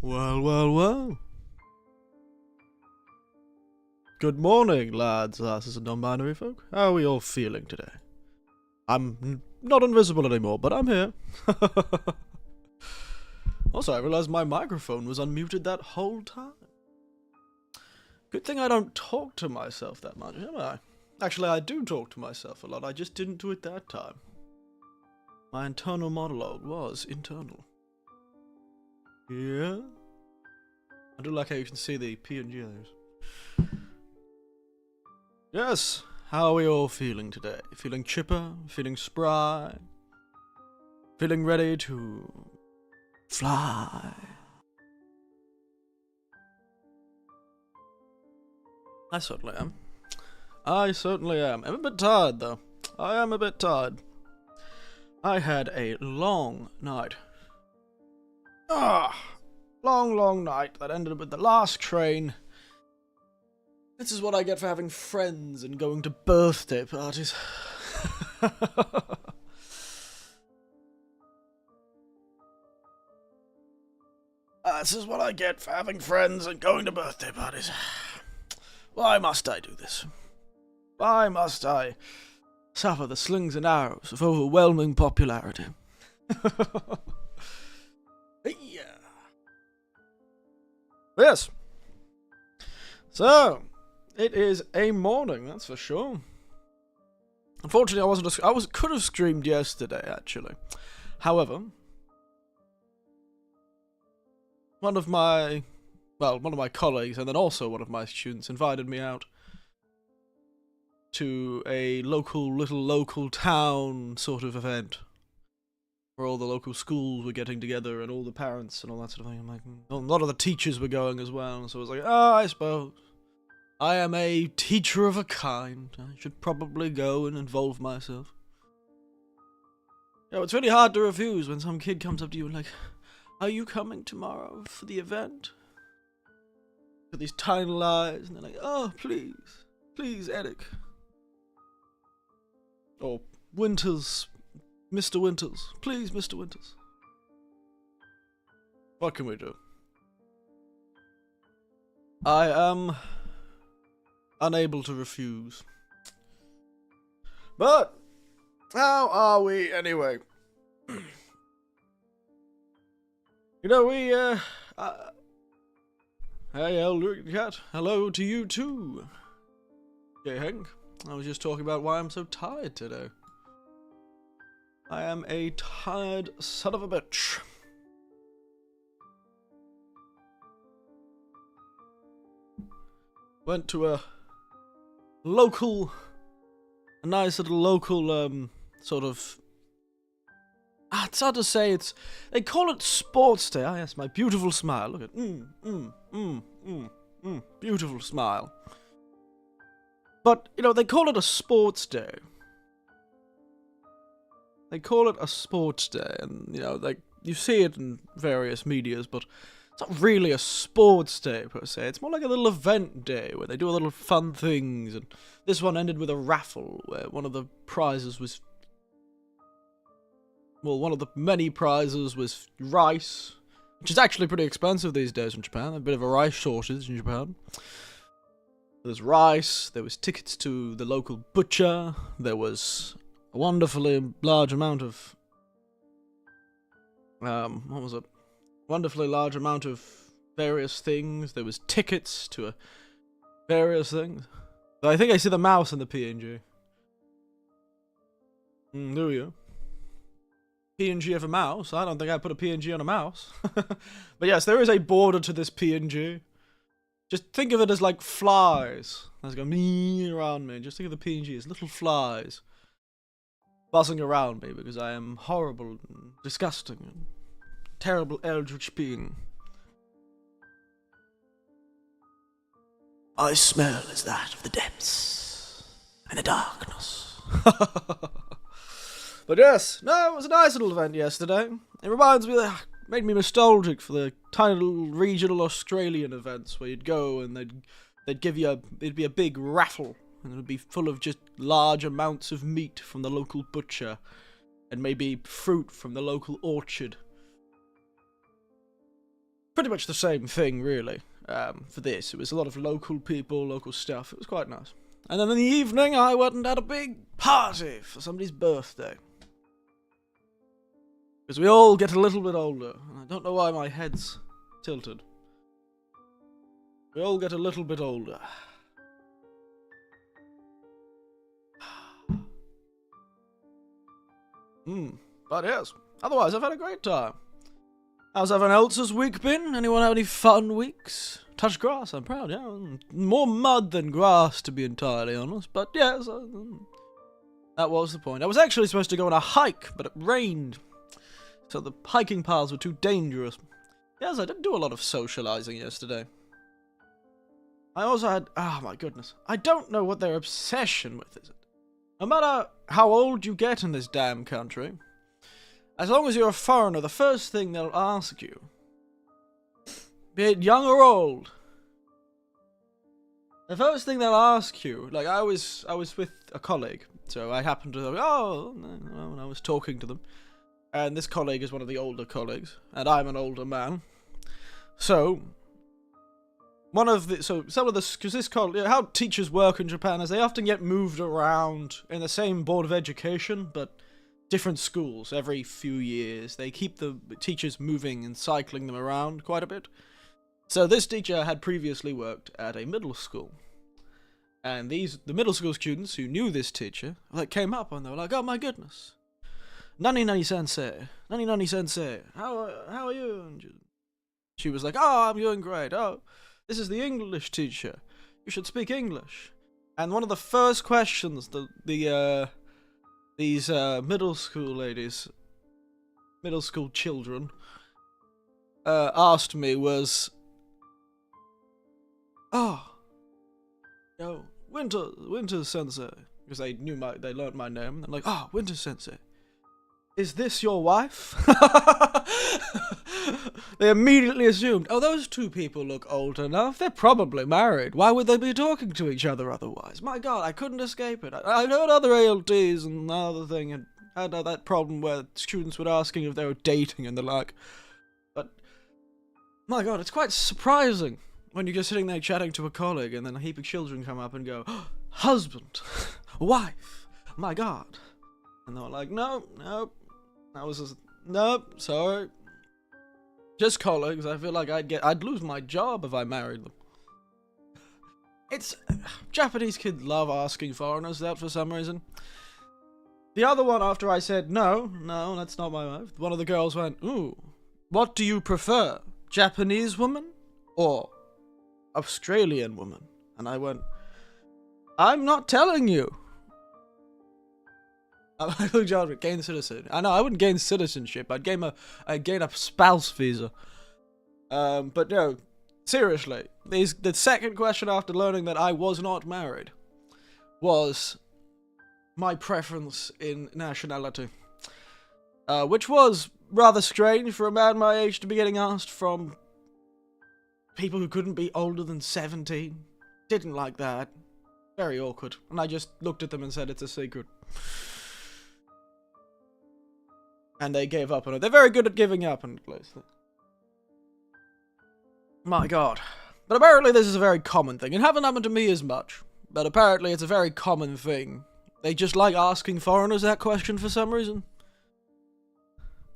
Well, well, well. Good morning, lads, lasses, and non-binary folk. How are we all feeling today? I'm not invisible anymore, but I'm here. Also, I realized my microphone was unmuted that whole time. Good thing I don't talk to myself that much, am I? Actually, I do talk to myself a lot, I just didn't do it that time. My internal monologue was internal. Yeah? I do like how you can see the PNGs. Yes, how are we all feeling today? Feeling chipper? Feeling spry? Feeling ready to fly? I certainly am. I certainly am. I'm a bit tired, though. I am a bit tired. I had a long night. Long night that ended up with the last train. This is what I get for having friends and going to birthday parties. This is what I get for having friends and going to birthday parties. Why must I do this? Why must I suffer the slings and arrows of overwhelming popularity? Yeah. Yes. So, it is a morning, that's for sure. Unfortunately, I could have streamed yesterday, actually. However, one of my colleagues and then also one of my students invited me out to a little local town sort of event where all the local schools were getting together and all the parents and all that sort of thing. I'm like, a lot of the teachers were going as well, so I was like, I suppose I am a teacher of a kind. I should probably go and involve myself. It's really hard to refuse when some kid comes up to you and like, are you coming tomorrow for the event? With these tiny eyes, and they're like, oh, please, Eric. Or Winters, Mr. Winters. Please, Mr. Winters. What can we do? I am unable to refuse. But, how are we anyway? Hey, Elder Cat, hello to you too. Hey, Hank, I was just talking about why I'm so tired today. I am a tired son of a bitch. Went to a nice little local, sort of, it's hard to say, they call it sports day. Ah, yes, my beautiful smile, look at, beautiful smile. But, they call it a sports day. They call it a sports day, and, you see it in various medias, but it's not really a sports day, per se. It's more like a little event day, where they do a little fun things, and this one ended with a raffle, where one of the prizes was... Well, one of the many prizes was rice, which is actually pretty expensive these days in Japan. A bit of a rice shortage in Japan. There's rice, there was tickets to the local butcher, there was a wonderfully large amount of... Wonderfully large amount of various things. There was tickets to various things. So I think I see the mouse in the PNG. There we go. PNG of a mouse. I don't think I put a PNG on a mouse. But yes, there is a border to this PNG. Just think of it as like flies. That's going me around me. Just think of the PNG as little flies buzzing around me because I am horrible and disgusting and terrible eldritch being. My smell is that of the depths and the darkness. But yes, no, it was a nice little event yesterday. It reminds me, made me nostalgic for the tiny little regional Australian events where you'd go and they'd give you it'd be a big raffle and it would be full of just large amounts of meat from the local butcher and maybe fruit from the local orchard. pretty much the same thing, really. For this, it was a lot of local people, local stuff. It was quite nice. And then in the evening, I went and had a big party for somebody's birthday. Because we all get a little bit older, and I don't know why my head's tilted. We all get a little bit older. But yes, otherwise I've had a great time. How's everyone else's week been? Anyone have any fun weeks? Touch grass, I'm proud, yeah. More mud than grass, to be entirely honest, but yes, that was the point. I was actually supposed to go on a hike, but it rained, so the hiking paths were too dangerous. Yes, I didn't do a lot of socializing yesterday. I also had, oh my goodness, I don't know what their obsession with is. No matter how old you get in this damn country, as long as you're a foreigner, the first thing they'll ask you, be it young or old, the first thing they'll ask you, like I was with a colleague, so I happened to, and I was talking to them, and this colleague is one of the older colleagues, and I'm an older man, so because this college, how teachers work in Japan is they often get moved around in the same board of education, but different schools every few years. They keep the teachers moving and cycling them around quite a bit. So this teacher had previously worked at a middle school. And the middle school students who knew this teacher, came up and they were like, oh my goodness, Nani sensei, how are you? And she was like, oh, I'm doing great. Oh, this is the English teacher. You should speak English. And one of the first questions these middle school children, asked me was, oh, yo, Winter Sensei, because they learned my name. I'm like, oh, Winter Sensei, is this your wife? They immediately assumed, oh, those two people look old enough. They're probably married. Why would they be talking to each other otherwise? My God, I couldn't escape it. I heard other ALTs and other thing and had that problem where students were asking if they were dating and the like. But, my God, it's quite surprising when you're just sitting there chatting to a colleague and then a heap of children come up and go, oh, husband, wife, my God. And they were like, nope. That was just, nope, sorry. Just colleagues. I feel like I'd lose my job if I married them. Japanese kids love asking foreigners that for some reason. The other one, after I said, no, that's not my wife, one of the girls went, ooh, what do you prefer? Japanese woman or Australian woman? And I went, I'm not telling you. I looked at gain citizenship. I know I wouldn't gain citizenship. I'd gain a spouse visa. But no, seriously. The second question after learning that I was not married was my preference in nationality, which was rather strange for a man my age to be getting asked from people who couldn't be older than 17. Didn't like that. Very awkward. And I just looked at them and said, it's a secret. And they gave up on it. They're very good at giving up on it. My God. But apparently this is a very common thing. It hasn't happened to me as much. But apparently it's a very common thing. They just like asking foreigners that question for some reason.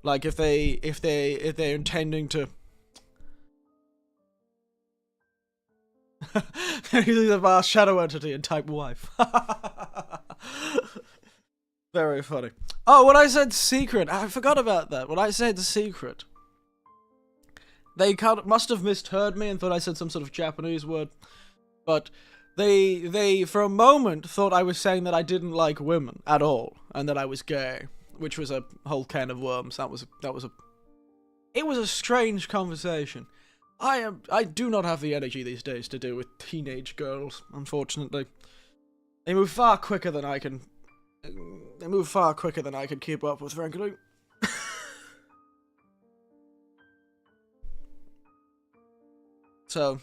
Like if they're intending to they're using the vast shadow entity and type wife. Very funny. Oh, when I said secret, I forgot about that. When I said secret, they must have misheard me and thought I said some sort of Japanese word. But they for a moment thought I was saying that I didn't like women at all and that I was gay, which was a whole can of worms. It was a strange conversation. I do not have the energy these days to deal with teenage girls, unfortunately. They move far quicker than I can keep up with, frankly. So,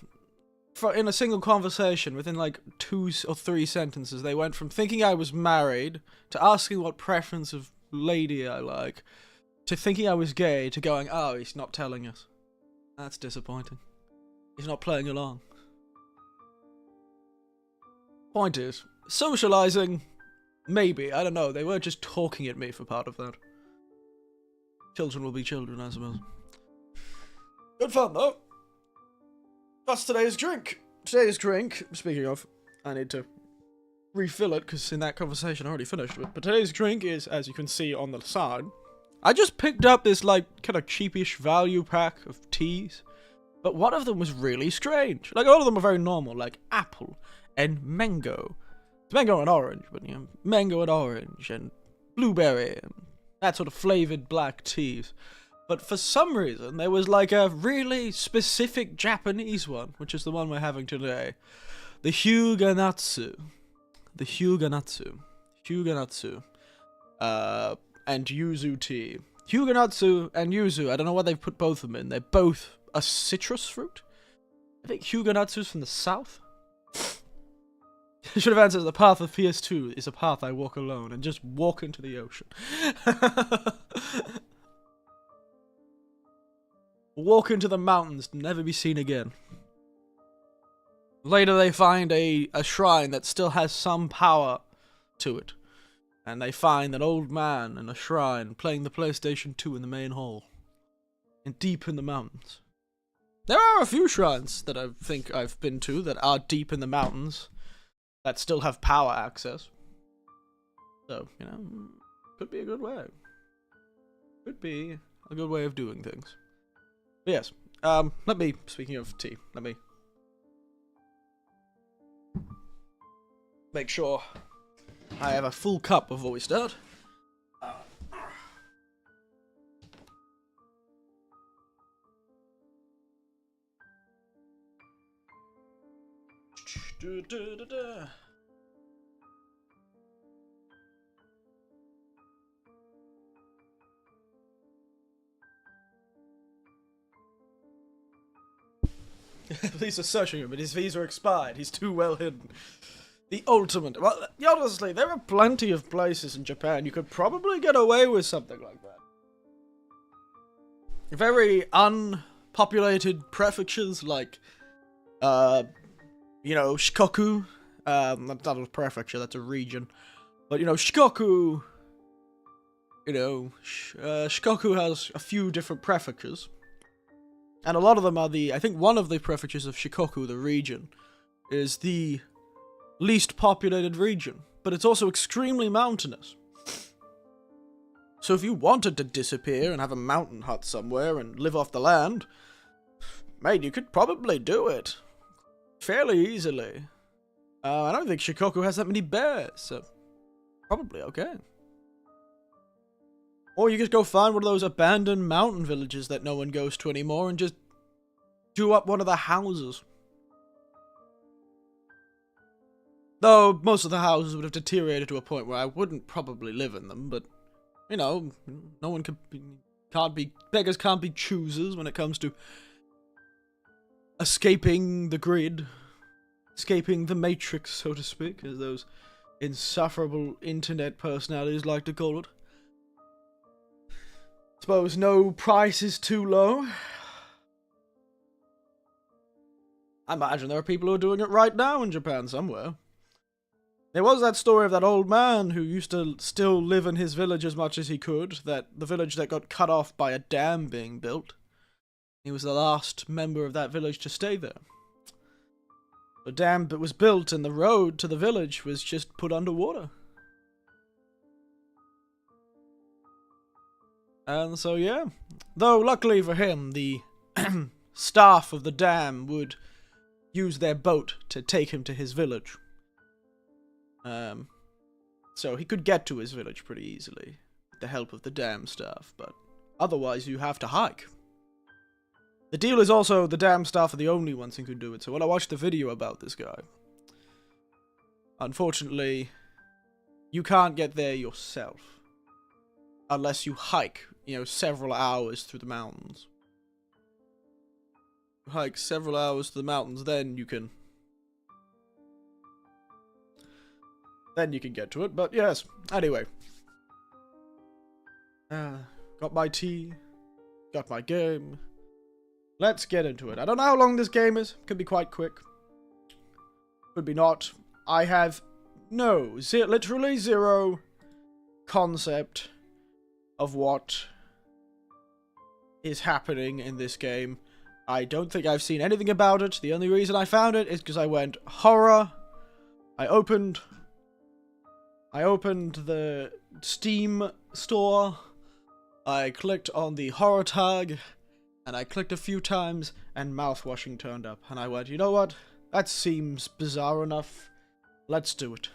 in a single conversation, within like 2 or 3 sentences, they went from thinking I was married, to asking what preference of lady I like, to thinking I was gay, to going, oh, he's not telling us. That's disappointing. He's not playing along. Point is, socializing, maybe, I don't know, they were just talking at me for part of that. Children will be children, I suppose. Good fun, though. That's today's drink. Today's drink, speaking of, I need to refill it, because in that conversation I already finished it. But today's drink is, as you can see on the side, I just picked up this, like, kind of cheapish value pack of teas. But one of them was really strange. Like, all of them are very normal, like apple and mango. It's mango and orange, but, you know, mango and orange and blueberry and that sort of flavored black teas. But for some reason, there was, like, a really specific Japanese one, which is the one we're having today. The Hyuganatsu. The Hyuganatsu. Hyuganatsu. And yuzu tea. Hyuganatsu and yuzu, I don't know why they've put both of them in. They're both a citrus fruit? I think Hyuganatsu's from the south? I should have answered, the path of PS2 is a path I walk alone and just walk into the ocean. Walk into the mountains, never be seen again. Later they find a shrine that still has some power to it. And they find an old man in a shrine playing the PlayStation 2 in the main hall. And deep in the mountains. There are a few shrines that I think I've been to that are deep in the mountains. That still have power access. So, you know, could be a good way. Could be a good way of doing things. But yes, let me, speaking of tea, let me make sure I have a full cup before we start. Police are searching him, but his visa expired. He's too well hidden. The ultimate. Well, honestly, there are plenty of places in Japan you could probably get away with something like that. Very unpopulated prefectures like, you know, Shikoku. That's not a prefecture, that's a region. But, you know, Shikoku. You know, Shikoku has a few different prefectures. And a lot of them are I think one of the prefectures of Shikoku, the region, is the least populated region. But it's also extremely mountainous. So if you wanted to disappear and have a mountain hut somewhere and live off the land, mate, you could probably do it. Fairly easily. I don't think Shikoku has that many bears, so probably okay. Or you just go find one of those abandoned mountain villages that no one goes to anymore and just do up one of the houses. Though most of the houses would have deteriorated to a point where I wouldn't probably live in them, but, you know, no one beggars can't be choosers when it comes to escaping the grid. Escaping the matrix, so to speak, as those insufferable internet personalities like to call it. Suppose no price is too low. I imagine there are people who are doing it right now in Japan somewhere. There was that story of that old man who used to still live in his village as much as he could, that the village that got cut off by a dam being built. He was the last member of that village to stay there. The dam that was built and the road to the village was just put underwater. And so, yeah. Though, luckily for him, the staff of the dam would use their boat to take him to his village. So he could get to his village pretty easily, with the help of the dam staff, but otherwise you have to hike. The deal is also the dam staff are the only ones who can do it, so when I watched the video about this guy, unfortunately, you can't get there yourself. Unless you hike, you know, several hours through the mountains. You hike several hours to the mountains, then you can get to it, but yes, anyway. Got my tea, got my game. let's get into it. I don't know how long this game is. Could be quite quick. Could be not. I have literally zero concept of what is happening in this game. I don't think I've seen anything about it. The only reason I found it is because I went horror. I opened the Steam store. I clicked on the horror tag, and I clicked a few times, and mouthwashing turned up. And I went, you know what? That seems bizarre enough. Let's do it.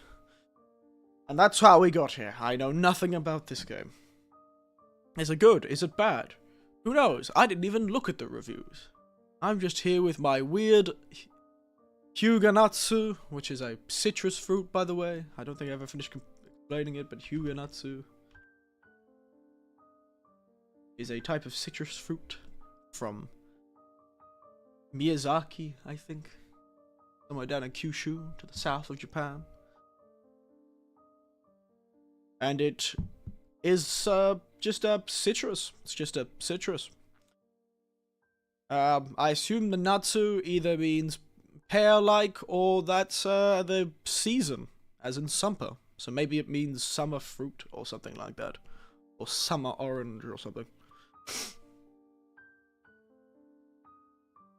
And that's how we got here. I know nothing about this game. Is it good? Is it bad? Who knows? I didn't even look at the reviews. I'm just here with my weird Hyuganatsu, which is a citrus fruit, by the way. I don't think I ever finished explaining it, but Hyuganatsu is a type of citrus fruit from Miyazaki, I think. Somewhere down in Kyushu, to the south of Japan. And it is just a citrus. It's just a citrus. I assume the Natsu either means pear-like, or that's the season, as in summer. So maybe it means summer fruit, or something like that. Or summer orange, or something.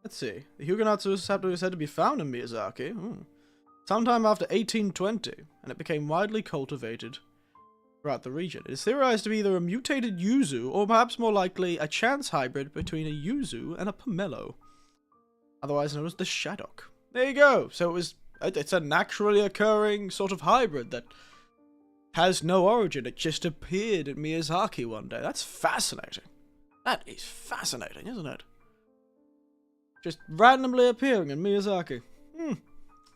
Let's see. The Hyuganatsu is said to be found in Miyazaki. Sometime after 1820, and it became widely cultivated throughout the region. It is theorized to be either a mutated yuzu, or perhaps more likely a chance hybrid between a yuzu and a pomelo, otherwise known as the shadok. There you go. So it's a naturally occurring sort of hybrid that has no origin. It just appeared in Miyazaki one day. That's fascinating. That is fascinating, isn't it? Just randomly appearing in Miyazaki.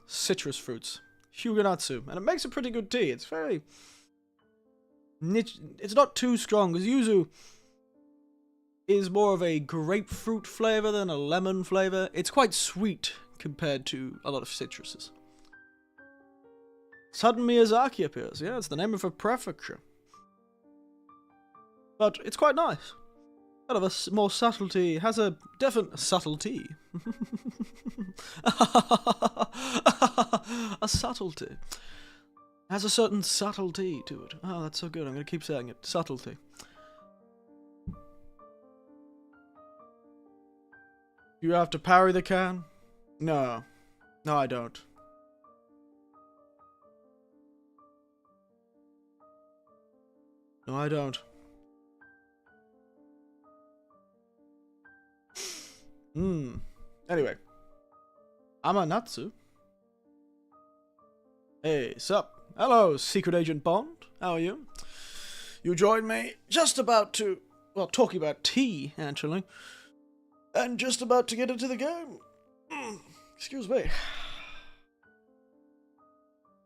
Citrus fruits. Hyuganatsu. And it makes a pretty good tea. It's very niche. It's not too strong, because yuzu is more of a grapefruit flavor than a lemon flavor. It's quite sweet compared to a lot of citruses. Sudden Miyazaki appears. Yeah, it's the name of a prefecture. But it's quite nice. Kind of a more subtlety. Has a definite subtlety. A subtlety. Has a certain subtlety to it. Oh, that's so good. I'm going to keep saying it. Subtlety. You have to parry the can? No. No, I don't. No, I don't. Anyway. Amanatsu. Hey, sup? Hello, Secret Agent Bond. How are you? You joined me just about to, well, talking about tea, actually. And just about to get into the game. Excuse me.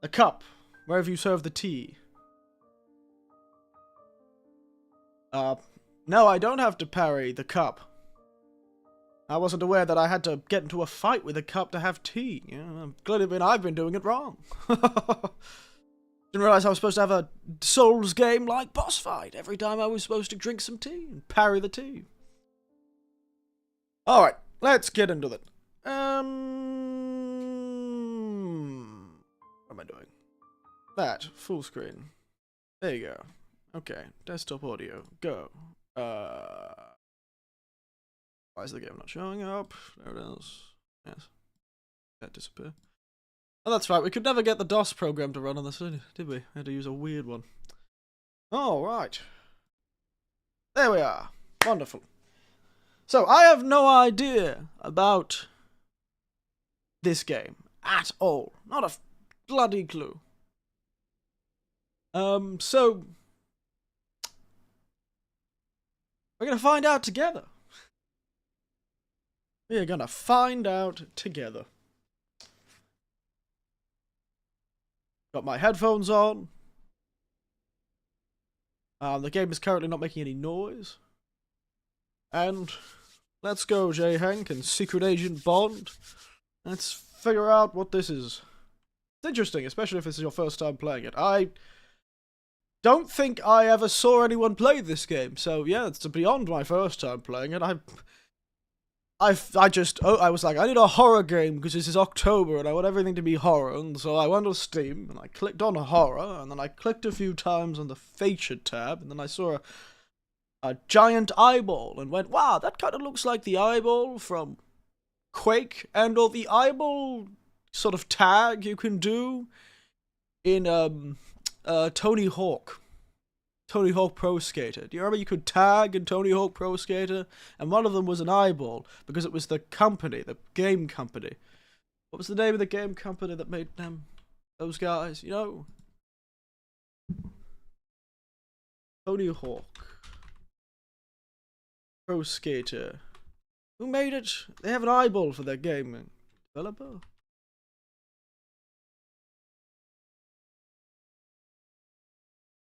A cup. Where have you served the tea? No, I don't have to parry the cup. I wasn't aware that I had to get into a fight with a cup to have tea. Yeah, clearly I've been doing it wrong. Didn't realize I was supposed to have a Souls game-like boss fight every time I was supposed to drink some tea and parry the tea. Alright, let's get into it. What am I doing? That, full screen. There you go. Okay, desktop audio, go. Why is the game not showing up? There it is. Yes. That disappear. Oh, that's right. We could never get the DOS program to run on this, did we? We had to use a weird one. All right. There we are. Wonderful. So, I have no idea about this game at all. Not a bloody clue. So we're gonna find out together. We are gonna find out together. Got my headphones on. The game is currently not making any noise. And let's go, J. Hank and Secret Agent Bond. Let's figure out what this is. It's interesting, especially if this is your first time playing it. I don't think I ever saw anyone play this game, so yeah, it's beyond my first time playing it. I was like, I need a horror game because this is October and I want everything to be horror. And so I went to Steam and I clicked on horror and then I clicked a few times on the featured tab and then I saw a giant eyeball and went, wow, that kind of looks like the eyeball from Quake and or the eyeball sort of tag you can do in Tony Hawk Pro Skater. Do you remember you could tag in Tony Hawk Pro Skater? And one of them was an eyeball because it was the company, the game company. What was the name of the game company that made them? Those guys, you know? Tony Hawk Pro Skater. Who made it? They have an eyeball for their game developer.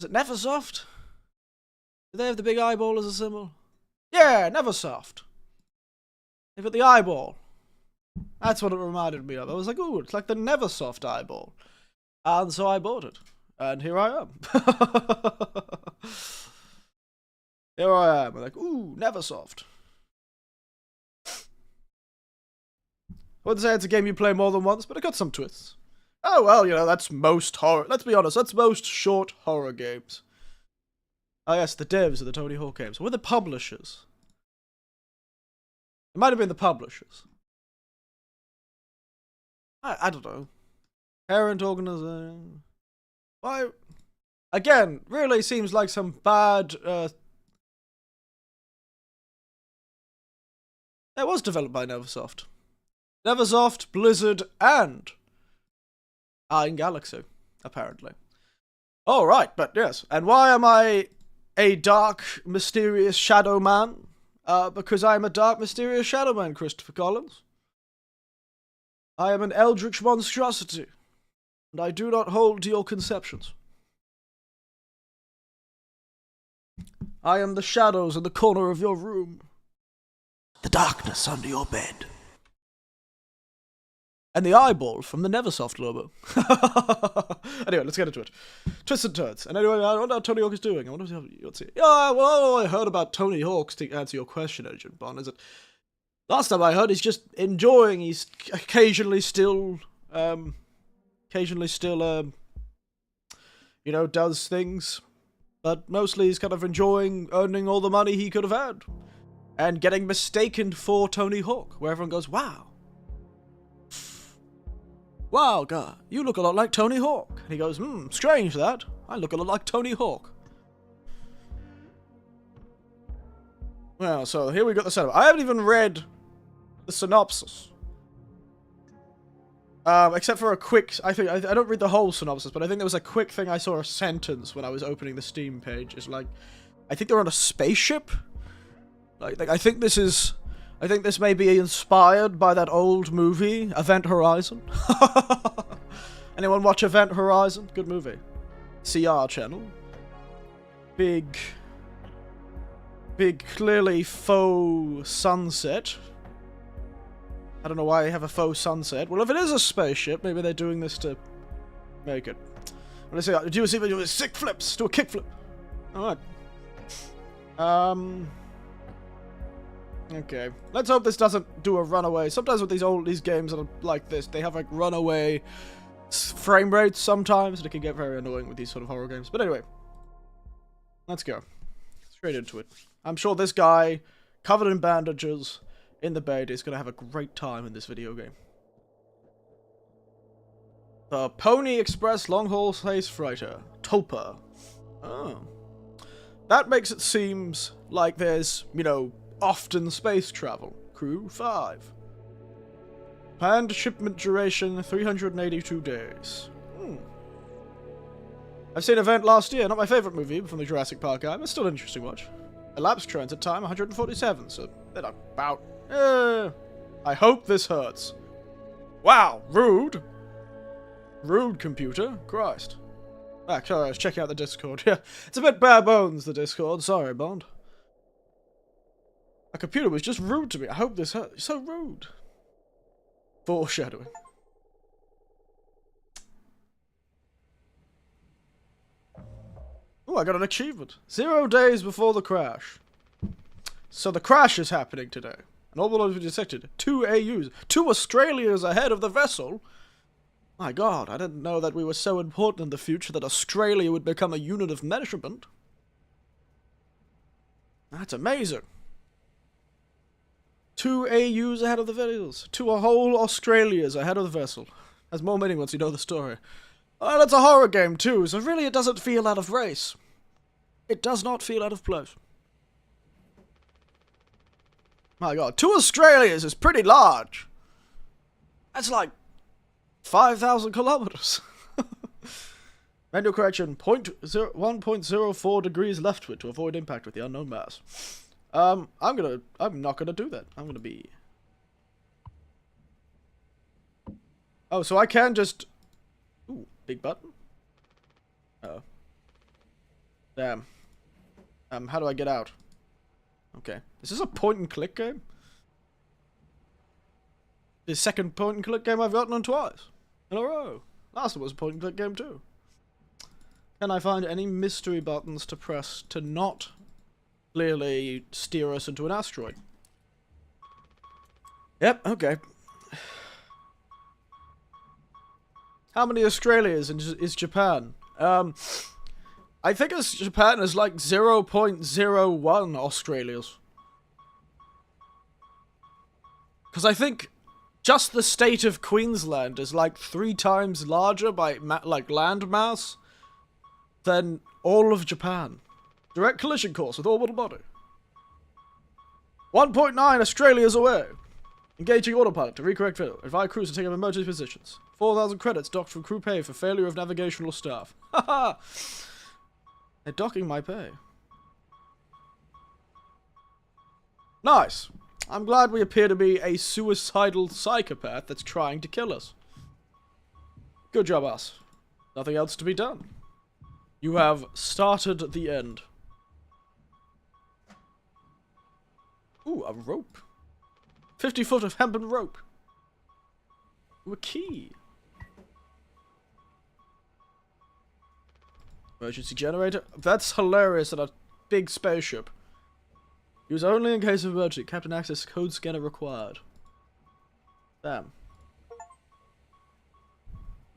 Is it Neversoft? Do they have the big eyeball as a symbol? Yeah, Neversoft. They've got the eyeball. That's what it reminded me of. I was like, ooh, it's like the Neversoft eyeball. And so I bought it. And here I am. Here I am. I'm like, ooh, Neversoft. I wouldn't say it's a game you play more than once, but it got some twists. Oh, well, you know, that's most horror. Let's be honest, that's most short horror games. Oh, yes, the devs of the Tony Hawk games. We're the publishers. It might have been the publishers. I don't know. Parent organization. Why? Again, really seems like some bad. It was developed by Neversoft. Neversoft, Blizzard, and in Galaxy, apparently. Oh, right, but yes. And why am I a dark, mysterious shadow man? Because I am a dark, mysterious shadow man, Christopher Collins. I am an eldritch monstrosity, and I do not hold to your conceptions. I am the shadows in the corner of your room. The darkness under your bed. And the eyeball from the Neversoft logo. Anyway, let's get into it. Twists and turns. And anyway, I wonder how Tony Hawk is doing. I wonder what you'll see. Yeah, well, I heard about Tony Hawk's to answer your question, Agent Bond. Is it? Last time I heard, he's just enjoying. He's occasionally still, you know, does things. But mostly he's kind of enjoying earning all the money he could have had. And getting mistaken for Tony Hawk. Where everyone goes, wow. Wow, God, you look a lot like Tony Hawk. And he goes, strange that. I look a lot like Tony Hawk. Well, so here we got the setup. I haven't even read the synopsis. Except for a quick, I don't read the whole synopsis, but I think there was a quick thing I saw a sentence when I was opening the Steam page. It's like, I think they're on a spaceship. Like I think this may be inspired by that old movie, Event Horizon. Anyone watch Event Horizon? Good movie. CR channel. Big, clearly faux sunset. I don't know why they have a faux sunset. Well, if it is a spaceship, maybe they're doing this to make it. Let's see. Do you see me do sick flips? Do a kick flip. Alright. Okay. Let's hope this doesn't do a runaway. Sometimes with these games that are like this, they have like runaway frame rates sometimes, and it can get very annoying with these sort of horror games. But anyway. Let's go. Straight into it. I'm sure this guy, covered in bandages, in the bed, is going to have a great time in this video game. The Pony Express Long-Haul Space Freighter. Tulpa. Oh. That makes it seem like there's, you know, often space travel. Crew 5. Planned shipment duration 382 days. I've seen Event last year, not my favourite movie from the Jurassic Park guy, but still an interesting watch. Elapsed transit time 147, so they're about... I hope this hurts. Wow, rude. Rude, computer. Christ. Sorry, I was checking out the Discord. Yeah, it's a bit bare bones, the Discord. Sorry, Bond. A computer was just rude to me. I hope this hurt. So rude. Foreshadowing. Oh, I got an achievement. 0 days before the crash. So the crash is happening today. An orbital was detected. 2 AUs. 2 Australias ahead of the vessel. My god, I didn't know that we were so important in the future that Australia would become a unit of measurement. That's amazing. 2 AUs ahead of the vessels. 2 whole Australias ahead of the vessel. Has more meaning once you know the story. Well, it's a horror game too, so really it doesn't feel out of race. It does not feel out of place. My god, 2 Australias is pretty large. That's like 5,000 kilometers. Manual correction, 1.04 degrees leftward to avoid impact with the unknown mass. I'm not gonna do that. I'm gonna be... Oh, so I can just... Ooh, big button? Oh. Damn. How do I get out? Okay. Is this a point and click game? The second point and click game I've gotten on twice in a row. Last one was a point and click game too. Can I find any mystery buttons to press to not clearly steer us into an asteroid? Yep, okay. How many Australias is Japan? I think Japan is like 0.01 Australias. Because I think just the state of Queensland is like 3 times larger by like land mass than all of Japan. Direct collision course with orbital body. 1.9 Australias away. Engaging autopilot to recorrect failure. Advise crews to take up emergency positions. 4,000 credits docked from crew pay for failure of navigational staff. Haha! They're docking my pay. Nice. I'm glad we appear to be a suicidal psychopath that's trying to kill us. Good job, us. Nothing else to be done. You have started the end. Ooh, a rope. 50 foot of hempen rope. Ooh, a key. Emergency generator. That's hilarious in a big spaceship. Use only in case of emergency. Captain access code scanner required. Damn.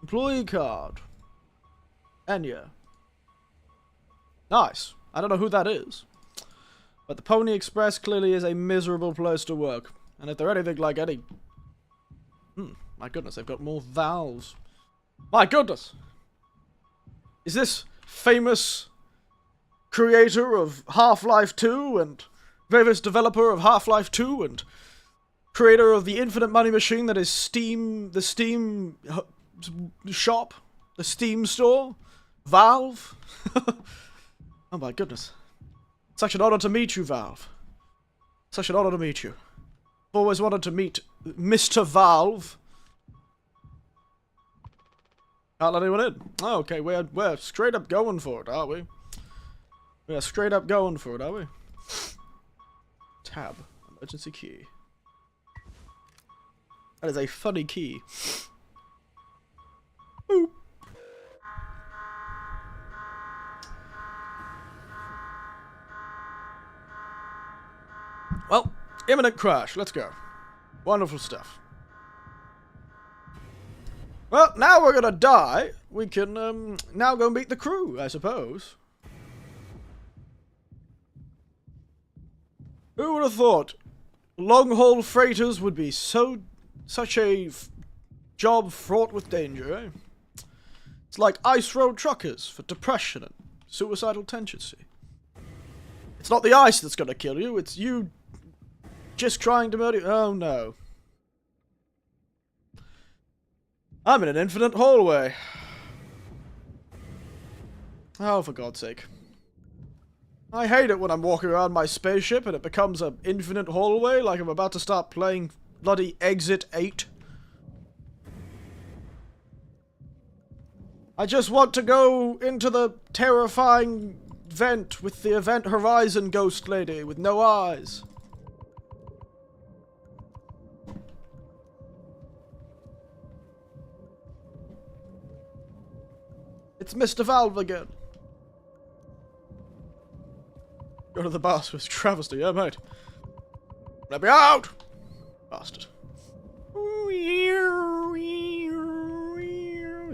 Employee card. Enya. Nice. I don't know who that is. But the Pony Express clearly is a miserable place to work. And if they're anything like any... my goodness, they've got more valves. My goodness! Is this famous creator of Half-Life 2 and famous developer of Half-Life 2 and creator of the infinite money machine that is Steam, the Steam shop, the Steam store, Valve? Oh my goodness. Such an honor to meet you, Valve. Such an honor to meet you. I've always wanted to meet Mr. Valve. Can't let anyone in. Oh, okay, we're straight up going for it, aren't we? We're straight up going for it, are we? Tab. Emergency key. That is a funny key. Boop. Well, imminent crash. Let's go. Wonderful stuff. Well, now we're gonna die. We can, now go meet the crew, I suppose. Who would have thought long-haul freighters would be such a job fraught with danger, eh? It's like ice road truckers for depression and suicidal tendency. It's not the ice that's gonna kill you, it's you just trying to murder you. Oh no. I'm in an infinite hallway. Oh, for God's sake. I hate it when I'm walking around my spaceship and it becomes an infinite hallway like I'm about to start playing bloody Exit 8. I just want to go into the terrifying vent with the Event Horizon ghost lady with no eyes. It's Mr. Valve again. Go to the boss with travesty, yeah mate. Let me out!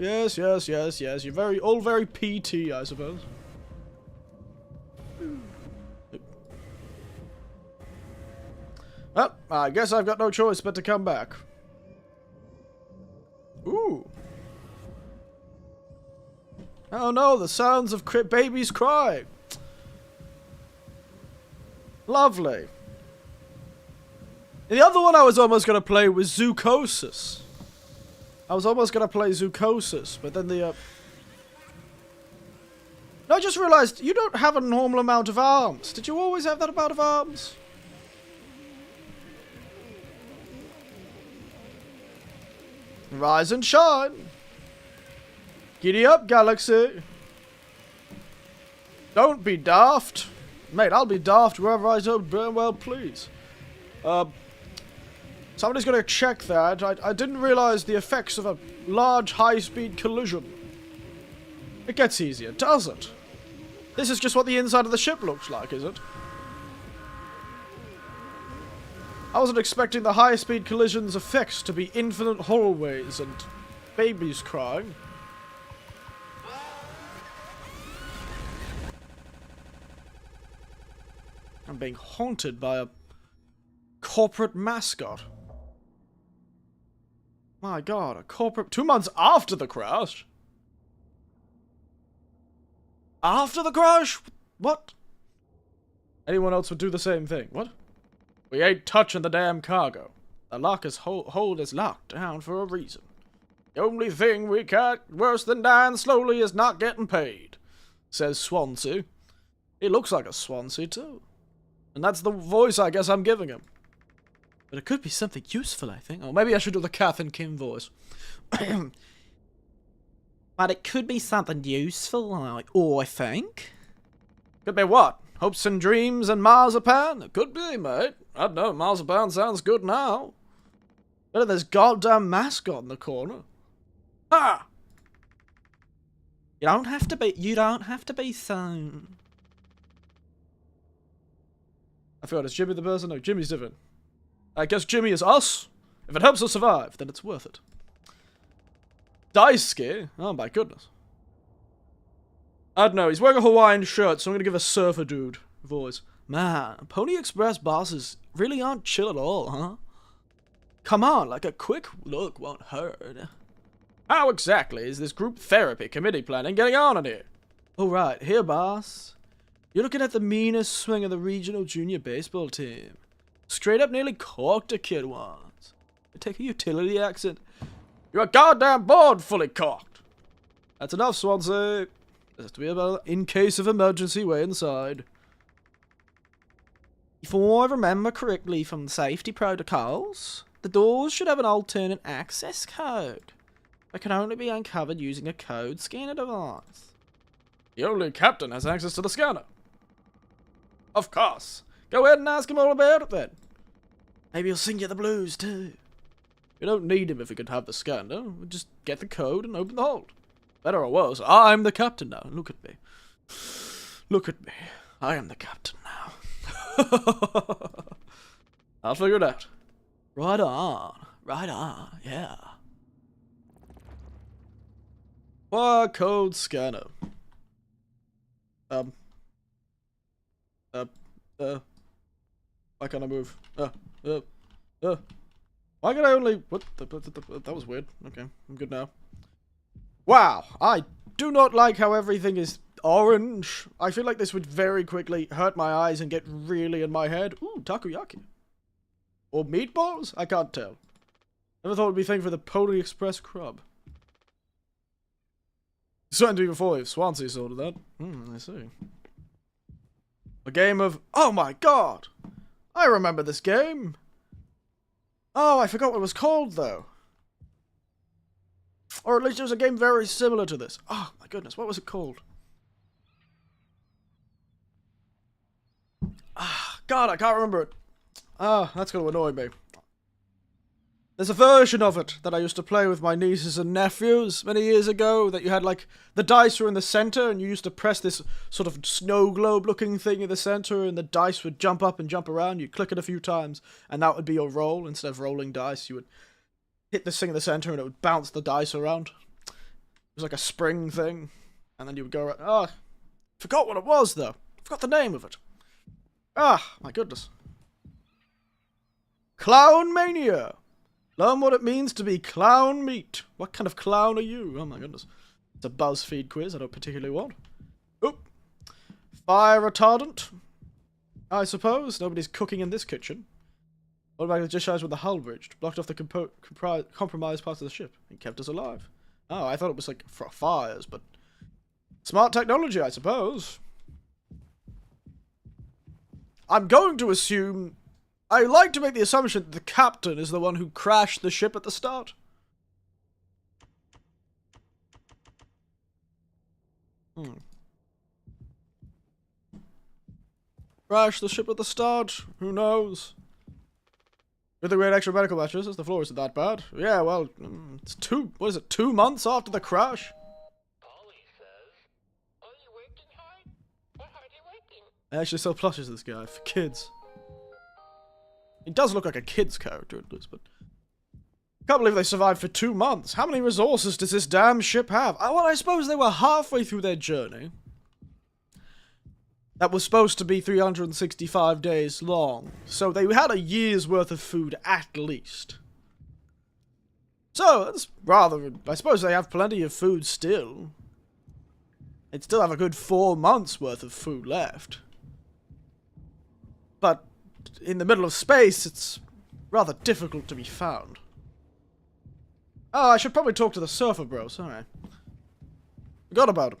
Yes. You're all very PT, I suppose. Well, I guess I've got no choice but to come back. Ooh. Oh no, the sounds of babies crying. Lovely. And the other one I was almost going to play was Zoocosis. But then the, No, I just realized you don't have a normal amount of arms. Did you always have that amount of arms? Rise and shine. Giddy up, Galaxy. Don't be daft. Mate, I'll be daft wherever I so burn well please. Somebody's gonna check that. I didn't realize the effects of a large high-speed collision. It gets easier, does it? This is just what the inside of the ship looks like, is it? I wasn't expecting the high-speed collision's effects to be infinite hallways and babies crying. I'm being haunted by a corporate mascot. My god, a corporate... 2 months after the crash? After the crash? What? Anyone else would do the same thing. What? We ain't touching the damn cargo. The locker's hold is locked down for a reason. The only thing we got worse than dying slowly is not getting paid, says Swansea. He looks like a Swansea too. And that's the voice I guess I'm giving him. But it could be something useful, I think. Or maybe I should do the Kath and Kim voice. But it could be something useful, I think. Could be what? Hopes and dreams and marzipan? It could be, mate. I don't know, marzipan sounds good now. But there's goddamn mascot in the corner. Ah! You don't have to be so... I forgot, is Jimmy the person? No, Jimmy's different. I guess Jimmy is us. If it helps us survive, then it's worth it. Daisuke? Oh my goodness. I don't know, he's wearing a Hawaiian shirt, so I'm gonna give a surfer dude voice. Man, Pony Express bosses really aren't chill at all, huh? Come on, like a quick look won't hurt. How exactly is this group therapy committee planning getting on in here? Alright, here boss. You're looking at the meanest swing of the regional junior baseball team. Straight up nearly corked a kid once. Take a utility accent. You're a goddamn board fully corked. That's enough, Swansea. There has to be a in case of emergency way inside. If I remember correctly from the safety protocols, the doors should have an alternate access code. It can only be uncovered using a code scanner device. The only captain has access to the scanner. Of course. Go ahead and ask him all about it then. Maybe he'll sing you the blues too. We don't need him if we could have the scanner. We'll just get the code and open the hold. Better or worse, I'm the captain now. Look at me. Look at me. I am the captain now. I'll figure it out. Right on. Right on. Yeah. Barcode scanner. Why can't I move? Why can I only... What? That was weird. Okay, I'm good now. Wow, I do not like how everything is orange. I feel like this would very quickly hurt my eyes and get really in my head. Ooh, takoyaki. Or meatballs? I can't tell. Never thought it would be a thing for the Pony Express crab. Certain to be before if Swansea sorted that. I see. A game of... Oh my god! I remember this game! Oh, I forgot what it was called, though. Or at least it was a game very similar to this. Oh, my goodness, what was it called? Ah, God, I can't remember it. Ah, that's going to annoy me. There's a version of it that I used to play with my nieces and nephews many years ago that you had, like, the dice were in the center and you used to press this sort of snow globe looking thing in the center and the dice would jump up and jump around. You'd click it a few times and that would be your roll. Instead of rolling dice, you would hit this thing in the center and it would bounce the dice around. was like a spring thing, and then you would go around. Oh, forgot what it was though. Forgot the name of it. Ah, my goodness. Clown Mania. Learn what it means to be clown meat. What kind of clown are you? Oh my goodness. It's a BuzzFeed quiz I don't particularly want. Oop. Fire retardant. I suppose. Nobody's cooking in this kitchen. What about the discharge with the hull breached? Blocked off the compromised parts of the ship and kept us alive. Oh, I thought it was like for fires, but... Smart technology, I suppose. I'm going to assume... I like to make the assumption that the captain is the one who crashed the ship at the start. Crashed the ship at the start? Who knows? Good thing we had extra medical mattresses. The floor isn't that bad. Yeah, well, it's 2 months after the crash? Polly says, are you working hard? Or hard are you working? I actually sell plushes, this guy, for kids. He does look like a kid's character, at least, but... Can't believe they survived for 2 months. How many resources does this damn ship have? Well, I suppose they were halfway through their journey. That was supposed to be 365 days long. So they had a year's worth of food, at least. So, that's rather... I suppose they have plenty of food still. They'd still have a good 4 months worth of food left. But... in the middle of space, it's rather difficult to be found. Oh, I should probably talk to the surfer bro, sorry. Forgot about him.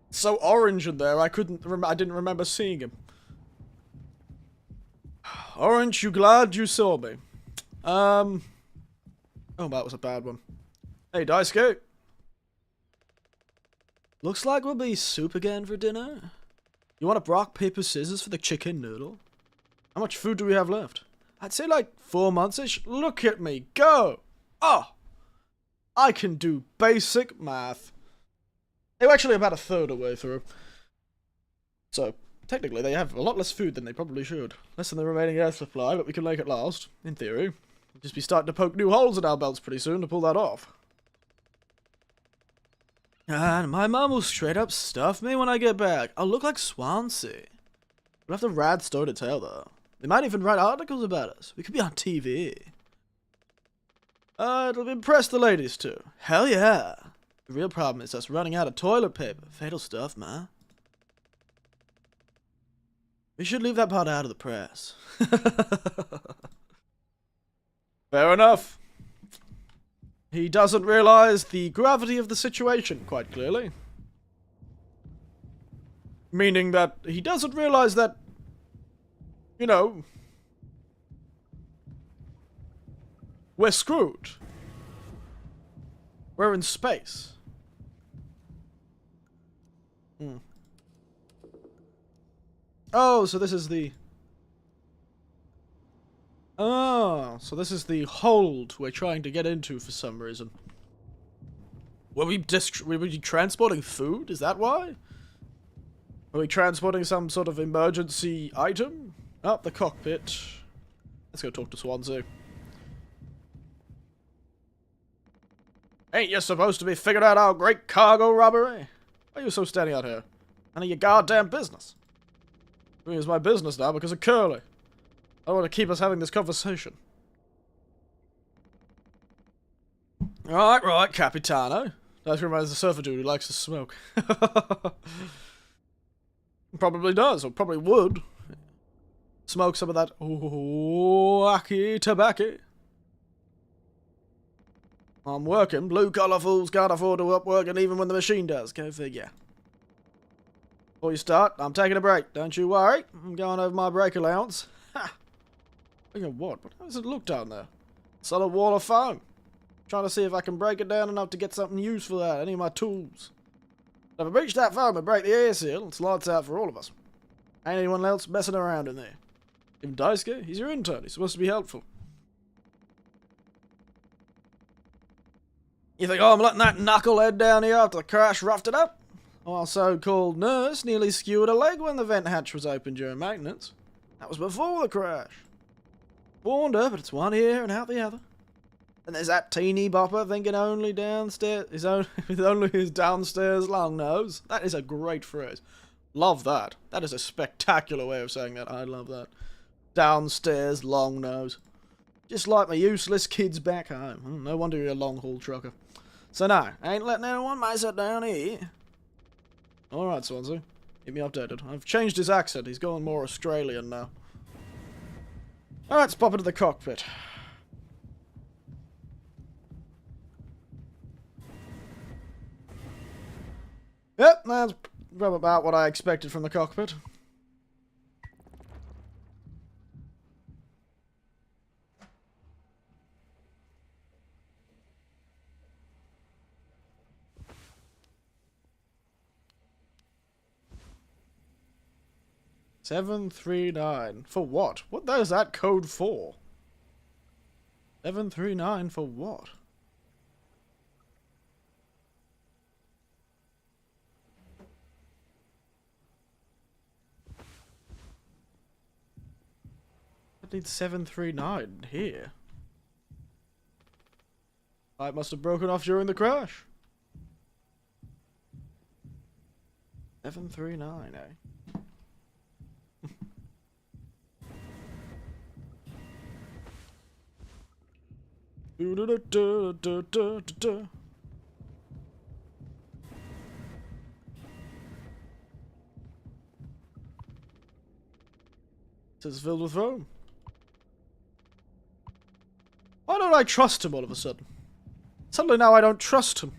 It's so orange in there, I didn't remember seeing him. Orange, you glad you saw me? Oh, that was a bad one. Hey, Daisuke. Looks like we'll be soup again for dinner. You want a rock, paper, scissors for the chicken noodle? How much food do we have left? I'd say like 4 months-ish. Look at me, go! Oh! I can do basic math. They were actually about a third of the way through. So, technically they have a lot less food than they probably should. Less than the remaining air supply, but we can make it last, in theory. We'll just be starting to poke new holes in our belts pretty soon to pull that off. And my mum will straight up stuff me when I get back. I'll look like Swansea. We'll have a rad story to tell, though. They might even write articles about us. We could be on TV. It'll impress the ladies, too. Hell yeah. The real problem is us running out of toilet paper. Fatal stuff, man. We should leave that part out of the press. Fair enough. He doesn't realize the gravity of the situation, quite clearly. Meaning that he doesn't realize that, you know, we're screwed. We're in space. Oh, so this is the... Oh, so this is the hold we're trying to get into for some reason. Were we transporting food? Is that why? Are we transporting some sort of emergency item? Up the cockpit. Let's go talk to Swansea. Ain't you supposed to be figuring out our great cargo robbery? Why are you so standing out here? None of your goddamn business. I mean, it's my business now because of Curly. I don't want to keep us having this conversation. Right, Capitano. That reminds the surfer dude who likes to smoke. Probably does, or probably would. Smoke some of that wacky tobacco. I'm working. Blue-collar fools can't afford to up working even when the machine does. Go figure. Before you start, I'm taking a break. Don't you worry. I'm going over my break allowance. Ha! Look at what? How does it look down there? Solid wall of foam. Trying to see if I can break it down enough to get something useful out of any of my tools. If I breach that foam and break the air seal, it's lights out for all of us. Ain't anyone else messing around in there. Even Daisuke, he's your intern. He's supposed to be helpful. You think, oh, I'm letting that knucklehead down here after the crash roughed it up? Our so-called nurse nearly skewered a leg when the vent hatch was open during maintenance. That was before the crash. Warned her, but it's one ear and out the other. And there's that teeny bopper thinking only downstairs, with only his downstairs long nose. That is a great phrase. Love that. That is a spectacular way of saying that. I love that. Downstairs long nose. Just like my useless kids back home. No wonder you're a long haul trucker. So no, I ain't letting anyone mess it down here. Alright, Swansea. Keep me updated. I've changed his accent. He's going more Australian now. Alright, let's pop into the cockpit. Yep, that's about what I expected from the cockpit. $739. For what? What is that code for? $739 for what? I need 739 here. I must have broken off during the crash. 739, eh? Do do do do do do do. This is filled with foam. Why don't I trust him all of a sudden? Suddenly now I don't trust him.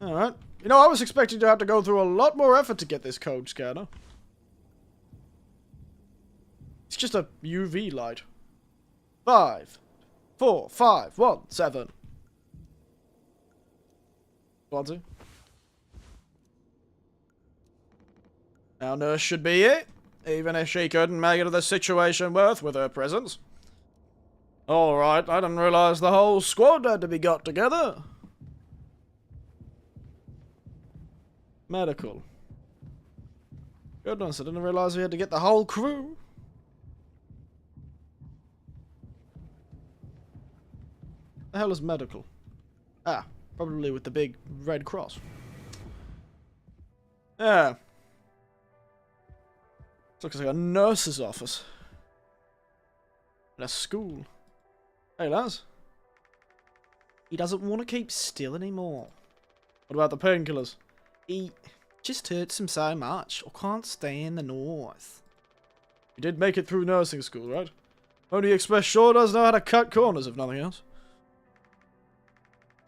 Alright. You know, I was expecting to have to go through a lot more effort to get this code scanner. It's just a UV light. 5, 4, 5, 1, 7. Swansea. Now nurse should be it, even if she couldn't make it the situation worth with her presence. Alright, I didn't realise the whole squad had to be got together. Medical. Goodness, I didn't realise we had to get the whole crew. The hell is medical? Ah, probably with the big red cross. Yeah. Looks like a nurse's office. And a school. Hey, lads. He doesn't want to keep still anymore. What about the painkillers? He just hurts him so much, or can't stay in the north. You did make it through nursing school, right? Only Express sure does know how to cut corners, if nothing else.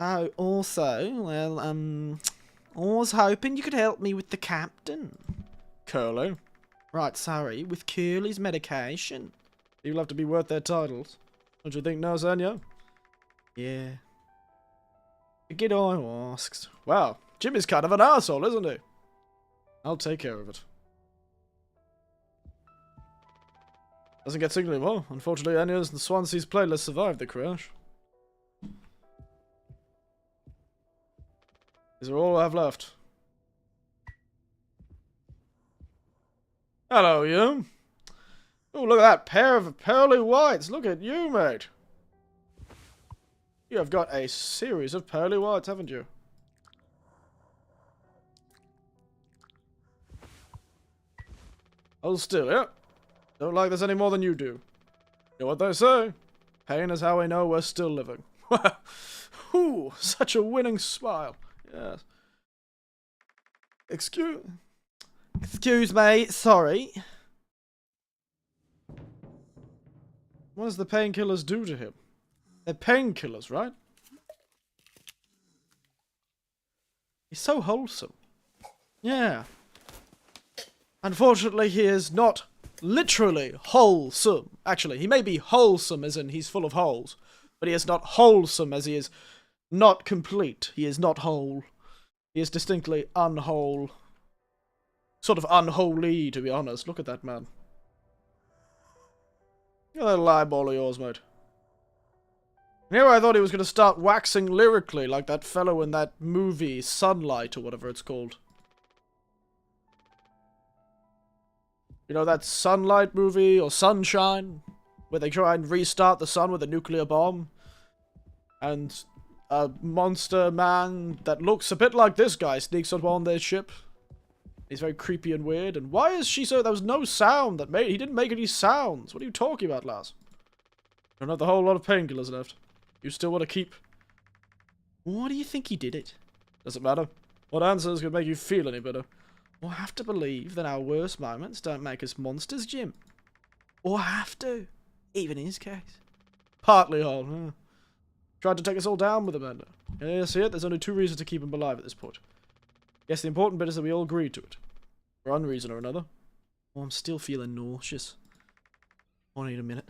Oh, also, well, I was hoping you could help me with the captain. Curly? Right, sorry, with Curly's medication. You'll have to be worth their titles. Don't you think, Nurse Anya? Yeah. Good I asks. Wow, Jimmy's kind of an arsehole, isn't he? I'll take care of it. Doesn't get sick anymore. Unfortunately, Anya's and Swansea's playlist survived the crash. These are all I have left. Hello, you. Oh, look at that pair of pearly whites. Look at you, mate. You have got a series of pearly whites, haven't you? Hold still, yeah? Don't like this any more than you do. You know what they say? Pain is how we know we're still living. Ooh, such a winning smile. Yes. Excuse me, sorry. What does the painkillers do to him? They're painkillers, right? He's so wholesome. Yeah. Unfortunately, he is not literally wholesome. Actually, he may be wholesome as in he's full of holes, but he is not wholesome as he is not complete. He is not whole. He is distinctly unwhole. Sort of unholy, to be honest. Look at that man. Look at that little eyeball of yours, mate. And here I thought he was going to start waxing lyrically like that fellow in that movie, Sunlight, or whatever it's called. You know that Sunlight movie, or Sunshine? Where they try and restart the sun with a nuclear bomb? And a monster man that looks a bit like this guy sneaks up on their ship. He's very creepy and weird. And why is she so... There was no sound that made... He didn't make any sounds. What are you talking about, lass? Don't have the whole lot of painkillers left. You still want to keep... Why do you think he did it? Doesn't matter. What answers could make you feel any better? Or have to believe that our worst moments don't make us monsters, Jim. Or have to. Even in his case. Partly all, huh? Tried to take us all down with Amanda. Yeah, see it? There's only 2 reasons to keep him alive at this point. Guess the important bit is that we all agreed to it. For one reason or another. Oh, I'm still feeling nauseous. I need a minute.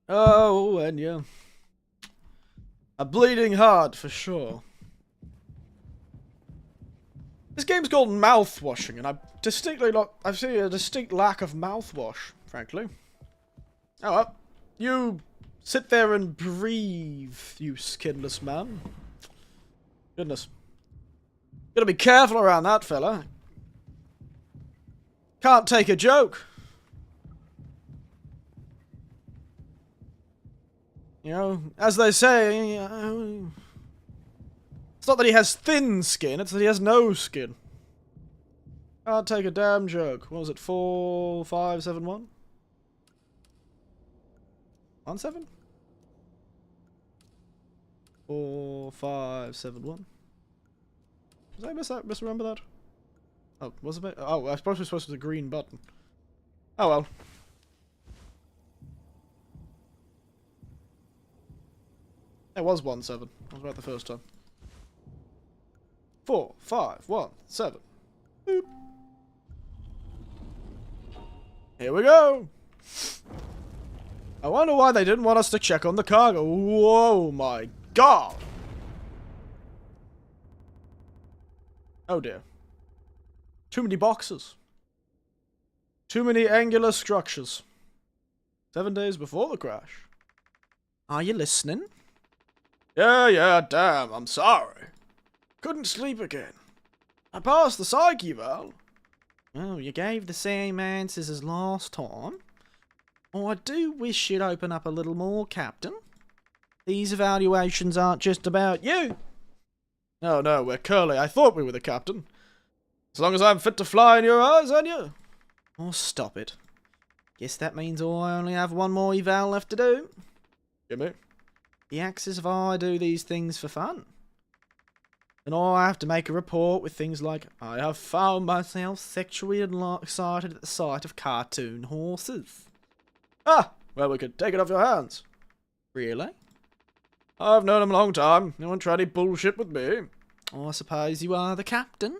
Oh, and yeah. A bleeding heart, for sure. This game's called mouthwashing, and I've seen a distinct lack of mouthwash, frankly. Oh well. You sit there and breathe, you skinless man. Goodness. Gotta be careful around that fella. Can't take a joke. You know, as they say, it's not that he has thin skin, it's that he has no skin. Can't take a damn joke. What was it, 4571? 17? 4571. Did I misremember that? Oh, was it? Oh, I suppose we're supposed to be the green button. Oh well. It was 17. I was right the first time. 4, 5, 1, 7. Boop. Here we go. I wonder why they didn't want us to check on the cargo. Whoa, my God. Oh dear. Too many boxes. Too many angular structures. 7 days before the crash. Are you listening? Yeah, damn, I'm sorry. Couldn't sleep again. I passed the psyche eval. Oh, you gave the same answers as last time. Oh, I do wish you'd open up a little more, Captain. These evaluations aren't just about you. No, we're Curly. I thought we were the captain. As long as I'm fit to fly in your eyes, aren't you? Oh, stop it. Guess that means I only have one more eval left to do. Gimme. He acts as if I do these things for fun. And I have to make a report with things like, I have found myself sexually excited at the sight of cartoon horses. Ah, well, we could take it off your hands. Really? I've known him a long time. No one tried any bullshit with me. Oh, I suppose you are the captain?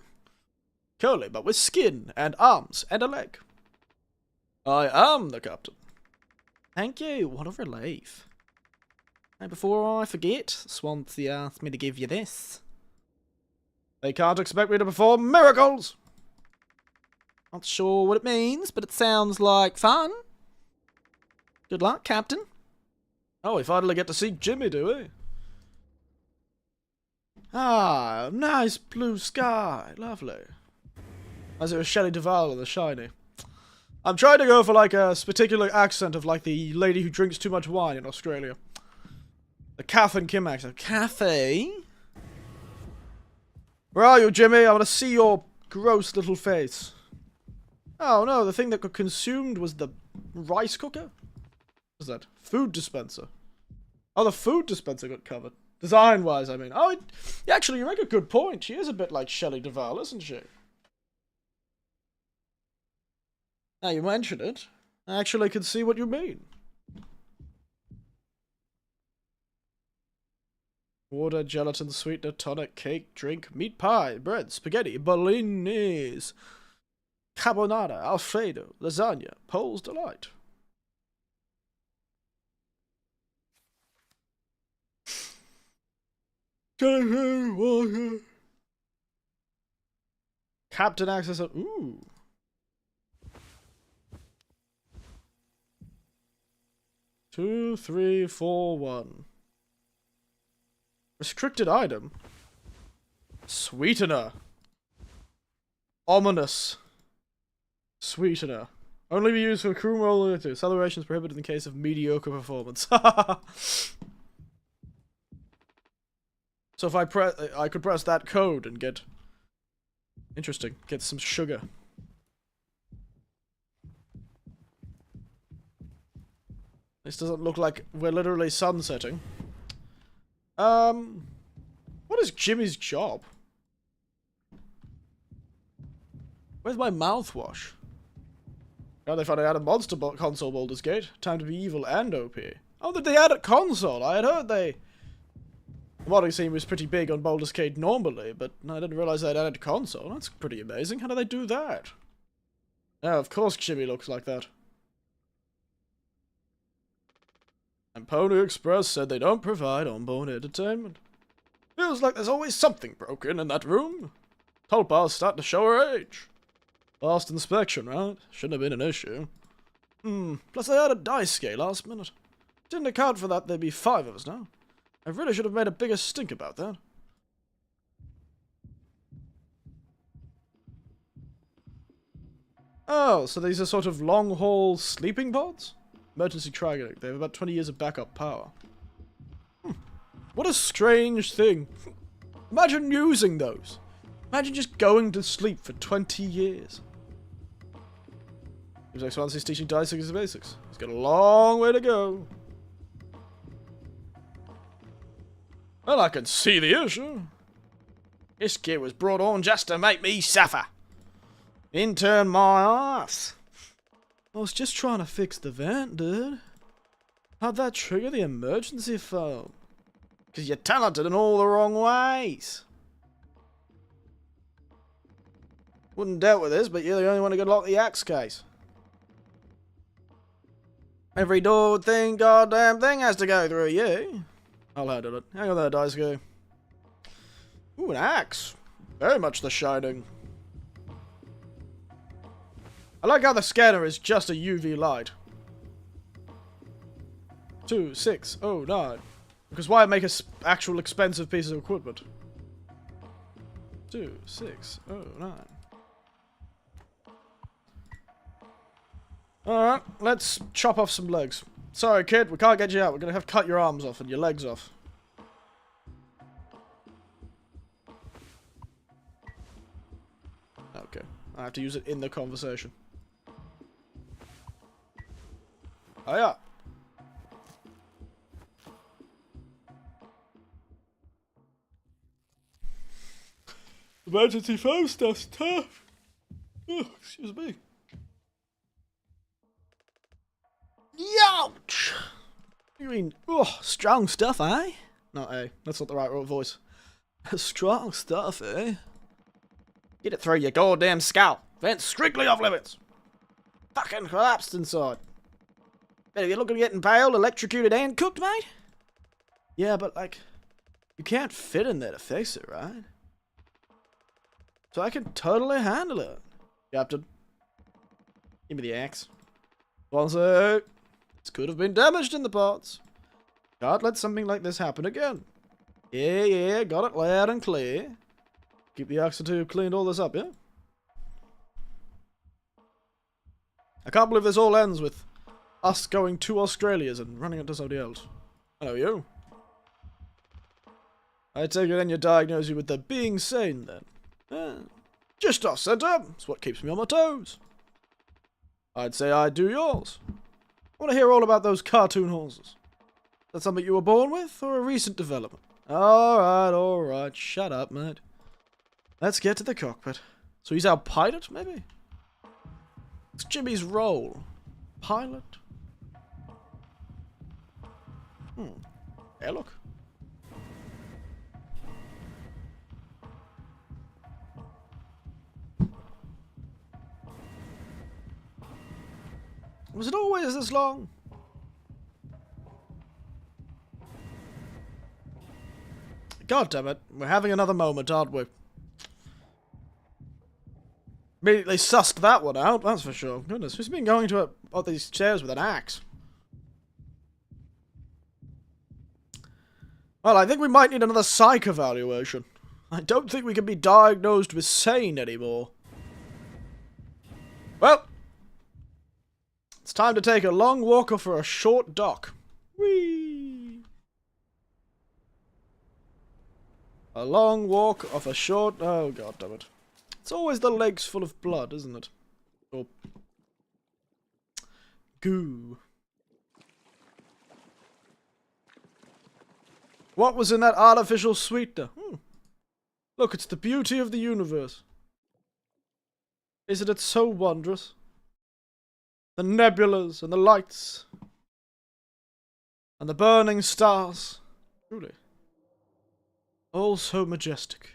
Curly, but with skin, and arms, and a leg. I am the captain. Thank you, what a relief. And before I forget, Swansea asked me to give you this. They can't expect me to perform miracles! Not sure what it means, but it sounds like fun. Good luck, Captain. Oh, we finally get to see Jimmy, do we? Ah, nice blue sky. Lovely. As it was Shelley Duvall in The Shiny. I'm trying to go for like a particular accent of like the lady who drinks too much wine in Australia. The Kath and Kim accent. Kathy? Where are you, Jimmy? I want to see your gross little face. Oh no, the thing that got consumed was the rice cooker? What was that? Food dispenser. Oh, the food dispenser got covered. Design-wise, I mean. Oh, actually, you make a good point. She is a bit like Shelley Duvall, isn't she? Now you mention it, I actually can see what you mean. Water, gelatin, sweetener, tonic, cake, drink, meat pie, bread, spaghetti, bolognese, carbonara, alfredo, lasagna, Pole's delight. Captain access. Ooh. Two, 3, 4, 1. Restricted item. Sweetener. Ominous. Sweetener. Only be used for crew roll 2. Acceleration is prohibited in case of mediocre performance. So if I could press that code and get... Interesting. Get some sugar. This doesn't look like we're literally sunsetting. What is Jimmy's job? Where's my mouthwash? Now they finally added monster console Baldur's Gate. Time to be evil and OP. Oh, did they add a console? I had heard they... The modding scene was pretty big on Baldur's Gate normally, but I didn't realize they'd added a console. That's pretty amazing. How do they do that? Yeah, of course Jimmy looks like that. And Pony Express said they don't provide onboard entertainment. Feels like there's always something broken in that room. Tulpa's starting to show her age. Last inspection, right? Shouldn't have been an issue. Plus they added dice scale last minute. Didn't account for that there'd be 5 of us now. I really should have made a bigger stink about that. Oh, so these are sort of long-haul sleeping pods? Emergency triggering. They have about 20 years of backup power. What a strange thing. Imagine using those. Imagine just going to sleep for 20 years. Seems like Swansea's teaching dice the basics. He's got a long way to go. Well, I can see the issue. This kid was brought on just to make me suffer. Intern my ass. I was just trying to fix the vent, dude. How'd that trigger the emergency phone? Because you're talented in all the wrong ways. Wouldn't dealt with this, but you're the only one who could lock the axe case. Every goddamn thing has to go through you. I'll handle it. Hang on there, dice go. Ooh, an axe. Very much The Shining. I like how the scanner is just a UV light. 2609. Because why make a actual expensive piece of equipment? 2609. Alright, let's chop off some legs. Sorry, kid, we can't get you out. We're gonna have to cut your arms off and your legs off. Okay, I have to use it in the conversation. Oh yeah. Emergency phone stuff's tough. Oh, excuse me. Youch! You mean, oh, strong stuff, eh? Not eh. That's not the right voice. Strong stuff, eh? Get it through your goddamn skull. Vent's strictly off limits. Fucking collapsed inside. Better you're looking at getting impaled, electrocuted, and cooked, mate? Yeah, but, like, you can't fit in there to fix it, right? So I can totally handle it. Captain. Give me the axe. One sec. This could have been damaged in the parts. Can't let something like this happen again. Yeah, got it loud and clear. Keep the axe until you've cleaned all this up, yeah? I can't believe this all ends with us going to Australia's and running into somebody else. Hello, you. I take it then you diagnose you with the being sane, then. Just off center. It's what keeps me on my toes. I'd say I do yours. I want to hear all about those cartoon horses. Is that something you were born with, or a recent development? Alright. Shut up, mate. Let's get to the cockpit. So he's our pilot, maybe? What's Jimmy's role? Pilot? Yeah, look. Was it always this long? God damn it. We're having another moment, aren't we? Immediately sussed that one out, that's for sure. Goodness, who's been going to all these chairs with an axe? Well, I think we might need another psych evaluation. I don't think we can be diagnosed with sane anymore. Well, It's time to take a long walk or for a short dock. Whee! A long walk off a short... Oh, god damn it. It's always the legs full of blood, isn't it? Or... goo. What was in that artificial sweetener? Look, it's the beauty of the universe. Isn't it so wondrous? The nebulas and the lights. And the burning stars. Truly. All so majestic.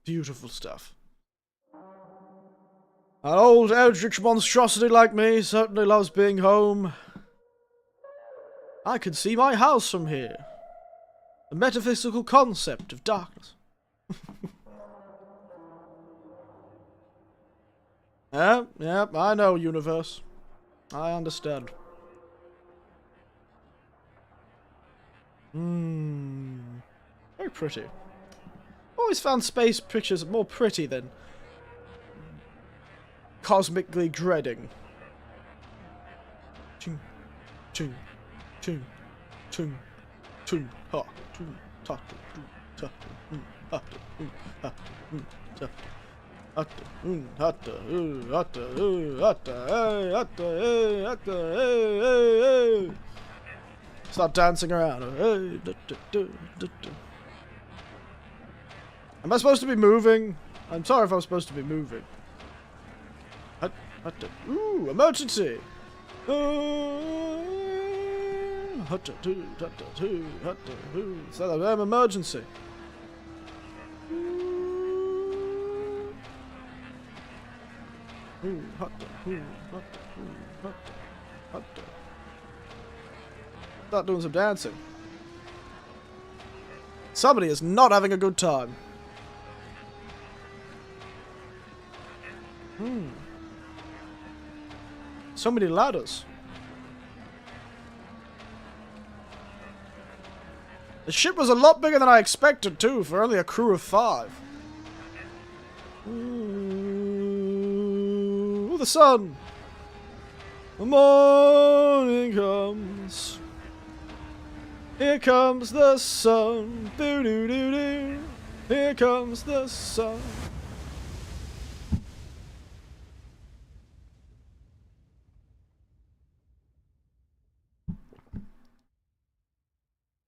Beautiful stuff. An old eldritch monstrosity like me certainly loves being home. I can see my house from here. The metaphysical concept of darkness. Yeah, I know, universe. I understand. Very pretty. Always found space pictures more pretty than cosmically dreading. Ching, ching, ching, ching, ching, ha, ching, ta, ta, ta, ta, ta, start dancing around. Am I supposed to be moving? I'm sorry if I'm supposed to be moving. Ooh, emergency! It's that damn emergency. Start doing some dancing. Somebody is not having a good time. So many ladders. The ship was a lot bigger than I expected too, for only a crew of 5. Ooh, the sun. The morning comes. Here comes the sun. Doo doo doo doo. Here comes the sun.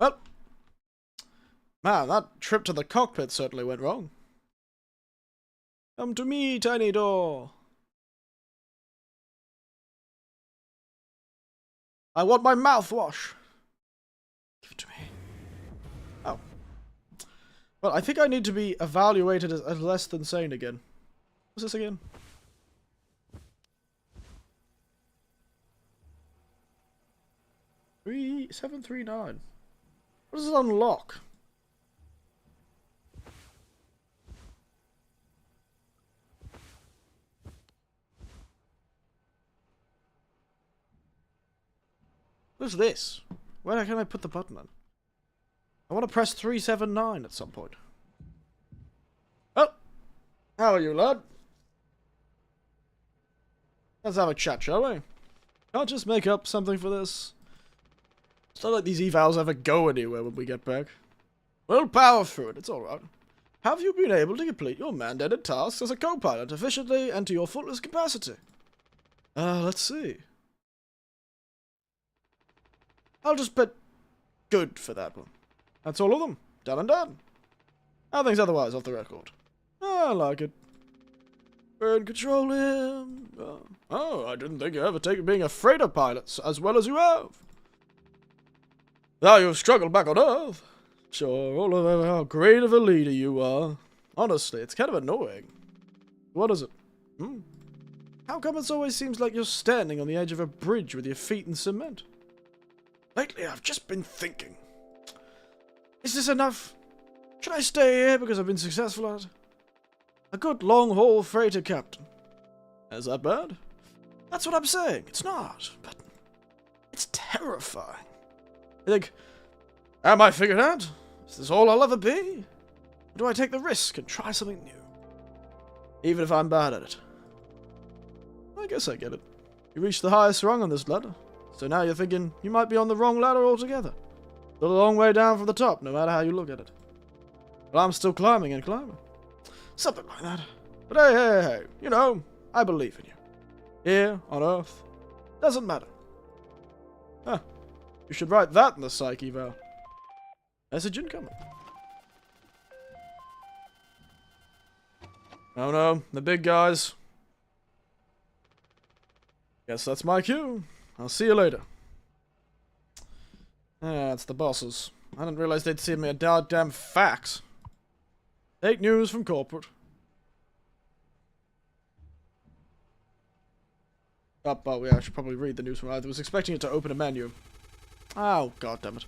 Well, man, that trip to the cockpit certainly went wrong. Come to me, tiny door. I want my mouthwash. Give it to me. Oh. Well, I think I need to be evaluated as less than sane again. What's this again? Three 739. What does it unlock? What's this? Where can I put the button on? I want to press 379 at some point. Oh! How are you, lad? Let's have a chat, shall we? Can't just make up something for this. It's not like these evals ever go anywhere when we get back. We'll power through it, it's alright. Have you been able to complete your mandated tasks as a co-pilot efficiently and to your fullest capacity? Let's see. I'll just bet good for that one. That's all of them. Done and done. Nothing's otherwise off the record. I like it. We're in control here. Oh, I didn't think you ever taken being a freighter pilot as well as you have. Now you've struggled back on Earth. Sure, all of how great of a leader you are. Honestly, it's kind of annoying. What is it? How come it always seems like you're standing on the edge of a bridge with your feet in cement? Lately, I've just been thinking. Is this enough? Should I stay here because I've been successful at it? A good long-haul freighter captain. Is that bad? That's what I'm saying. It's not, but it's terrifying. You think, am I figured out? Is this all I'll ever be? Or do I take the risk and try something new? Even if I'm bad at it. I guess I get it. You reached the highest rung on this ladder. So now you're thinking you might be on the wrong ladder altogether. Still a long way down from the top, no matter how you look at it. But I'm still climbing and climbing. Something like that. But hey, you know, I believe in you. Here, on Earth. Doesn't matter. Huh. You should write that in the psyche eval. Message incoming. Oh no, the big guys. Guess that's my cue. I'll see you later. Ah, it's the bosses. I didn't realize they'd send me a goddamn fax. Fake news from corporate. Oh, yeah, I should probably read the news from I was expecting it to open a menu. Oh, god damn it.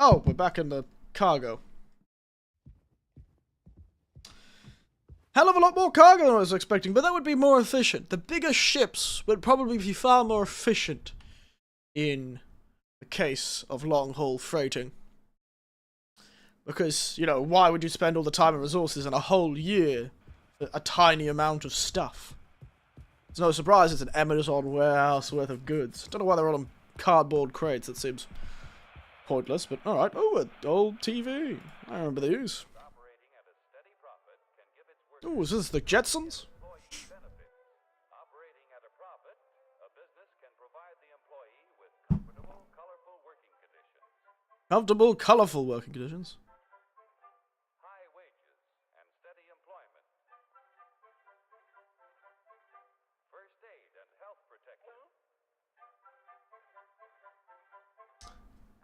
Oh, we're back in the cargo. Hell of a lot more cargo than I was expecting, but that would be more efficient. The bigger ships would probably be far more efficient in the case of long-haul freighting. Because, you know, why would you spend all the time and resources in a whole year for a tiny amount of stuff? It's no surprise it's an Amazon warehouse worth of goods. Don't know why they're all on cardboard crates, that seems pointless, but alright. Oh, an old TV. I remember these. Oh, is this the Jetsons? Comfortable, colourful working conditions. High wages and steady employment. First aid and health protection.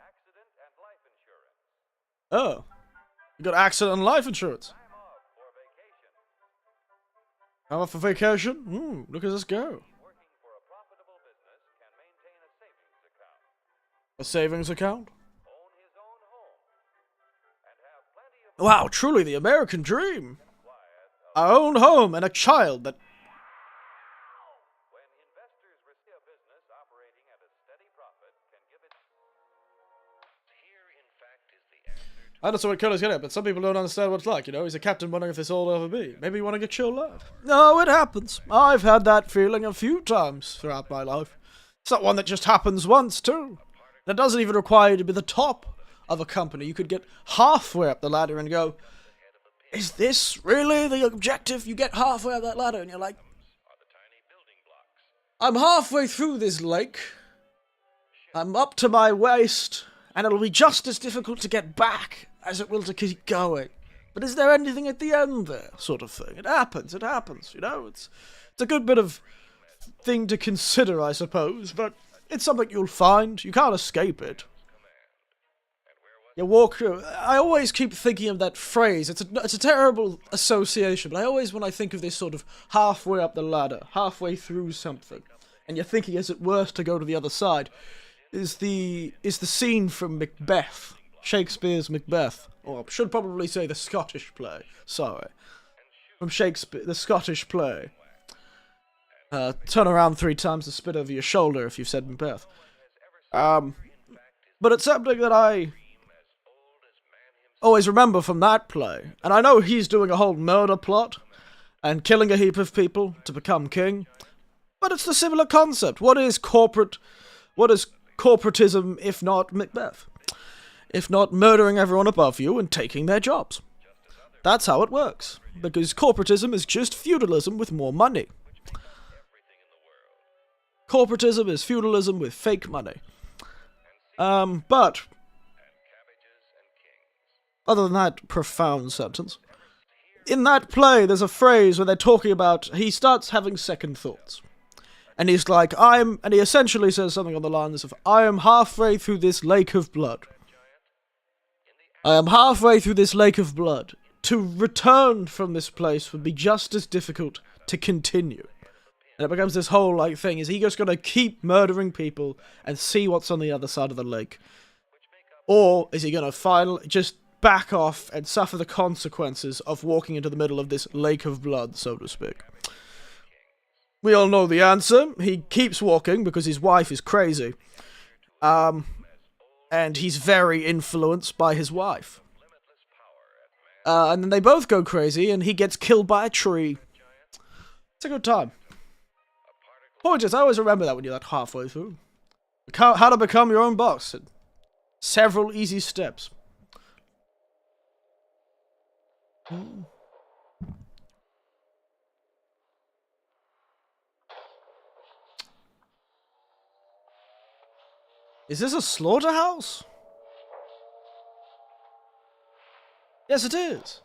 Accident and life insurance. Oh. You got accident and life insurance. Time off for vacation. How about for vacation? Ooh, look at this go. Working for a profitable business can maintain a savings account. A savings account? Own his own home. And have plenty of Wow, truly the American dream. quiet. Our own home and a child that... When investors receive a business operating at a steady profit can give it... Here, in fact, is the answer to... I don't know what Curtis getting at, but some people don't understand what it's like, you know? He's a captain wondering if this all ever be. Maybe you want to get chill life. No, it happens. I've had that feeling a few times throughout my life. It's not one that just happens once, too. That doesn't even require you to be the top of a company. You could get halfway up the ladder and go, is this really the objective? You get halfway up that ladder and you're like, are the tiny building blocks. I'm halfway through this lake. I'm up to my waist, and it'll be just as difficult to get back as it will to keep going. But is there anything at the end there? Sort of thing. It happens, you know? It's a good bit of thing to consider, I suppose, but it's something you'll find. You can't escape it. You walk through. I always keep thinking of that phrase. It's a terrible association, but I always, when I think of this sort of halfway up the ladder, halfway through something, and you're thinking, is it worse to go to the other side, is the scene from Macbeth, Shakespeare's Macbeth, or I should probably say the Scottish play. Sorry, from Shakespeare, the Scottish play. Turn around 3 times and spit over your shoulder if you've said Macbeth. But it's something that I always remember from that play. And I know he's doing a whole murder plot and killing a heap of people to become king. But it's the similar concept. What is corporatism if not Macbeth? If not murdering everyone above you and taking their jobs. That's how it works. Because corporatism is just feudalism with more money. Corporatism is feudalism with fake money. But other than that profound sentence, in that play there's a phrase where they're talking about, he starts having second thoughts. And he's like, and he essentially says something on the lines of, I am halfway through this lake of blood. I am halfway through this lake of blood. To return from this place would be just as difficult to continue. And it becomes this whole, like, thing. Is he just going to keep murdering people and see what's on the other side of the lake? Or is he going to finally just back off and suffer the consequences of walking into the middle of this lake of blood, so to speak? We all know the answer. He keeps walking because his wife is crazy. And he's very influenced by his wife. And then they both go crazy, and he gets killed by a tree. It's a good time. Point is, I always remember that when you're like halfway through. How to become your own boss. Several easy steps. Is this a slaughterhouse? Yes, it is.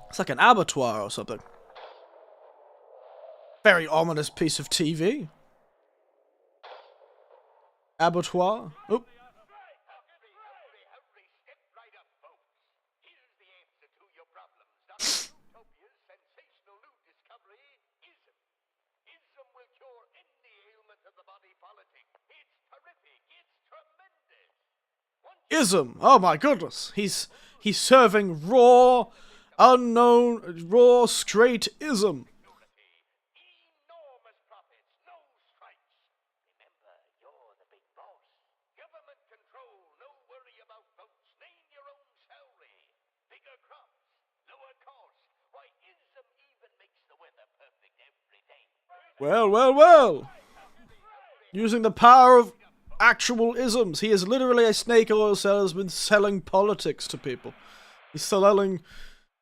It's like an abattoir or something. Very ominous piece of TV. Abattoir. Oop. Ism. Oh my goodness. He's serving raw, unknown, raw, straight ism. Enormous profits, no strikes. Remember, you're the big boss. Government control, no worry about votes. Name your own salary. Bigger crops, lower cost. Why, ism even makes the weather perfect every day. Well, well, well. Using the power of actual isms. He is literally a snake oil salesman selling politics to people. He's selling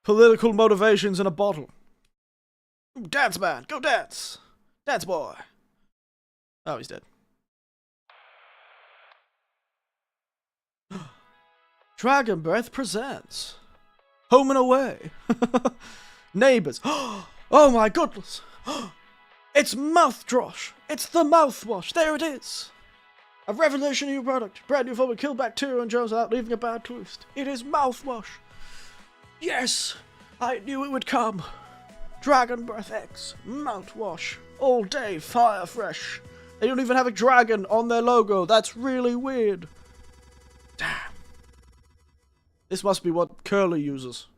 political motivations in a bottle. Ooh, dance man, go dance. Dance boy. Oh, he's dead. Dragon Breath presents Home and Away. Neighbors. Oh my goodness. It's mouthwash. It's the mouthwash. There it is. A revolutionary new product. Brand new form to kill bacteria and germs without leaving a bad taste. It is mouthwash. Yes, I knew it would come. Dragon Breath X mouthwash. All day, fire fresh. They don't even have a dragon on their logo. That's really weird. Damn. This must be what Curly uses.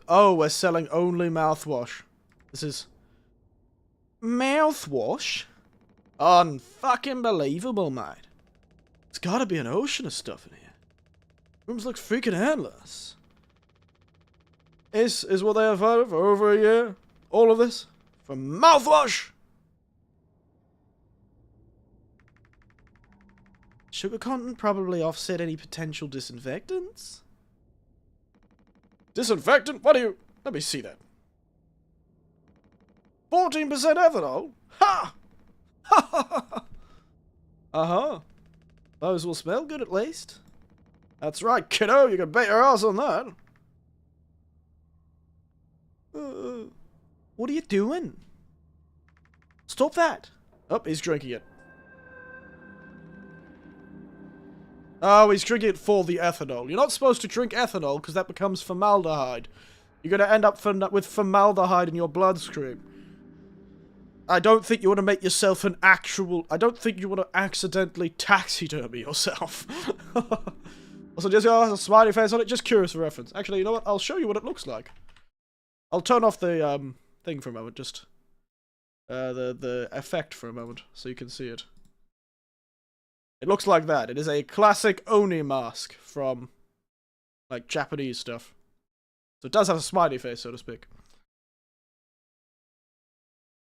Oh, we're selling only mouthwash. This is mouthwash? Unfucking believable, mate. There's gotta be an ocean of stuff in here. Rooms look freaking endless. Is what they have had for over a year. All of this for mouthwash. Sugar content probably offset any potential disinfectants. Disinfectant? What do you... Let me see that. 14% ethanol? Ha! Ha ha ha! Uh-huh. Those will smell good at least. That's right, kiddo. You can bet your ass on that. What are you doing? Stop that. Oh, he's drinking it. Oh, he's drinking it for the ethanol. You're not supposed to drink ethanol because that becomes formaldehyde. You're going to end up with formaldehyde in your bloodstream. I don't think you want to make yourself an actual... I don't think you want to accidentally taxidermy yourself. Also, just has a smiley face on it. Just curious for reference. Actually, you know what? I'll show you what it looks like. I'll turn off the thing for a moment. Just the effect for a moment so you can see it. It looks like that. It is a classic Oni mask from, like, Japanese stuff. So it does have a smiley face, so to speak.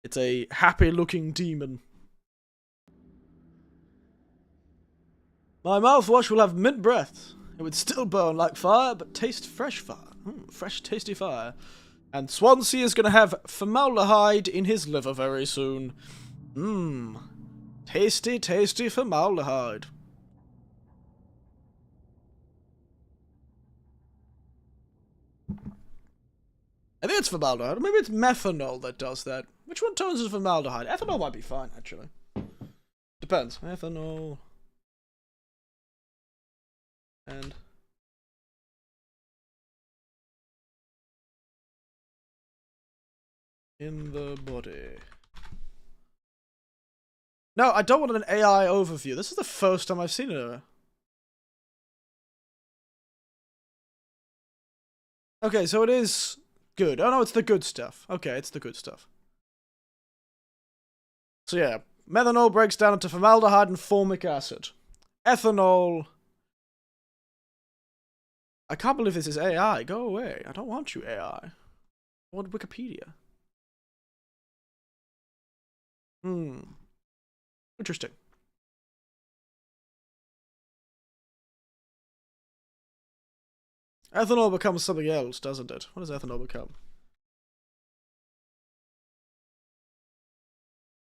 It's a happy-looking demon. My mouthwash will have mint breath. It would still burn like fire, but taste fresh fire. Fresh, tasty fire. And Swansea is going to have formaldehyde in his liver very soon. Tasty, tasty formaldehyde. I think it's formaldehyde. Or maybe it's methanol that does that. Which one turns into formaldehyde? Ethanol might be fine, actually. Depends. Ethanol. And... in the body. No, I don't want an AI overview. This is the first time I've seen it. I Okay, so it is good. Oh no, it's the good stuff. Okay, it's the good stuff. So yeah, methanol breaks down into formaldehyde and formic acid. Ethanol. I can't believe this is AI. Go away. I don't want you, AI. I want Wikipedia. Interesting. Ethanol becomes something else, doesn't it? What does ethanol become?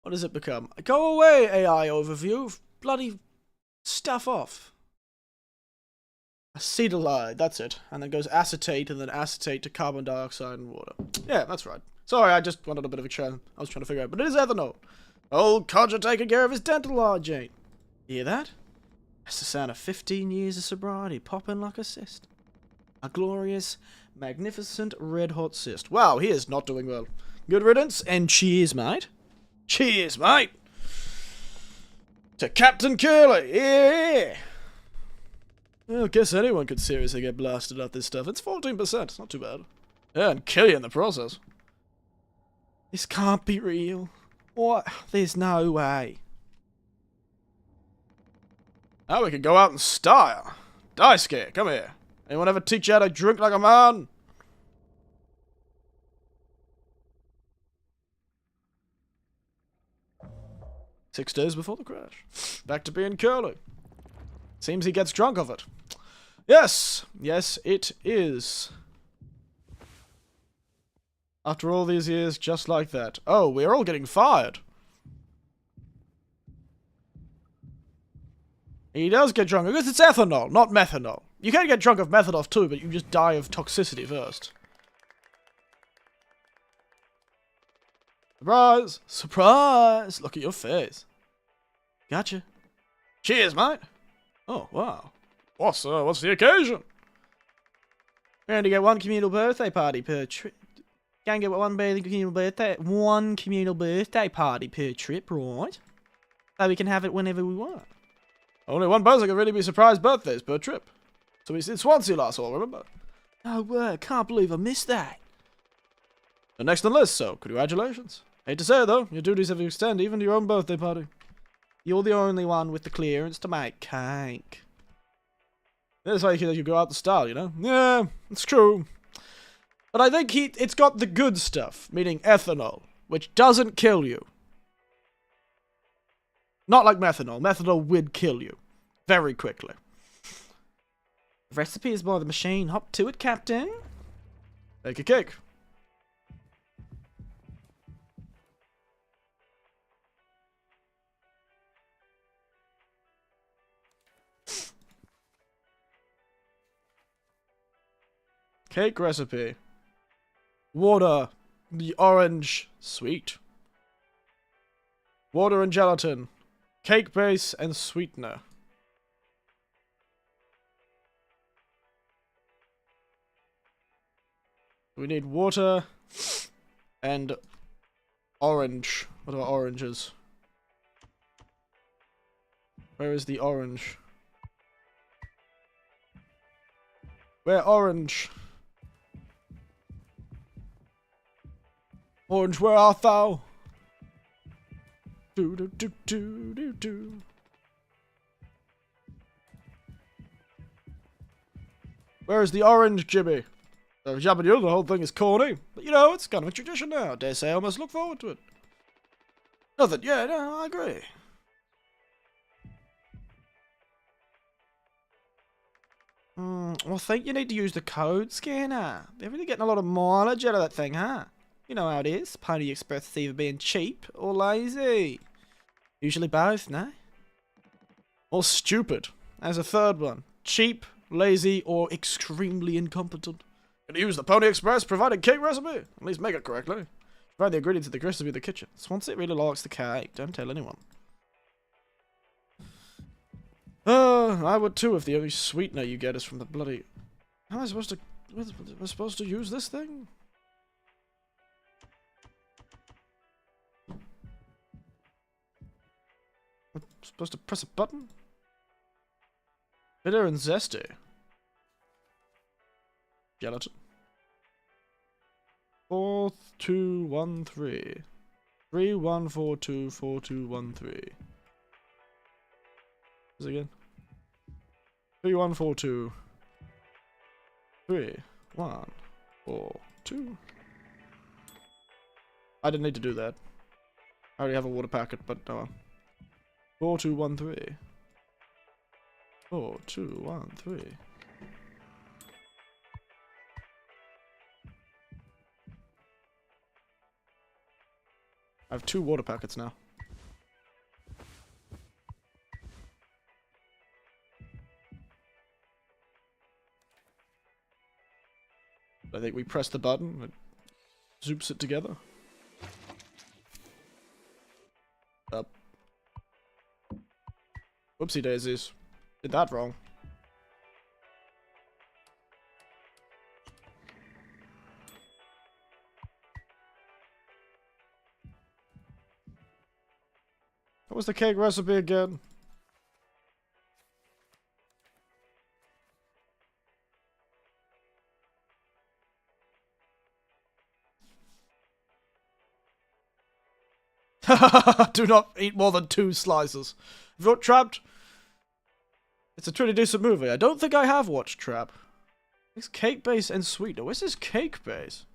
What does it become? Go away, AI overview. Bloody stuff off. Acetylide, that's it. And then goes acetate, and then acetate to carbon dioxide and water. Yeah, that's right. Sorry, I just wanted a bit of a churn. I was trying to figure out, but it is ethanol. Old codger taking care of his dental hygiene. You hear that? That's the sound of 15 years of sobriety popping like a cyst. A glorious, magnificent, red-hot cyst. Wow, he is not doing well. Good riddance, and cheers, mate. Cheers, mate. To Captain Curly, yeah. Well, I guess anyone could seriously get blasted off this stuff. It's 14%, it's not too bad. Yeah, and kill you in the process. This can't be real. What? There's no way. Now we can go out in style. Daisuke, come here. Anyone ever teach you how to drink like a man? Six days before the crash. Back to being curly. Seems he gets drunk of it. Yes! Yes, it is. After all these years, just like that. Oh, we're all getting fired. He does get drunk, because it's ethanol, not methanol. You can get drunk of methanol too, but you just die of toxicity first. Surprise! Surprise! Look at your face. Gotcha. Cheers, mate. Oh, wow. What's the occasion? We're going to get one communal birthday party per trip. Can get one communal birthday party per trip, right? So we can have it whenever we want. Only one person can really be surprised birthdays per trip. So we did Swansea last fall, remember? Oh, can't believe I missed that. The next on the list, so congratulations. Hate to say it though, your duties have extended even to your own birthday party. You're the only one with the clearance to make cake. That's how you go out the style, you know? Yeah, it's true. But I think it's got the good stuff, meaning ethanol, which doesn't kill you. Not like methanol. Methanol would kill you. Very quickly. The recipe is by the machine. Hop to it, Captain. Take a cake. Cake recipe. Water. The orange. Sweet. Water and gelatin. Cake base and sweetener. We need water and orange. What about oranges? Where is the orange? Where orange? Orange, where art thou? Do do do do do do. Where is the orange, Jimmy? Jabba the whole thing is corny, but you know, it's kind of a tradition now. Dare say I almost look forward to it. Nothing, yeah, no, I agree. Well, I think you need to use the code scanner. They're really getting a lot of mileage out of that thing, huh? You know how it is. Pony Express is either being cheap or lazy. Usually both, no? Or stupid. As a third one. Cheap, lazy, or extremely incompetent. Gonna use the Pony Express provided cake recipe. At least make it correctly. Provide the ingredients of the recipe in the kitchen. Swansea really likes the cake. Don't tell anyone. I would too if the only sweetener you get is from the bloody... How am I supposed to... Am I supposed to use this thing? I'm supposed to press a button? Bitter and zesty. Gelatin. 4213. 31424213. Is it again? 3142. 3142. I didn't need to do that. I already have a water packet, but 4213. 4213. I have 2 water packets now. I think we press the button and zoops it together. Up. Whoopsie daisies. Did that wrong. What was the cake recipe again? Do not eat more than 2 slices. Have you watched Trapped? It's a pretty decent movie. I don't think I have watched Trap. It's cake base and sweetener. Where's this cake base?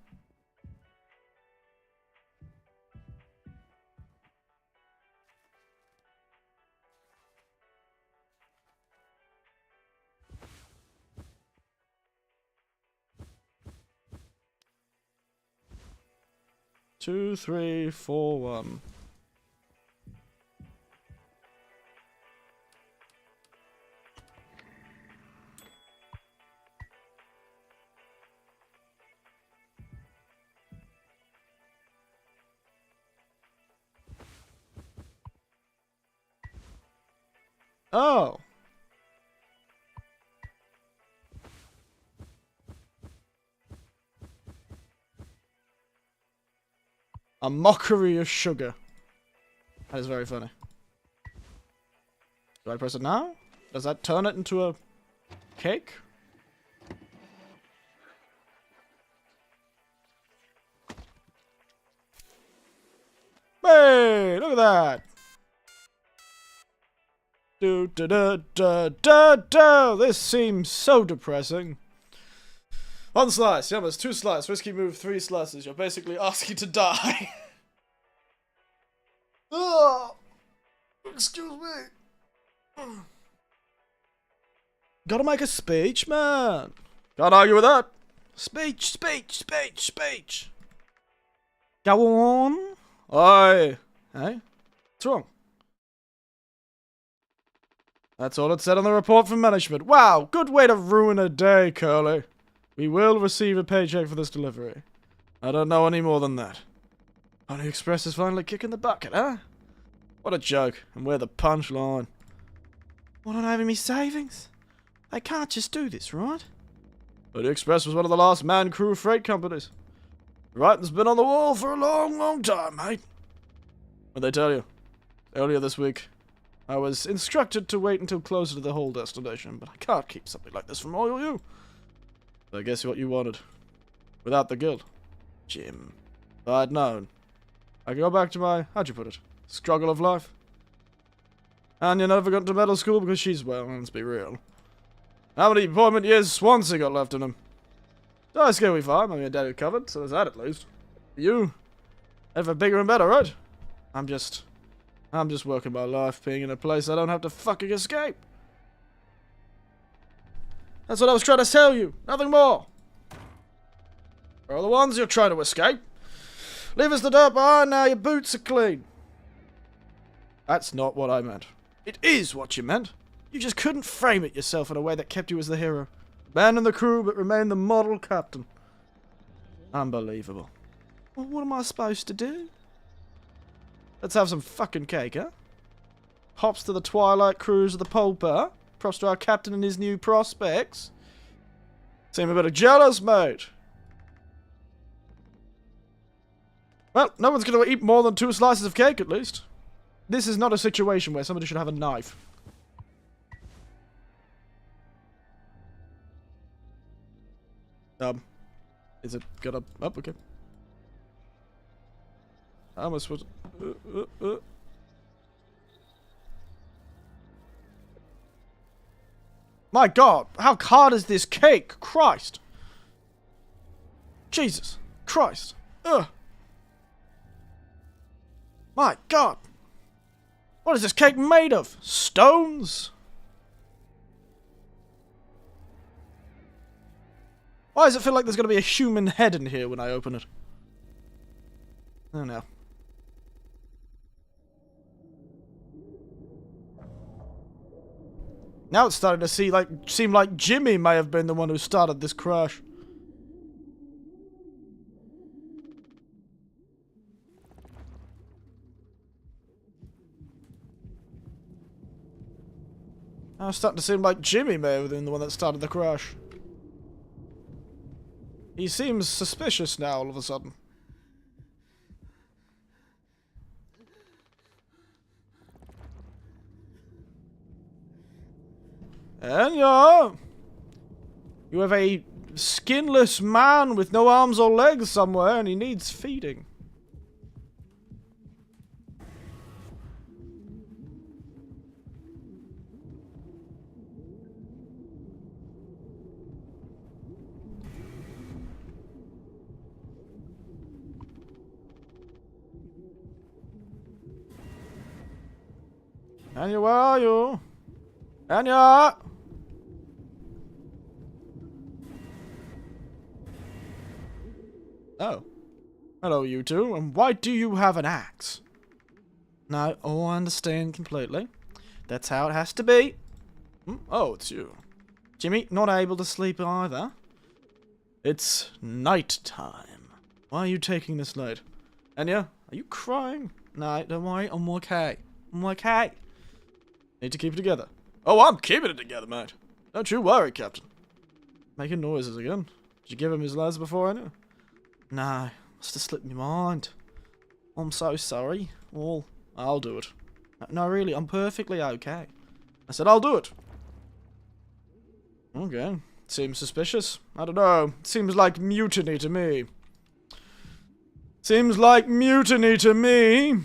Two, 3, 4, 1. Oh. A mockery of sugar. That is very funny. Do I press it now? Does that turn it into a cake? Hey, look at that. Do da da da da da. This seems so depressing. 1 slice, yummers, 2 slices, risky move, 3 slices. You're basically asking to die. Oh, excuse me. Gotta make a speech, man. Can't argue with that. Speech, speech, speech, speech. Go on. Aye. Hey? What's wrong? That's all it said on the report from management. Wow, good way to ruin a day, Curly. We will receive a paycheck for this delivery. I don't know any more than that. Pony Express is finally kicking the bucket, huh? What a joke. And we're the punchline. What on having me savings? They can't just do this, right? Pony Express was one of the last man crew freight companies. The writing's been on the wall for a long, long time, mate. What'd they tell you? Earlier this week, I was instructed to wait until closer to the whole destination, but I can't keep something like this from all of you. So I guess what you wanted. Without the guild. Jim. If I'd known. I could go back to my, how'd you put it? Struggle of life. And you never got to middle school because she's, well, let's be real. How many employment years Swansea got left in him? I scale we fine, I mean, daddy covered, so there's that at least. You? Ever bigger and better, right? I'm just working my life being in a place I don't have to fucking escape. That's what I was trying to tell you. Nothing more. Where are the ones you're trying to escape? Leave us the dirt behind now, your boots are clean. That's not what I meant. It is what you meant. You just couldn't frame it yourself in a way that kept you as the hero. Abandon the crew, but remain the model captain. Unbelievable. Well, what am I supposed to do? Let's have some fucking cake, huh? Hops to the twilight cruise of the pole bar. Props to our captain and his new prospects. Seem a bit jealous, mate. Well, no one's going to eat more than 2 slices of cake, at least. This is not a situation where somebody should have a knife. Is it gonna... Oh, okay. How am I supposed to... My God, how hard is this cake? Christ. Jesus Christ. Ugh. My God. What is this cake made of? Stones? Why does it feel like there's going to be a human head in here when I open it? Oh no. Now it's starting to seem like Jimmy may have been the one who started this crash. Now it's starting to seem like Jimmy may have been the one that started the crash. He seems suspicious now all of a sudden. Enya! You have a skinless man with no arms or legs somewhere and he needs feeding. Enya, where are you? Enya! Oh. Hello, you two. And why do you have an axe? No, oh, I understand completely. That's how it has to be. Oh, it's you. Jimmy, not able to sleep either. It's night time. Why are you taking this late? Enya, are you crying? No, don't worry. I'm okay. I'm okay. Need to keep it together. Oh, I'm keeping it together, mate. Don't you worry, Captain. Making noises again. Did you give him his lads before I knew? No, must have slipped my mind. I'm so sorry. Well, I'll do it. No, really, I'm perfectly okay. I said I'll do it. Okay. Seems suspicious. I don't know. Seems like mutiny to me. Seems like mutiny to me.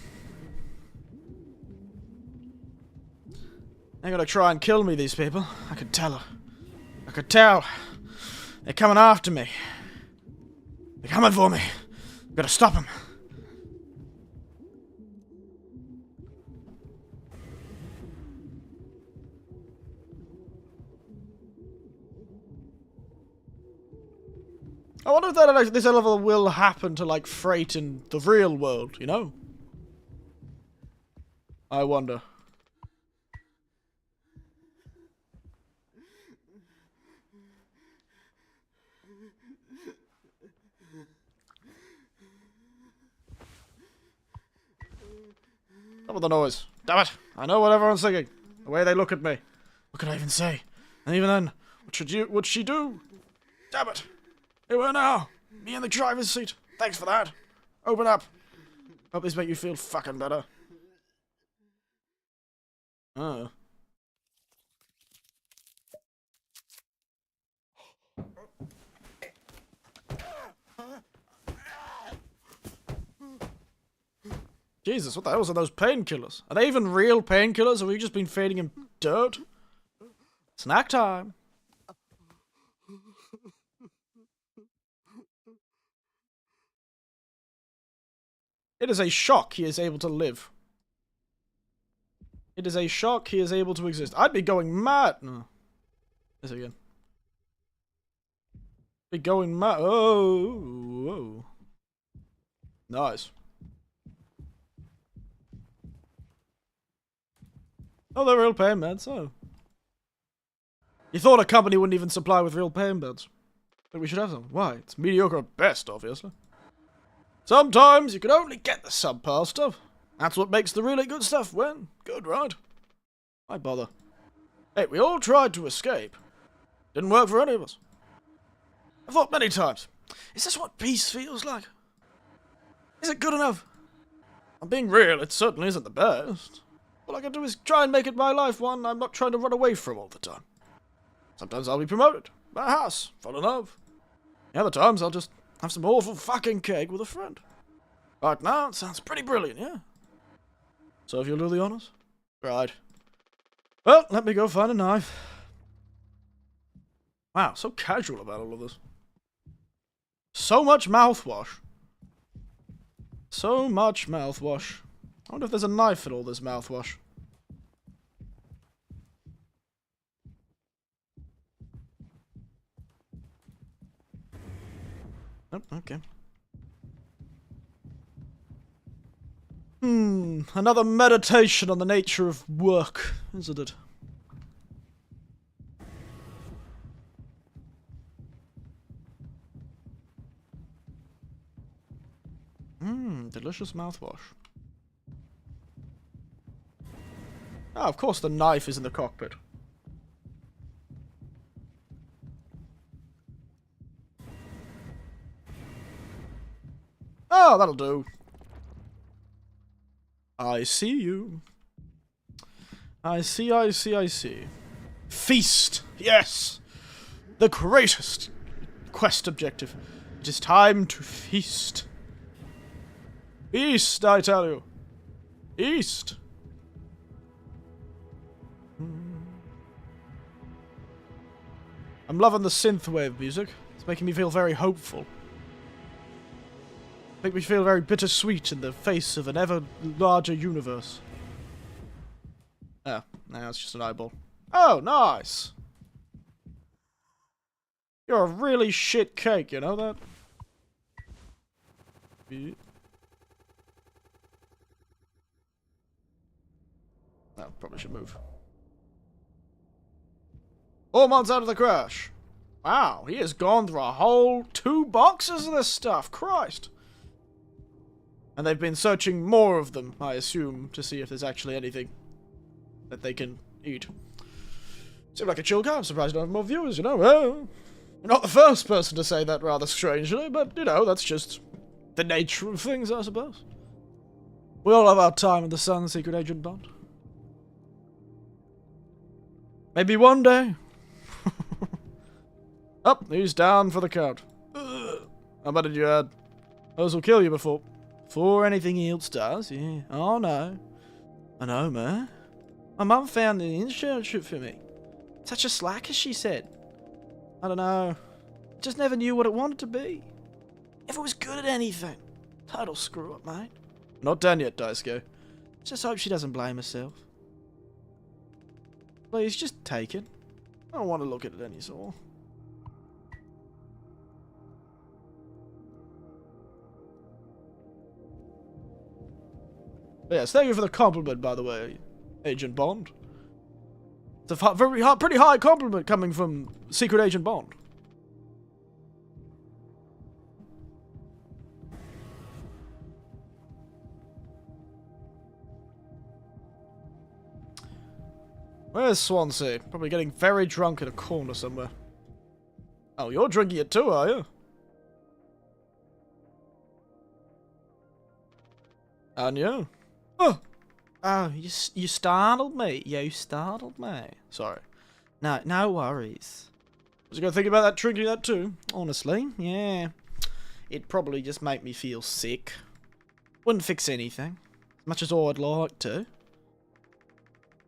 They're gonna try and kill me, these people. I could tell her. I could tell. They're coming after me. They're coming for me. I've gotta stop them. I wonder if this level will happen to, like, freight in the real world, you know? I wonder. Stop with the noise. Damn it. I know what everyone's thinking. The way they look at me. What could I even say? And even then, would she do? Damn it. Here we are now. Me in the driver's seat. Thanks for that. Open up. Hope this make you feel fucking better. Oh. Jesus, what the hell are those painkillers? Are they even real painkillers, or have we just been feeding him dirt? Snack time. It is a shock he is able to live. It is a shock he is able to exist. I'd be going mad. No. This again. Be going mad. Oh. Whoa. Nice. Oh, they're real pain meds, oh. You thought a company wouldn't even supply with real pain meds. But we should have some. Why? It's mediocre at best, obviously. Sometimes you can only get the subpar stuff. That's what makes the really good stuff win. Good, right? Why bother? Hey, we all tried to escape. Didn't work for any of us. I've thought many times, is this what peace feels like? Is it good enough? I'm being real, it certainly isn't the best. All I can do is try and make it my life one I'm not trying to run away from all the time. Sometimes I'll be promoted, buy a house, fall in love. The other times I'll just have some awful fucking cake with a friend. Right now, it sounds pretty brilliant, yeah? So if you'll do the honors? Right. Well, let me go find a knife. Wow, so casual about all of this. So much mouthwash. So much mouthwash. I wonder if there's a knife in all this mouthwash. Oh, okay. Another meditation on the nature of work, isn't it? Delicious mouthwash. Ah, of course the knife is in the cockpit. Oh, that'll do. I see you. I see. Feast! Yes! The greatest quest objective. It is time to feast. Feast, I tell you. East. I'm loving the synthwave music. It's making me feel very hopeful. Make me feel very bittersweet in the face of an ever larger universe. Oh, no, it's just an eyeball. Oh, nice! You're a really shit cake, you know that? Oh, probably should move. Ormond's out of the crash. Wow, he has gone through a whole 2 boxes of this stuff. Christ. And they've been searching more of them, I assume, to see if there's actually anything that they can eat. Seems like a chill guy. I'm surprised I don't have more viewers, you know. Well, you're not the first person to say that rather strangely, but, you know, that's just the nature of things, I suppose. We all have our time in the sun, Secret Agent Bond. Maybe one day. Up, he's down for the count. How much did you add? Those will kill you before anything else does, yeah. Oh no. I know, man. My mum found an internship for me. Such a slacker, she said. I don't know. Just never knew what it wanted to be. Never was good at anything. Total screw up, mate. Not done yet, Daisuke. Just hope she doesn't blame herself. Please, just take it. I don't want to look at it any more. Yes, thank you for the compliment, by the way, Agent Bond. It's a pretty high compliment coming from Secret Agent Bond. Where's Swansea? Probably getting very drunk in a corner somewhere. Oh, you're drinking it too, are you? And you? Oh, you startled me. You startled me. Sorry. No worries. Was you gonna think about that drinking that too? Honestly, yeah. It'd probably just make me feel sick. Wouldn't fix anything. As much as I'd like to.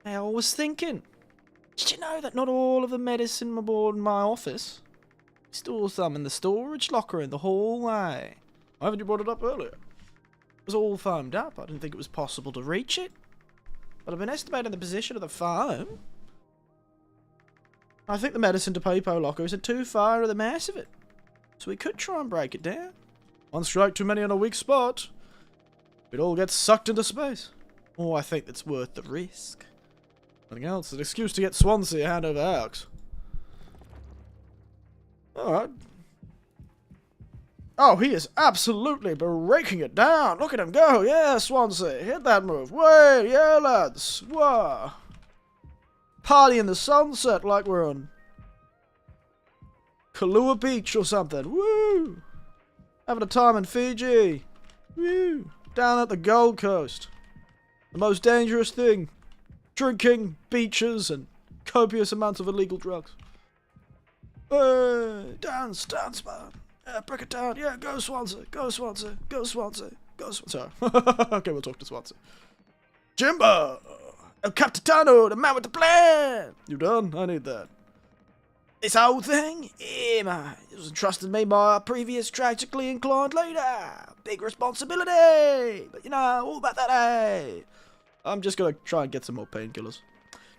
Hey, I was thinking. Did you know that not all of the medicine aboard my office? We store some in the storage locker in the hallway. Why haven't you brought it up earlier? It was all foamed up. I didn't think it was possible to reach it. But I've been estimating the position of the foam. I think the medicine depot locker isn't too far of the mass of it. So we could try and break it down. One strike too many on a weak spot. We'd all get sucked into space. Oh, I think that's worth the risk. Nothing else. An excuse to get Swansea a hand over axe. Alright. Oh, he is absolutely breaking it down. Look at him go. Yeah, Swansea. Hit that move. Wait, yeah, lads. Whoa. Party in the sunset like we're on Kahlua Beach or something. Woo. Having a time in Fiji. Woo. Down at the Gold Coast. The most dangerous thing. Drinking, beaches, and copious amounts of illegal drugs. Hey, dance, man. Yeah, break it down. Yeah, go Swansea, go Swansea, go Swansea. Go, sorry. Okay, we'll talk to Swansea. Jimbo! El Capitano, the man with the plan! You done? I need that. This whole thing? Yeah, man. It was entrusted me by a previous tragically inclined leader. Big responsibility! But you know, all about that, eh? I'm just gonna try and get some more painkillers.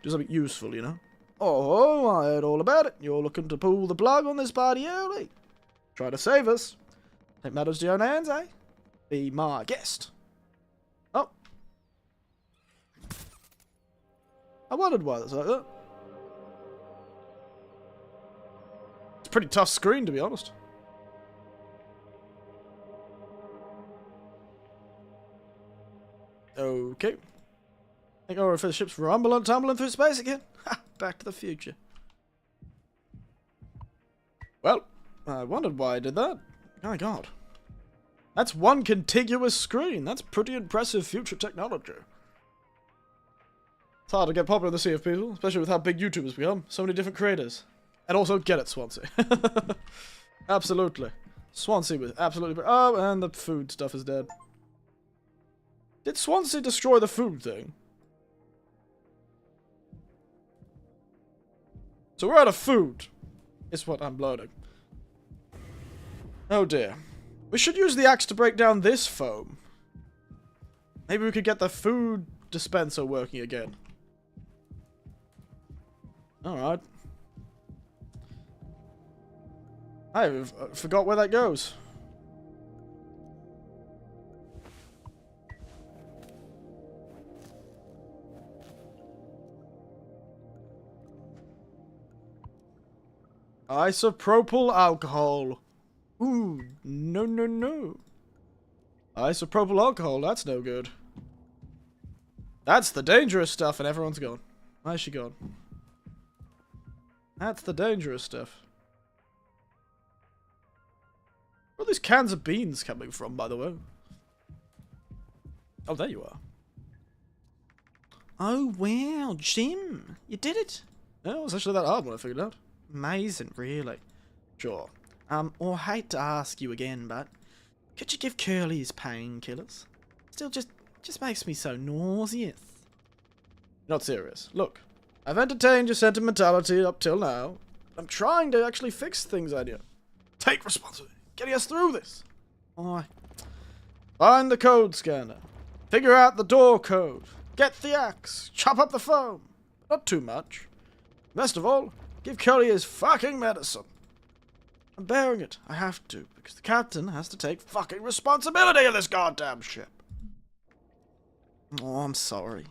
Do something useful, you know? Oh, I heard all about it. You're looking to pull the plug on this party early. Try to save us. Take matters to your own hands, eh? Be my guest. Oh. I wondered why that's like that. It's a pretty tough screen, to be honest. Okay. Think over for the ship's rumbling, tumbling through space again. Ha! Back to the future. Well, I wondered why I did that. My God. That's one contiguous screen. That's pretty impressive future technology. It's hard to get popular in the sea of people, especially with how big YouTubers become. So many different creators. And also, get it, Swansea. Absolutely. Swansea was absolutely... Oh, and the food stuff is dead. Did Swansea destroy the food thing? So we're out of food. Is what I'm loading. Oh dear. We should use the axe to break down this foam. Maybe we could get the food dispenser working again. Alright. I forgot where that goes. Isopropyl alcohol. Ooh, no, no, no. Isopropyl alcohol, that's no good. That's the dangerous stuff, and everyone's gone. Why is she gone? That's the dangerous stuff. Where are these cans of beans coming from, by the way? Oh, there you are. Oh, wow, Jim. You did it. Yeah, it was actually that hard when I figured it out. Amazing, really. Sure. I hate to ask you again, but could you give Curly his painkillers? Still just makes me so nauseous. Not serious. Look, I've entertained your sentimentality up till now. I'm trying to actually fix things on you. Take responsibility. Getting us through this. Aye. Find the code scanner. Figure out the door code. Get the axe. Chop up the foam. Not too much. Best of all, give Curly his fucking medicine. I'm bearing it. I have to, because the captain has to take fucking responsibility of this goddamn ship. Oh, I'm sorry.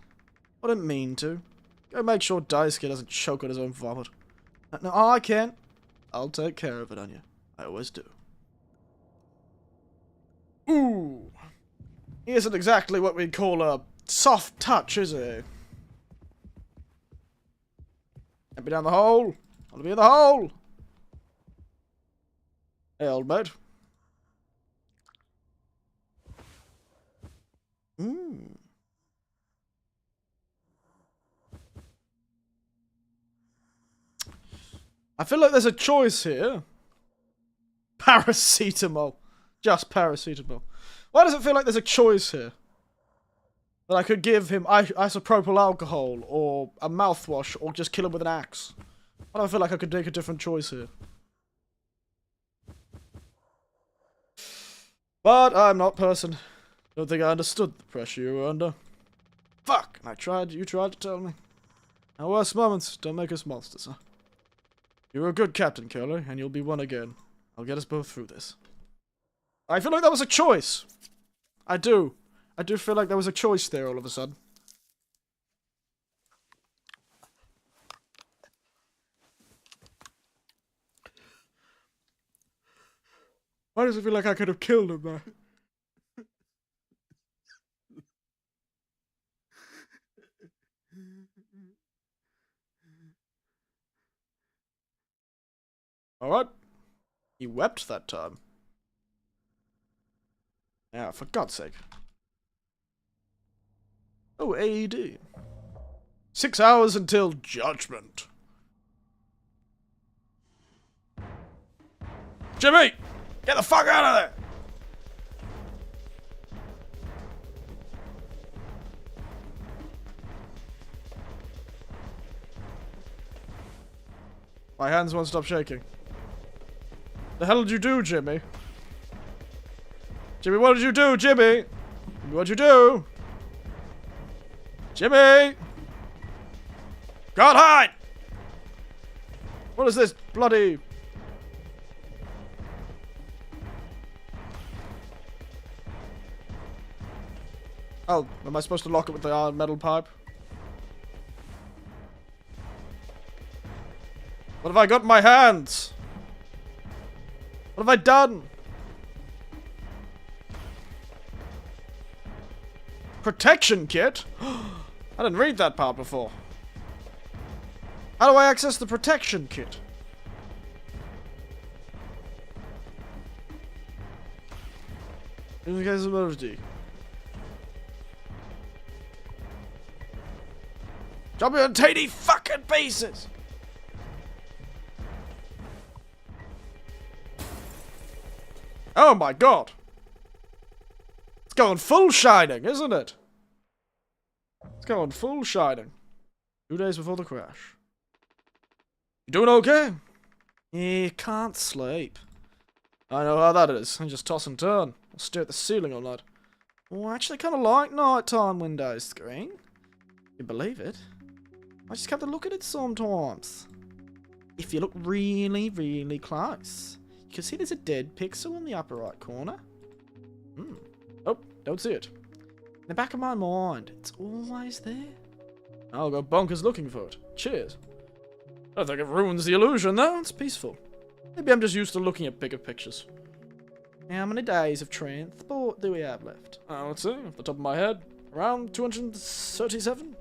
I didn't mean to. Go make sure Daisuke doesn't choke on his own vomit. No, I can't. I'll take care of it on you. I always do. Ooh. He isn't exactly what we'd call a soft touch, is he? Let me down the hole. I'll be in the hole. Hey, old mate. I feel like there's a choice here. Paracetamol. Just paracetamol. Why does it feel like there's a choice here? That I could give him isopropyl alcohol, or a mouthwash, or just kill him with an axe. Why do I feel like I could make a different choice here? But I'm not person. Don't think I understood the pressure you were under. Fuck! You tried to tell me. Our worst moments don't make us monsters, huh? You were a good captain, Curly, and you'll be one again. I'll get us both through this. I feel like that was a choice. I do. I do feel like there was a choice there all of a sudden. Why does it feel like I could have killed him there? Alright. He wept that time. Yeah, for God's sake. Oh, AED. 6 hours until judgment. Jimmy! Get the fuck out of there! My hands won't stop shaking. The hell did you do, Jimmy? Jimmy, what did you do, Jimmy? What'd you do? Jimmy! God, hide! What is this bloody... Oh, am I supposed to lock it with the iron metal pipe? What have I got in my hands? What have I done? Protection kit? I didn't read that part before. How do I access the protection kit? In case of emergency. Drop me on teeny fucking pieces! Oh my god! It's going full shining, isn't it? It's going full shining. 2 days before the crash. You doing okay? Yeah, can't sleep. I know how that is. I just toss and turn. I'll stare at the ceiling all night. Oh, I actually kind of like nighttime window screen. You believe it? I just have to look at it sometimes. If you look really, really close, you can see there's a dead pixel in the upper right corner. Oh, don't see it. In the back of my mind, it's always there. I'll go bonkers looking for it. Cheers. I don't think it ruins the illusion, though. It's peaceful. Maybe I'm just used to looking at bigger pictures. How many days of transport do we have left? Let's see, off the top of my head, around 237?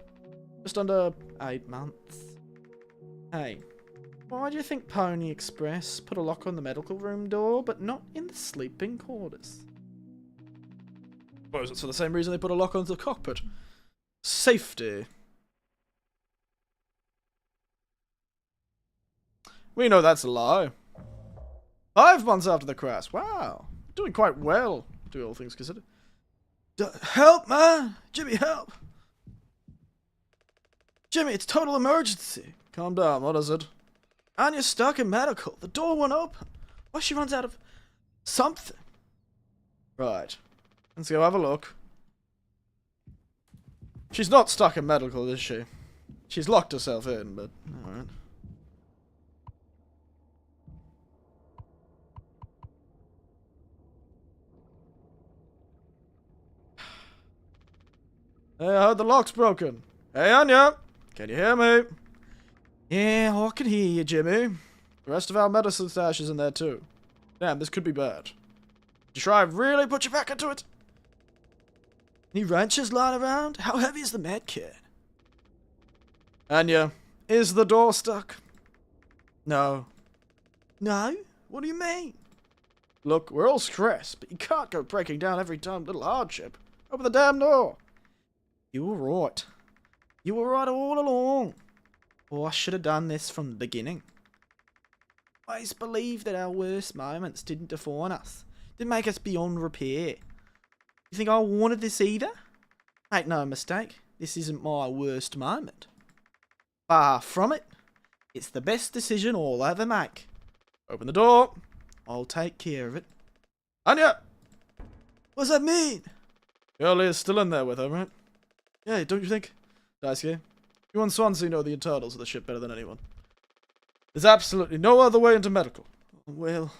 Just under 8 months. Hey, why do you think Pony Express put a lock on the medical room door, but not in the sleeping quarters? Well, is it for the same reason they put a lock on the cockpit? Safety. We know that's a lie. 5 months after the crash. Wow. Doing quite well, do all things considered. Help, man! Jimmy, help! Jimmy, it's total emergency. Calm down, what is it? Anya's stuck in medical. The door won't open. Well, she runs out of something. Right. Let's go have a look. She's not stuck in medical, is she? She's locked herself in, but... Alright. Hey, I heard the lock's broken. Hey, Anya! Can you hear me? Yeah, I can hear you, Jimmy. The rest of our medicine stash is in there, too. Damn, this could be bad. Did you try and really put your back into it? Any wrenches lying around? How heavy is the med kit? Anya, is the door stuck? No. No? What do you mean? Look, we're all stressed, but you can't go breaking down every damn little hardship. Open the damn door. You were right. You were right all along. Oh, I should have done this from the beginning. I always believed that our worst moments didn't define us. Didn't make us beyond repair. You think I wanted this either? Make no mistake, this isn't my worst moment. Far from it. It's the best decision I'll ever make. Open the door. I'll take care of it. Anya! What's that mean? Girlie is still in there with her, right? Yeah, don't you think? Daisuke, you and Swansea know the internals of the ship better than anyone. There's absolutely no other way into medical. Well,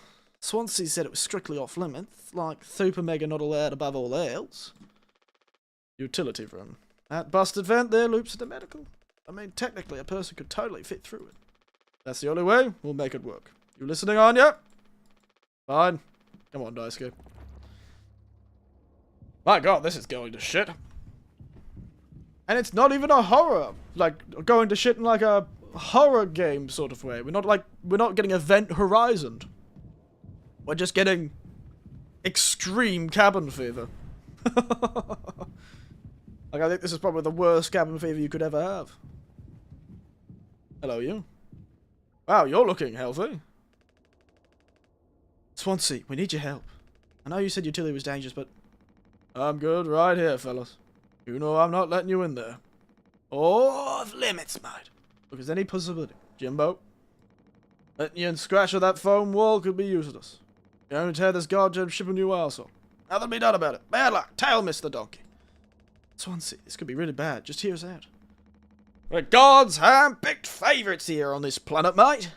Swansea said it was strictly off limits, like super mega not allowed above all else. Utility room. That busted vent there loops into medical. I mean, technically a person could totally fit through it. That's the only way, we'll make it work. You listening, Anya? Fine. Come on, Daisuke. My god, this is going to shit. And it's not even a horror, like going to shit in like a horror game sort of way. We're not getting Event Horizon. We're just getting extreme cabin fever. Like, I think this is probably the worst cabin fever you could ever have. Hello, you. Wow, you're looking healthy. Swansea, we need your help. I know you said utility was dangerous, but... I'm good right here, fellas. You know I'm not letting you in there. Off limits, mate. Look, is there any possibility? Jimbo? Letting you scratch at that foam wall could be useless. You only tear this goddamn ship a new arsehole. Nothing to be done about it. Bad luck. Tail missed the donkey. Swansea, this could be really bad. Just hear us out. We're God's hand-picked favourites here on this planet, mate.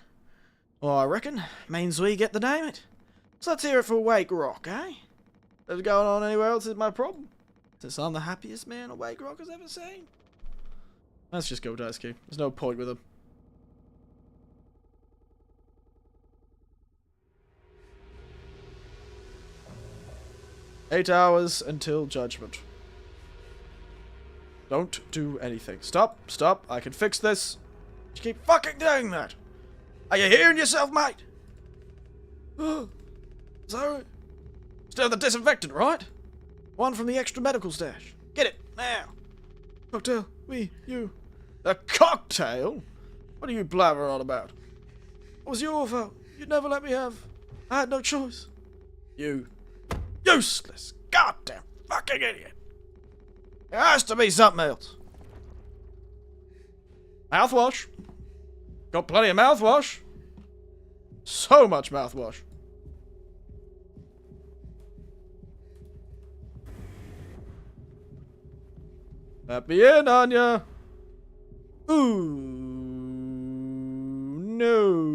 Well, I reckon means we get the name it. So let's hear it for Wake Rock, eh? What's going on anywhere else is my problem. Since I'm the happiest man Wake Rock has ever seen. Let's just go with Ice Cube. There's no point with him. "8 hours until judgment. Don't do anything. Stop, stop. I can fix this. You keep fucking doing that. Are you hearing yourself, mate? Sorry. Still the disinfectant, right? One from the extra medical stash. Get it, now. Cocktail, you. A cocktail? What are you blabbering on about? What was your fault? You'd never let me have. I had no choice. You useless, goddamn fucking idiot. There has to be something else. Mouthwash. Got plenty of mouthwash. So much mouthwash. Let me in on ya. Ooh, no.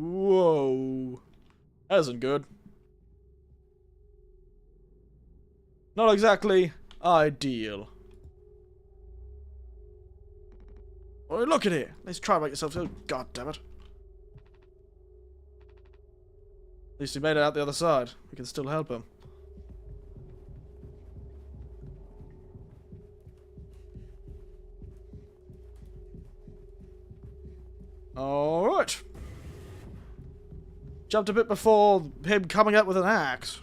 Whoa. That isn't good. Not exactly ideal. Oh, look at here. Let's try and make yourself so. God damn it. At least he made it out the other side. We can still help him. Alright. Jumped a bit before him coming up with an axe.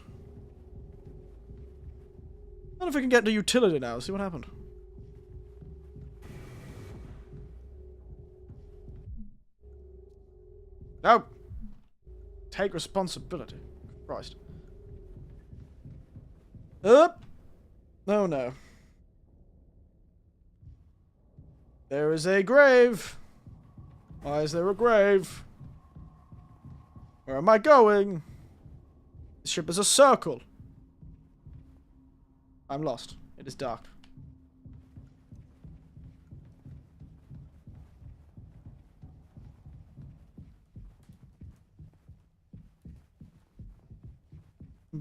I wonder if we can get into utility now, see what happened. No! Take responsibility. Christ. Up! Oh no. There is a grave. Why is there a grave? Where am I going? The ship is a circle. I'm lost. It is dark.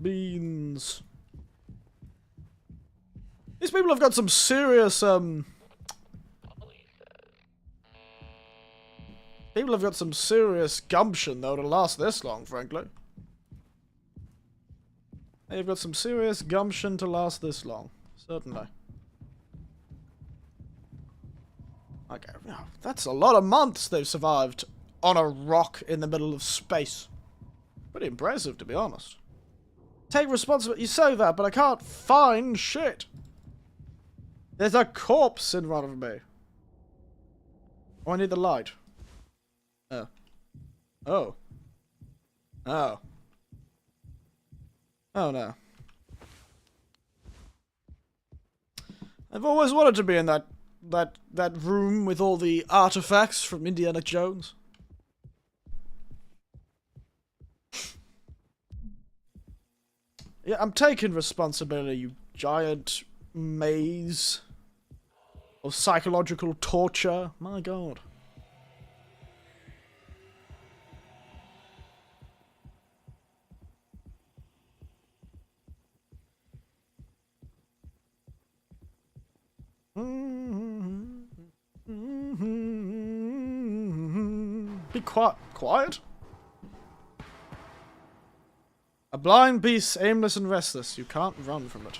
Beans. These people have got some serious, people have got some serious gumption, though, to last this long, frankly. They've got some serious gumption to last this long. Certainly. Okay, now, that's a lot of months they've survived on a rock in the middle of space. Pretty impressive, to be honest. Take responsibility. You say that, but I can't find shit. There's a corpse in front of me. Oh, I need the light. Oh. Oh. Oh. Oh no. I've always wanted to be in that room with all the artifacts from Indiana Jones. Yeah, I'm taking responsibility, you giant maze of psychological torture. My god. Be quiet. A blind beast, aimless and restless. You can't run from it.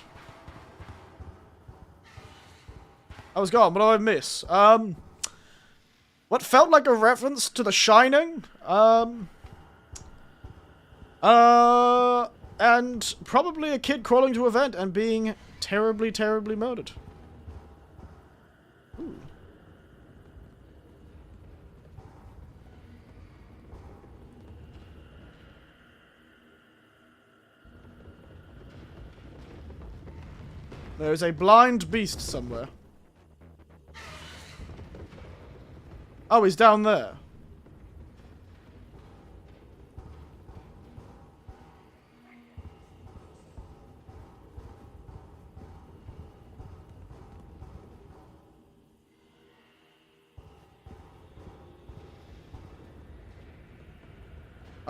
I was gone. What did I miss? What felt like a reference to The Shining. And probably a kid crawling to a vent and being terribly, terribly murdered. Ooh. There's a blind beast somewhere. Oh, he's down there.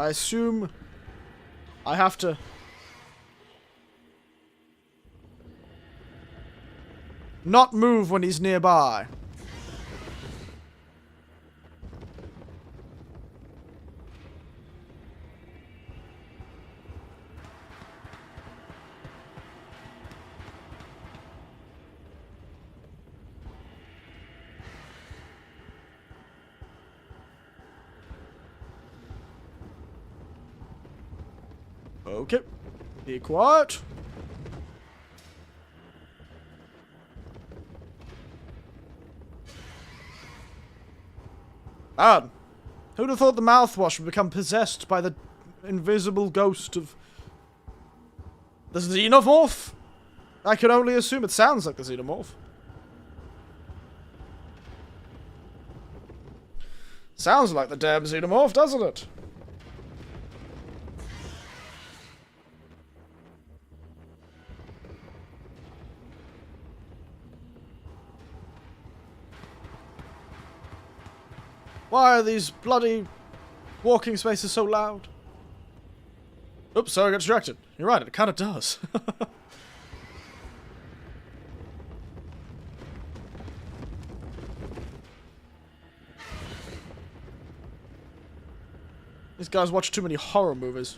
I assume I have to... not move when he's nearby. Okay. Be quiet. Bad. Who'd have thought the mouthwash would become possessed by the invisible ghost of... the xenomorph? I can only assume it sounds like the xenomorph. Sounds like the damn xenomorph, doesn't it? Why are these bloody walking spaces so loud? Oops, sorry, I got distracted. You're right, it kind of does. These guys watch too many horror movies.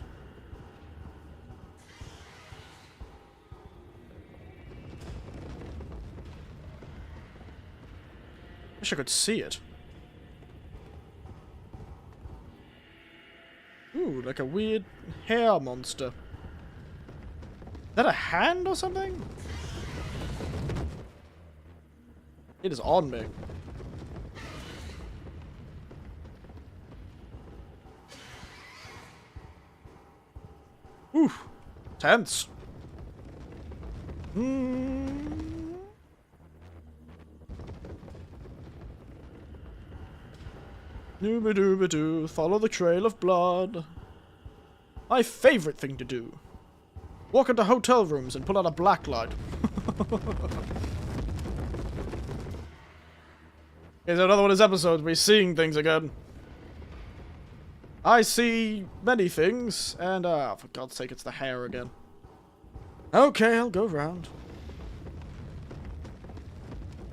Wish I could see it. Ooh, like a weird hair monster. Is that a hand or something? It is on me. Ooh, tense. Dooba-dooba-doo, follow the trail of blood. My favorite thing to do. Walk into hotel rooms and pull out a blacklight. Here's another one of his episodes where he's seeing things again. I see many things, and for God's sake, it's the hair again. Okay, I'll go round.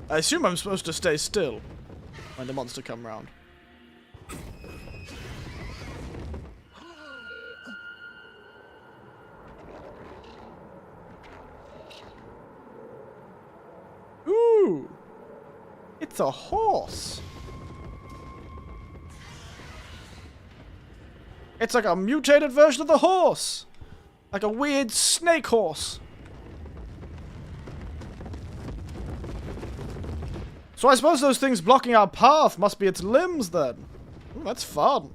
I assume I'm supposed to stay still when the monster come round. Ooh! It's a horse! It's like a mutated version of the horse! Like a weird snake horse. So I suppose those things blocking our path must be its limbs then. Ooh, that's fun.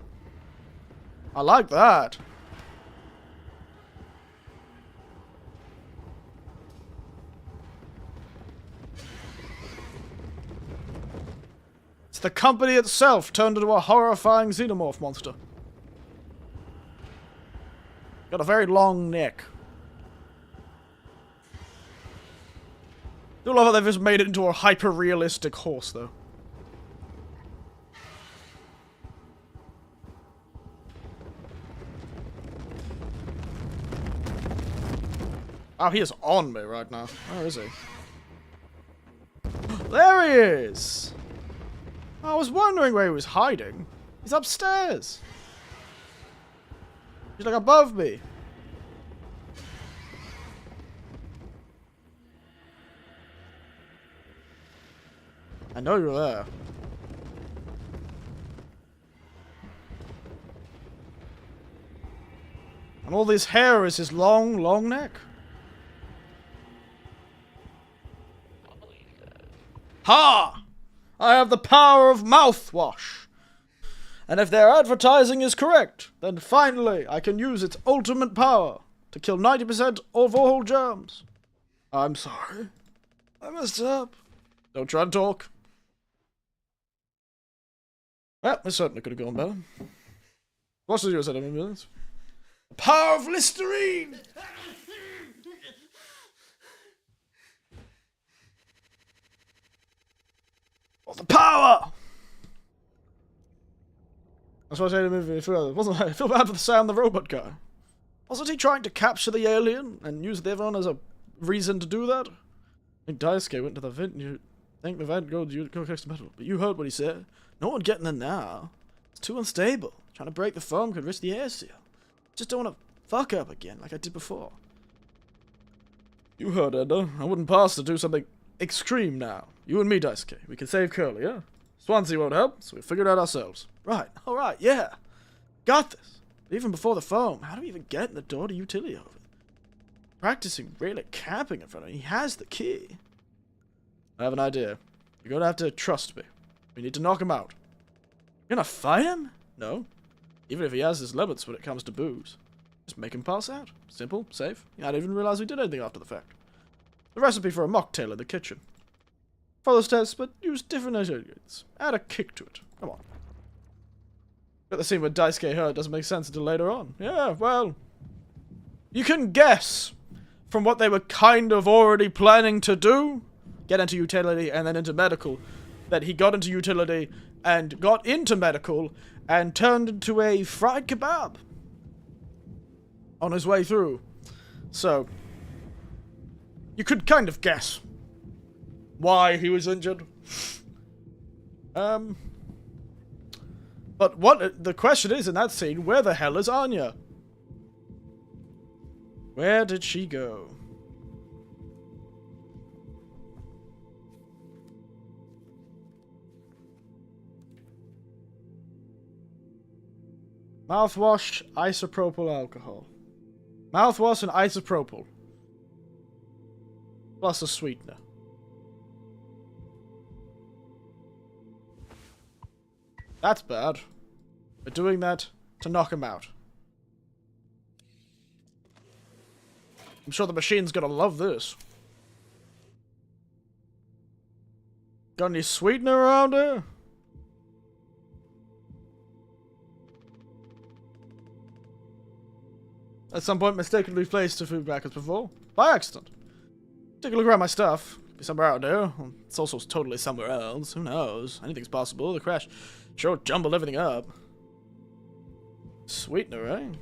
I like that. It's the company itself turned into a horrifying xenomorph monster. Got a very long neck. I love how they've just made it into a hyper-realistic horse, though. Oh, he is on me right now. Where is he? There he is! I was wondering where he was hiding. He's upstairs. He's like above me. I know you're there. And all this hair is his long, long neck. Ha! I have the power of mouthwash. And if their advertising is correct, then finally I can use its ultimate power to kill 90% of all germs. I'm sorry. I messed up. Don't try to talk. Well, this certainly could have gone better. What's the US enemy minutes? The power of Listerine! Oh, the power! That's why I said moving further. Wasn't I? I feel bad for the Sam the robot guy. Wasn't he trying to capture the alien and use the everyone as a reason to do that? I think Daisuke went to the vent and you think the vent go catch metal. But you heard what he said. No one getting in now. It's too unstable. Trying to break the foam could risk the air seal. Just don't want to fuck up again like I did before. You heard, Endo. I wouldn't pass to do something extreme now. You and me, Daisuke. We can save Curly, yeah? Swansea won't help, so we'll figure it out ourselves. Right, alright, yeah. Got this. But even before the foam, how do we even get in the door to utility over? Practicing really camping in front of him. He has the key. I have an idea. You're gonna have to trust me. We need to knock him out. You're gonna fight him? No. Even if he has his limits when it comes to booze. Just make him pass out. Simple, safe. I didn't even realize we did anything after the fact. The recipe for a mocktail in the kitchen. Follow the steps, but use different ingredients. Add a kick to it. Come on. But the scene where Daisuke heard doesn't make sense until later on. Yeah, well... You can guess from what they were kind of already planning to do. Get into utility and then into medical. That he got into utility and got into medical and turned into a fried kebab. On his way through. So, you could kind of guess why he was injured. But what the question is in that scene, where the hell is Anya? Where did she go? Mouthwash, isopropyl alcohol. Mouthwash and isopropyl. Plus a sweetener. That's bad. We're doing that to knock him out. I'm sure the machine's gonna love this. Got any sweetener around here? At some point, mistakenly placed a food packets before. By accident. Take a look around my stuff. Be somewhere out there. It's also totally somewhere else. Who knows? Anything's possible. The crash sure jumbled everything up. Sweetener, right?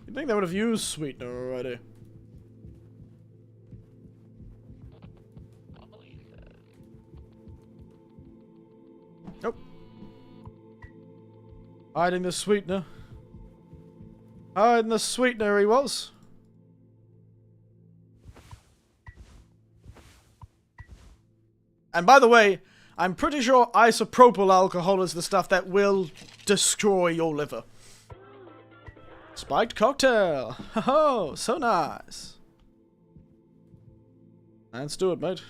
You'd think they would have used sweetener already. Nope. Hiding the sweetener. Hiding the sweetener he was. And by the way, I'm pretty sure isopropyl alcohol is the stuff that will destroy your liver. Spiked cocktail. Oh, so nice. Let's do it, mate.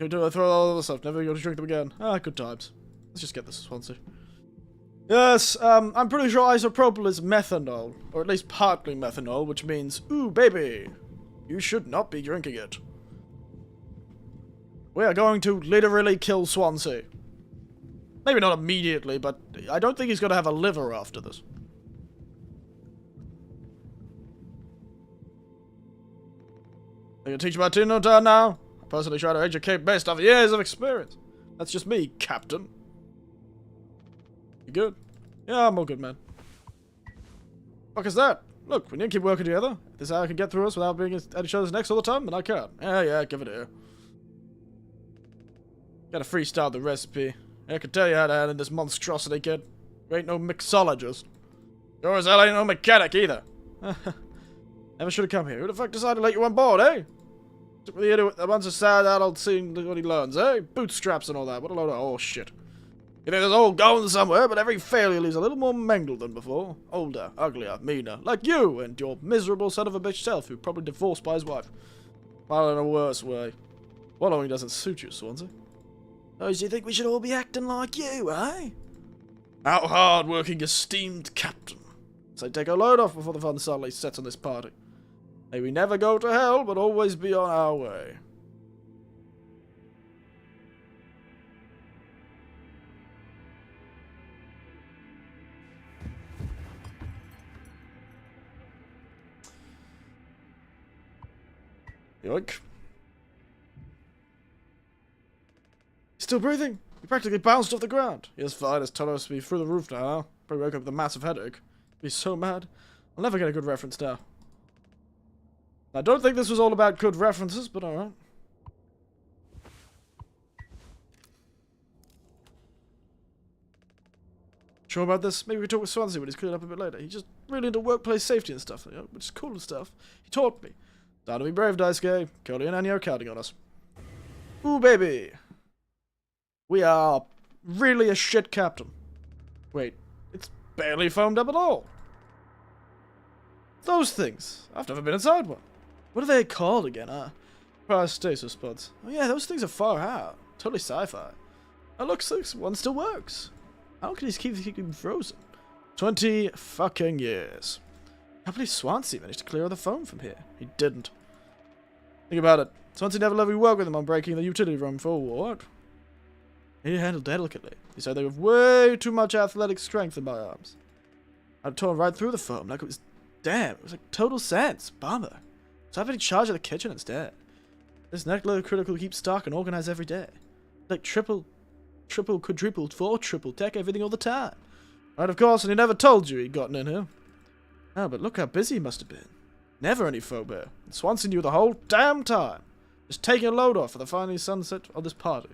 You do it, throw all the stuff. Never go to drink them again. Ah, good times. Let's just get this Swansea. Yes, I'm pretty sure isopropyl is methanol, or at least partly methanol, which means, ooh, baby, you should not be drinking it. We are going to literally kill Swansea. Maybe not immediately, but I don't think he's going to have a liver after this. Are you going to teach my team no time now? I personally try to educate based off years of experience. That's just me, Captain. You good? Yeah, I'm all good, man. Fuck is that? Look, we need to keep working together. If this is how I can get through us without being at each other's necks all the time, then I can. Yeah, give it here. Gotta freestyle the recipe. I can tell you how to add in this monstrosity, kid. You ain't no mixologist. Sure as hell ain't no mechanic either. Never should have come here. Who the fuck decided to let you on board, eh? Took me here to a bunch of sad adults seeing what he learns, eh? Bootstraps and all that. What a load of oh shit. You think it's all going somewhere, but every failure leaves a little more mangled than before. Older, uglier, meaner. Like you and your miserable son of a bitch self who probably divorced by his wife. Well, in a worse way. Wallowing doesn't suit you, Swansea. Oh, so you think we should all be acting like you, eh? Our hard-working, esteemed captain. So take a load off before the fun suddenly sets on this party. May we never go to hell, but always be on our way. Yoink. He's still breathing. He practically bounced off the ground. He is fine. His tolerance to be through the roof now. Probably woke up with a massive headache. He's so mad. I'll never get a good reference now. I don't think this was all about good references, but alright. Sure about this? Maybe we can talk with Swansea when he's cleared up a bit later. He's just really into workplace safety and stuff, you know, which is cool and stuff. He taught me. Time to be brave, Daisuke. Cody and Annie are counting on us. Ooh, baby. We are really a shit captain. Wait, it's barely foamed up at all. Those things. I've never been inside one. What are they called again, Cryostasis pods. Oh yeah, those things are far out. Totally sci-fi. Oh look, one still works. How can he keep them frozen? 20 fucking years. I believe Swansea managed to clear all the foam from here. He didn't. Think about it. Swansea never let me work with him on breaking the utility room forward. He handled delicately. He said they have way too much athletic strength in my arms. I'd torn right through the foam like it was... Damn, it was like total sense. Bummer. So I've been in charge of the kitchen instead. This neck-load critical keeps stock and organized every day. Like triple, quadruple, triple tech everything all the time. Right, of course, and he never told you he'd gotten in here. Oh, but look how busy he must have been. Never any Vtuber. And Swansea knew the whole damn time. Just taking a load off for the final sunset of this party.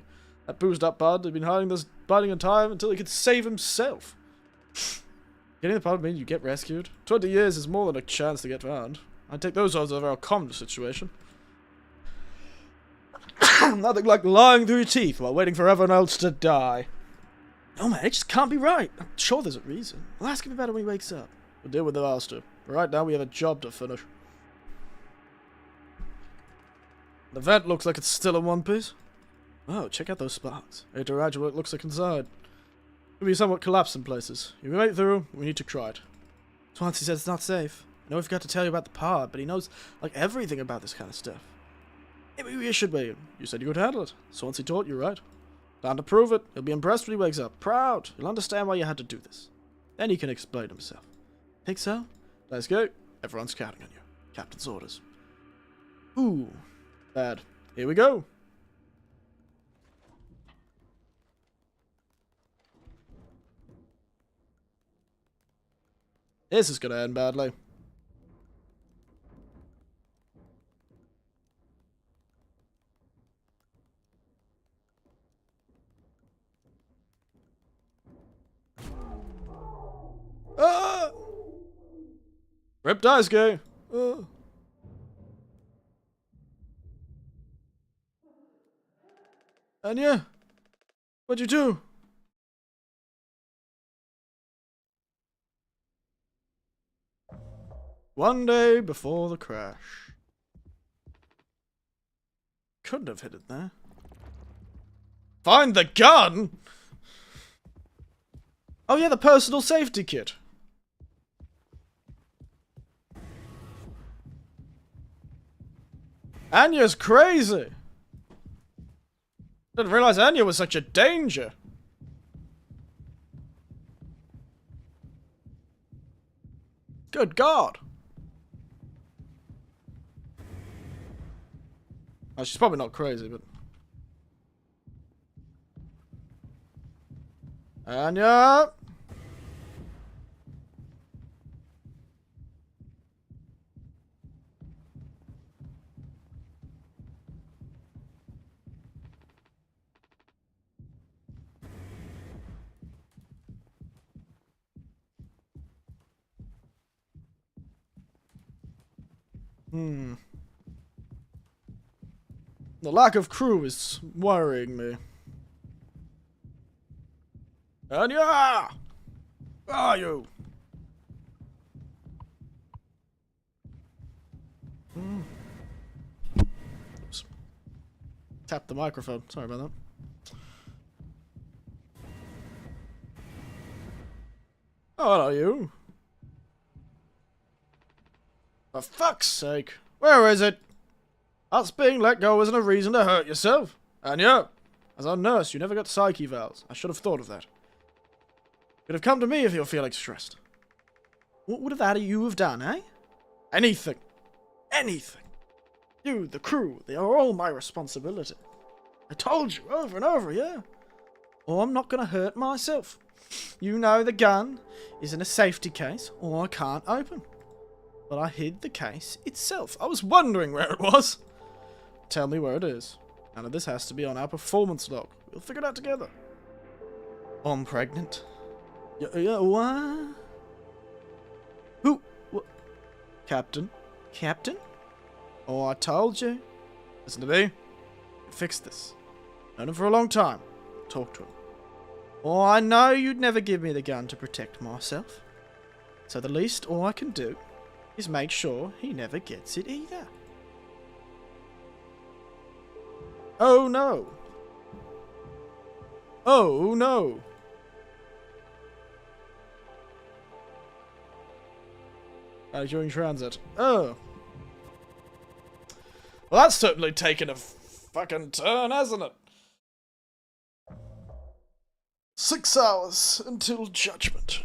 That boozed up bud had been hiding this biding in time until he could save himself. Getting the party means you get rescued. 20 years is more than a chance to get found. I'd take those odds over a common situation. Nothing like lying through your teeth while waiting for everyone else to die. No man, it just can't be right. I'm sure there's a reason. I'll ask him about it when he wakes up. We'll deal with the master. But right now we have a job to finish. The vent looks like it's still in one piece. Oh, check out those sparks. I hate to imagine what it looks like inside. It'll be somewhat collapsed in places. If we make it through, we need to try it. Swansea says it's not safe. I know we forgot to tell you about the pod, but he knows, like, everything about this kind of stuff. Maybe we should be. You said you could handle it. Swansea taught you, right? Time to prove it. He'll be impressed when he wakes up. Proud. He'll understand why you had to do this. Then he can explain himself. Think so? Let's go. Everyone's counting on you. Captain's orders. Ooh. Bad. Here we go. This is gonna end badly. Ah! Rip Daisuke. Anya? What'd you do? One day before the crash. Couldn't have hit it there. Find the gun? Oh yeah, the personal safety kit. Anya's crazy. Didn't realize Anya was such a danger. Good God. Oh, she's probably not crazy, but... Anya! The lack of crew is worrying me. Anya! Where are you? Oops. Tap the microphone. Sorry about that. Oh, hello, you. For fuck's sake. Where is it? Us being let go isn't a reason to hurt yourself. Anya, as our nurse, you never got psyche valves. I should have thought of that. You'd have come to me if you're feeling stressed. What would you have done, eh? Anything. Anything. You, the crew, they are all my responsibility. I told you over and over, yeah. Or I'm not going to hurt myself. You know the gun is in a safety case, or I can't open. But I hid the case itself. I was wondering where it was. Tell me where it is. None of this has to be on our performance log. We'll figure it out together. I'm pregnant. Yeah, what? Who? What? Captain? Captain? Oh, I told you. Listen to me. Fix this. Known him for a long time. Talk to him. Oh, I know you'd never give me the gun to protect myself. So the least all I can do is make sure he never gets it either. Oh no. Oh no. During transit. Oh. Well, that's certainly taken a fucking turn, hasn't it? 6 hours until judgment.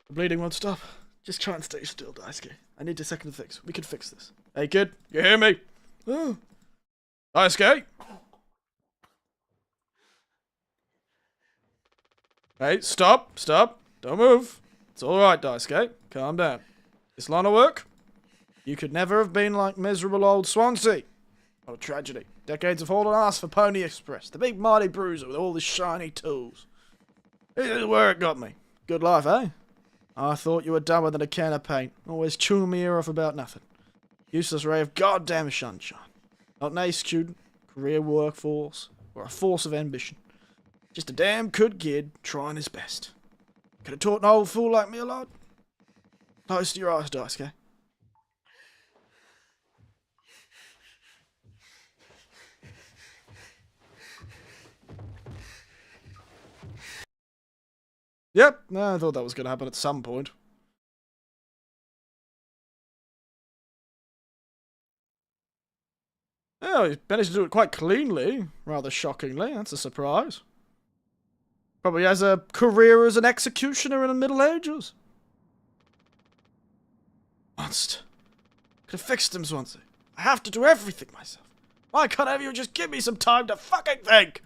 The bleeding won't stop. Just try and stay still, Daisuke. I need a second fix. We can fix this. Hey, kid, you hear me? Oh. Daisuke? Hey, stop, stop. Don't move. It's alright, Daisuke. Calm down. This line of work? You could never have been like miserable old Swansea. What a tragedy. Decades of hauling ass for Pony Express. The big mighty bruiser with all the shiny tools. This is where it got me. Good life, eh? I thought you were dumber than a can of paint. Always chewing me ear off about nothing. Useless ray of goddamn sunshine. Not an A student, career workforce, or a force of ambition. Just a damn good kid trying his best. Could have taught an old fool like me a lot. Close to your eyes, Daisuke. Yep, I thought that was going to happen at some point. Oh, he managed to do it quite cleanly, rather shockingly. That's a surprise. Probably has a career as an executioner in the Middle Ages. Monster. Could have fixed him, Swansea. I have to do everything myself. Why can't any of you just give me some time to fucking think?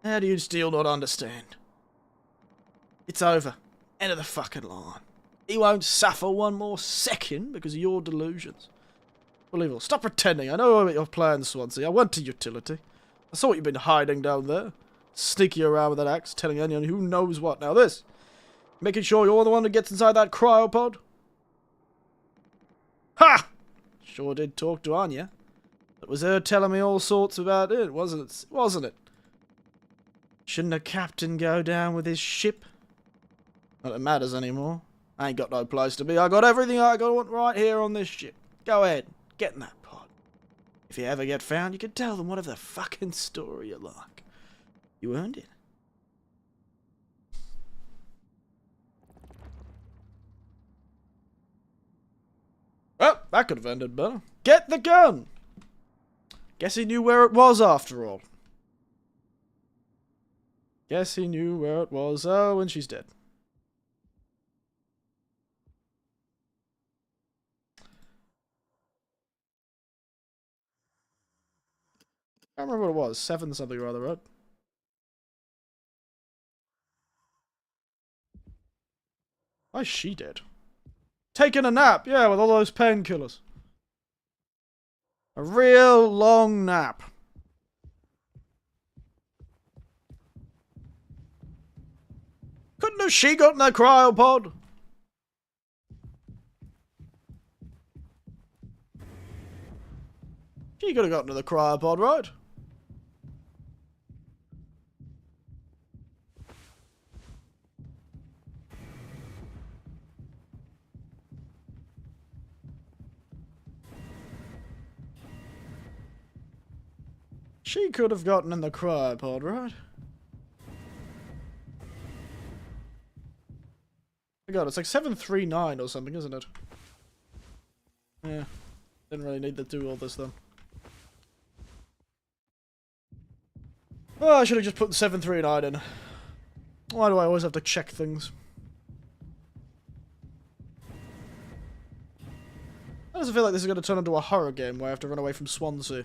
How do you still not understand? It's over. End of the fucking line. He won't suffer one more second because of your delusions. Believable. Stop pretending. I know about your plans, Swansea. I went to utility. I saw what you've been hiding down there. Sneaking around with that axe, telling anyone who knows what. Now this. Making sure you're the one who gets inside that cryopod. Ha! Sure did talk to Anya. It was her telling me all sorts about it, wasn't it? Shouldn't a captain go down with his ship? Not that it matters anymore. I ain't got no place to be. I got everything I want right here on this ship. Go ahead, get in that pod. If you ever get found, you can tell them whatever the fucking story you like. You earned it. Well, that could have ended better. Get the gun! Guess he knew where it was after all. Guess he knew where it was. Oh, and she's dead. I can't remember what it was. 7 something or other, right? Why is she dead? Taking a nap, yeah, with all those painkillers. A real long nap. Couldn't have she got in that cryopod? She could have gotten to the cryopod, right? She could have gotten in the cryopod, right? Oh god, it's like 739 or something, isn't it? Yeah. Didn't really need to do all this then. Oh, I should have just put 739 in. Why do I always have to check things? How does it feel like this is going to turn into a horror game where I have to run away from Swansea?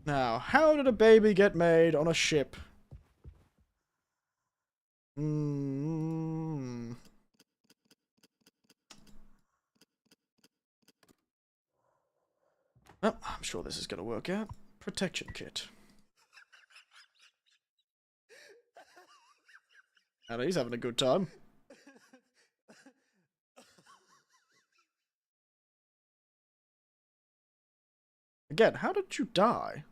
Now, how did a baby get made on a ship? Oh, I'm sure this is going to work out. Protection kit. And he's having a good time. Again, how did you die?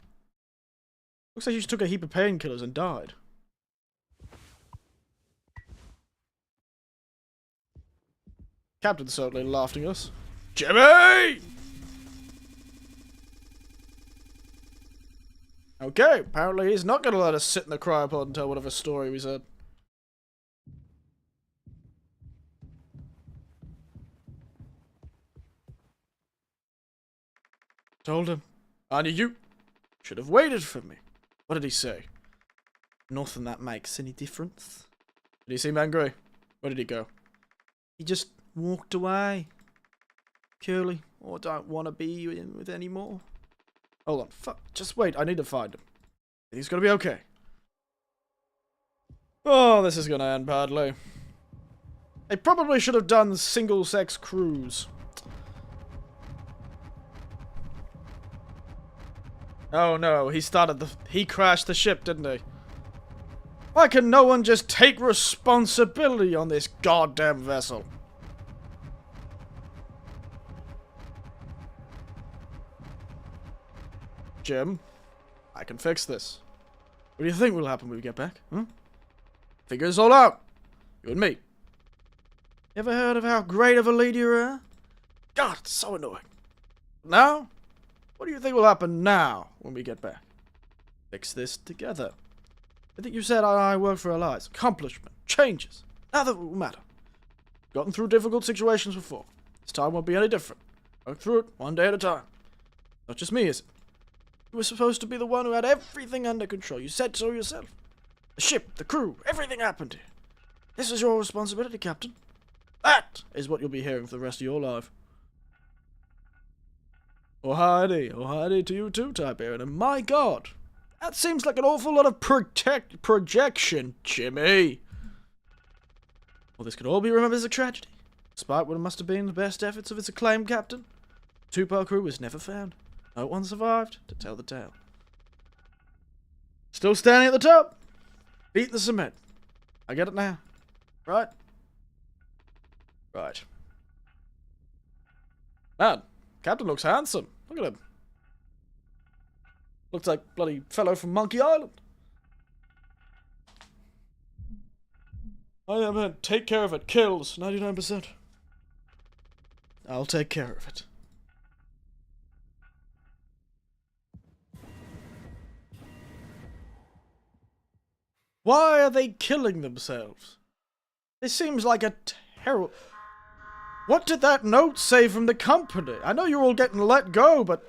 Looks like you just took a heap of painkillers and died. Captain's certainly laughing at us. Jimmy! Okay, apparently he's not going to let us sit in the cryopod and tell whatever story we said. Told him. I knew you should have waited for me. What did he say? Nothing that makes any difference. Did he seem angry? Where did he go? He just walked away. Curly, I don't want to be with anymore. Hold on, fuck. Just wait, I need to find him. He's gonna be okay. Oh, this is gonna end badly. They probably should have done single-sex crews. Oh no, he crashed the ship, didn't he? Why can no one just take responsibility on this goddamn vessel? Jim, I can fix this. What do you think will happen when we get back? Huh? Figure this all out. You and me. Ever heard of how great of a leader you are? God, it's so annoying. Now? What do you think will happen now when we get back? Fix this together. I think you said I work for our lives. Accomplishment. Changes. Now that will matter. Gotten through difficult situations before. This time won't be any different. Work through it one day at a time. Not just me, is it? You were supposed to be the one who had everything under control. You said so yourself. The ship, the crew, everything happened here. This is your responsibility, Captain. That is what you'll be hearing for the rest of your life. Oh Heidi to you too, Tiberian. And my God, that seems like an awful lot of projection, Jimmy. Well, this could all be remembered as a tragedy. Despite what must have been the best efforts of its acclaimed captain, the Vtuber crew was never found. No one survived to tell the tale. Still standing at the top. Beat the cement. I get it now. Right? Right. Man, Captain looks handsome. Look at him. Looks like bloody fellow from Monkey Island. I am man. Take care of it. Kills 99%. I'll take care of it. Why are they killing themselves? This seems like a terrible... What did that note say from the company? I know you're all getting let go, but...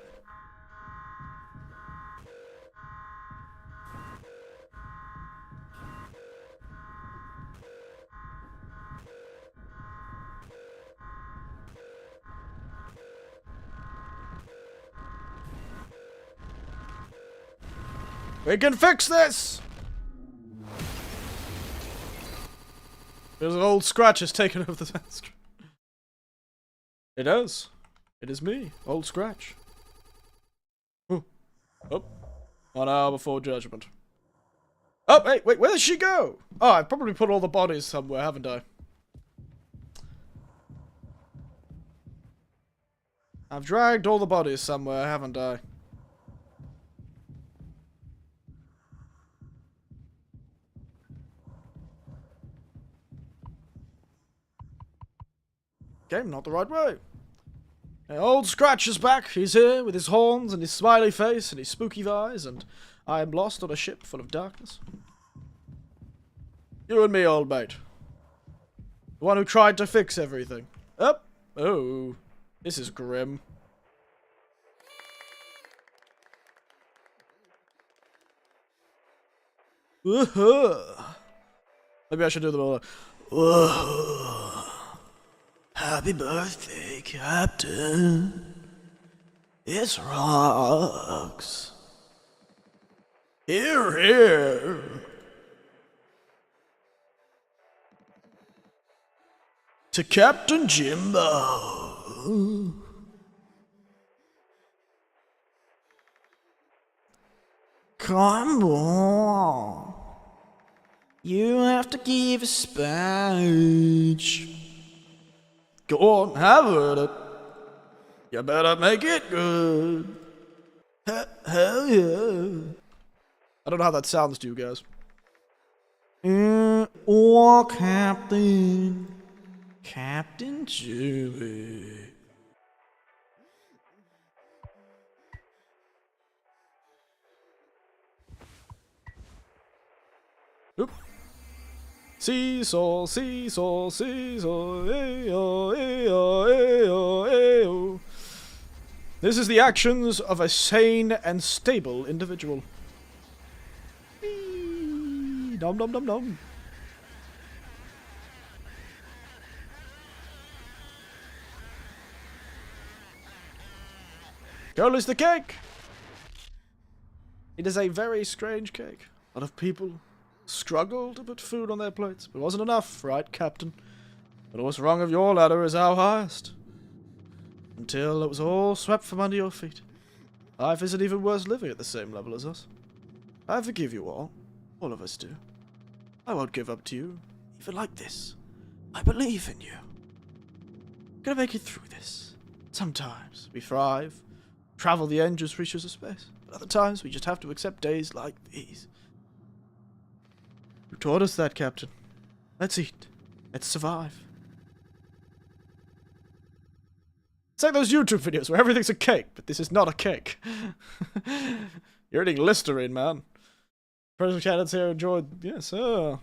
We can fix this! There's an old Scratch has taken over the screen. It is. It is me, Old Scratch. Ooh. Oh. 1 hour before judgment. Oh, hey, wait, where did she go? Oh, I've probably put all the bodies somewhere, haven't I? I've dragged all the bodies somewhere, haven't I? Okay, not the right way. Old Scratch is back. He's here with his horns and his smiley face and his spooky eyes, and I am lost on a ship full of darkness. You and me, old mate. The one who tried to fix everything. Oh, this is grim. Maybe I should do them all. Whoa. Happy birthday, Captain. It's rocks. Here, here. To Captain Jimbo. Come on. You have to give a speech. Go on, have it. You better make it good. Hell yeah. I don't know how that sounds to you guys. Or Captain Jimmy. Oop. Seesaw, seesaw, seesaw, ayo, ayo, ayo, ayo. This is the actions of a sane and stable individual. Whee! Nom nom nom nom. Girl is the cake! It is a very strange cake. A lot of people struggle to put food on their plates. It wasn't enough, right, Captain? The lowest rung of your ladder is our highest. Until it was all swept from under your feet. Life isn't even worth living at the same level as us. I forgive you all. All of us do. I won't give up to you, even like this. I believe in you. Gonna make it through this. Sometimes we thrive, travel the endless reaches of space. But other times we just have to accept days like these. You taught us that, Captain. Let's eat. Let's survive. It's like those YouTube videos where everything's a cake, but this is not a cake. You're eating Listerine, man. President candidates here enjoyed. Yes, sir.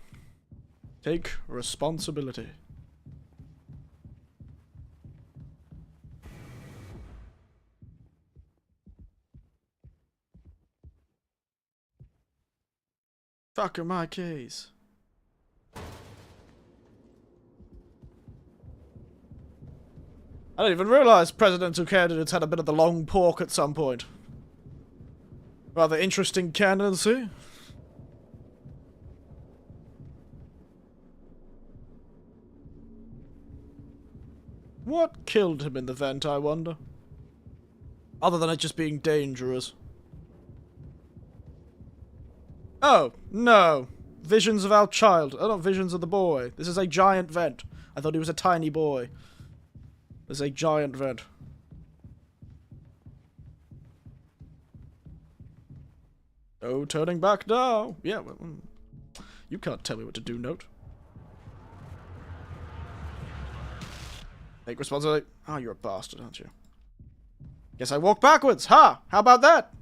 Take responsibility. Fuck are my keys? I didn't even realize presidential candidates had a bit of the long pork at some point. Rather interesting candidacy. What killed him in the vent, I wonder? Other than it just being dangerous. Oh, no. Visions of our child. Oh, not visions of the boy. This is a giant vent. I thought he was a tiny boy. This is a giant vent. Oh, turning back now. Yeah, well, you can't tell me what to do, Note. Take responsibility. Oh, you're a bastard, aren't you? Guess I walk backwards. Ha! How about that?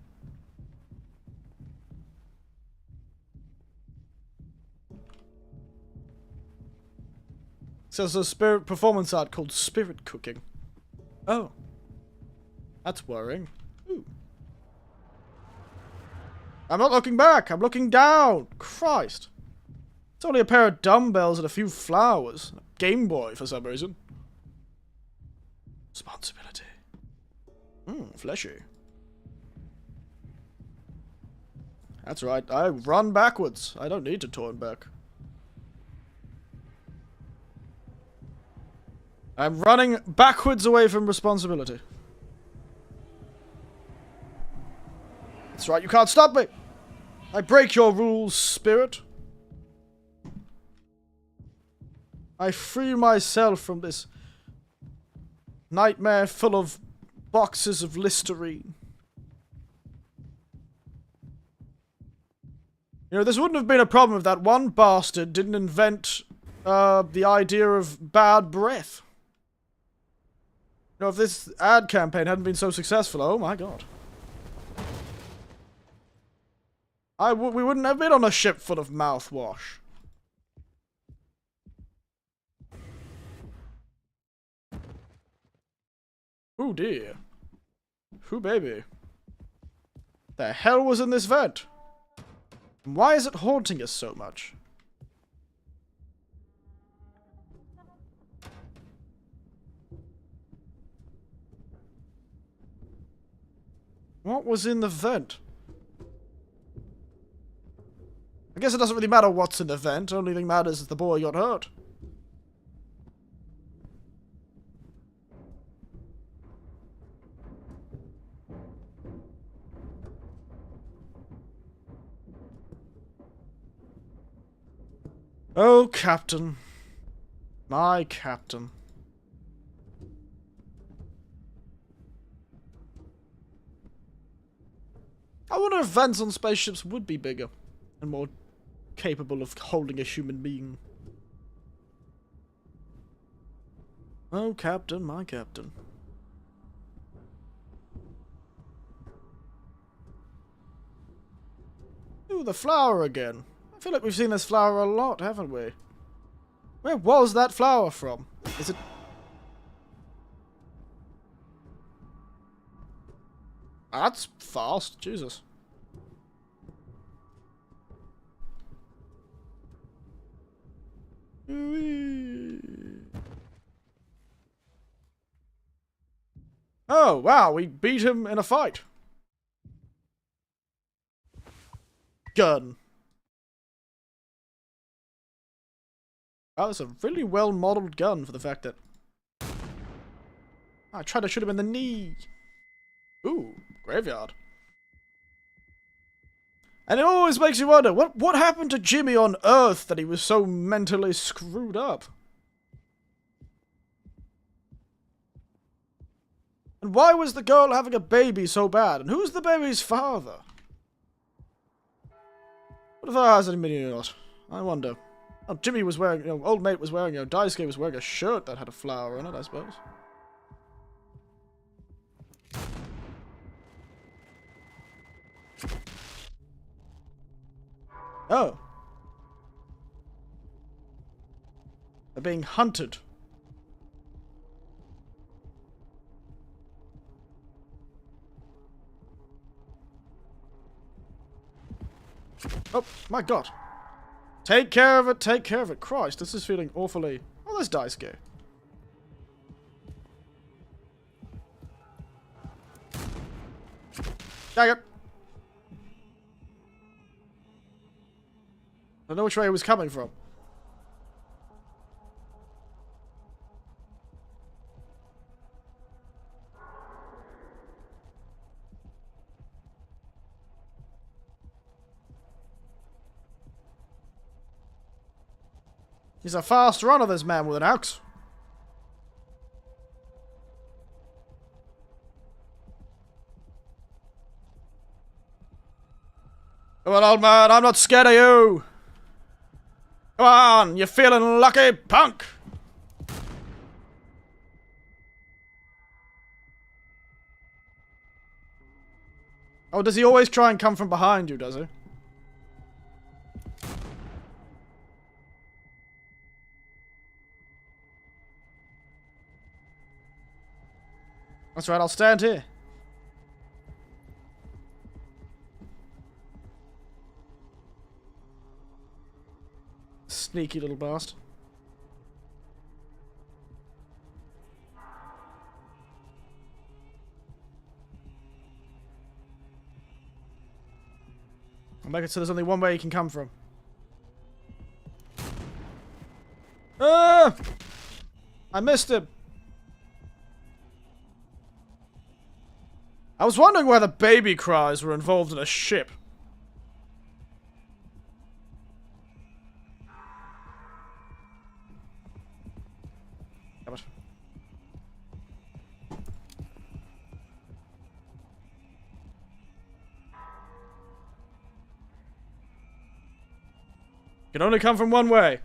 So there's a spirit performance art called Spirit Cooking. Oh. That's worrying. Ooh. I'm not looking back. I'm looking down. Christ. It's only a pair of dumbbells and a few flowers. A Game Boy for some reason. Responsibility. Fleshy. That's right. I run backwards. I don't need to turn back. I'm running backwards away from responsibility. That's right, you can't stop me! I break your rules, spirit. I free myself from this nightmare full of boxes of Listerine. You know, this wouldn't have been a problem if that one bastard didn't invent the idea of bad breath. You know, if this ad campaign hadn't been so successful, oh my god. We wouldn't have been on a ship full of mouthwash. Oh dear. Who baby? The hell was in this vent? Why is it haunting us so much? What was in the vent? I guess it doesn't really matter what's in the vent. Only thing matters is the boy got hurt. Oh, Captain. My Captain. I wonder if vents on spaceships would be bigger and more capable of holding a human being. Oh, Captain, my Captain. Ooh, the flower again. I feel like we've seen this flower a lot, haven't we? Where was that flower from? Is it... That's fast, Jesus. Oh, wow, we beat him in a fight. Gun. Oh, that's a really well-modeled gun for the fact that... I tried to shoot him in the knee. Ooh, graveyard. And it always makes you wonder, what happened to Jimmy on Earth that he was so mentally screwed up? And why was the girl having a baby so bad? And who's the baby's father? What if I has any meaning or not? I wonder. Oh, Jimmy was wearing, old mate was wearing, Daisuke was wearing a shirt that had a flower on it, I suppose. Oh. They're being hunted. Oh, my God. Take care of it, take care of it. Christ, this is feeling awfully... Oh, there's Daisuke. Dang it. I don't know which way he was coming from. He's a fast runner, this man with an axe. Come on, old man, I'm not scared of you. Come on, you feeling lucky, punk? Oh, does he always try and come from behind you, does he? That's right, I'll stand here. Sneaky little bastard. I'll make it so there's only one way he can come from. Ah! I missed him. I was wondering why the baby cries were involved in a ship. Damn it. Can only come from one way.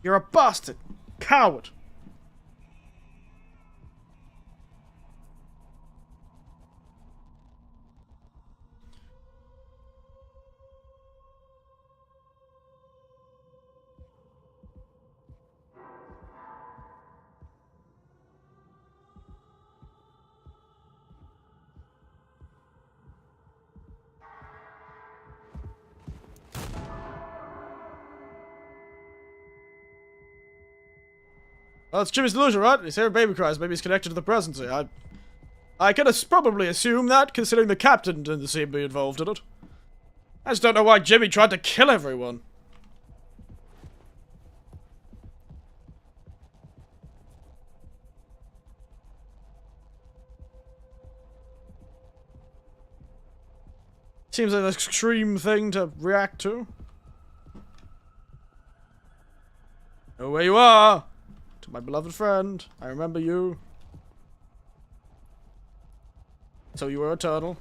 You're a bastard. Coward. Well, it's Jimmy's delusion, right? He's hearing baby cries. Maybe he's connected to the presidency. I can probably assume that, considering the captain didn't seem to be involved in it. I just don't know why Jimmy tried to kill everyone. Seems like an extreme thing to react to. Know where you are! To my beloved friend. I remember you. So you were a turtle.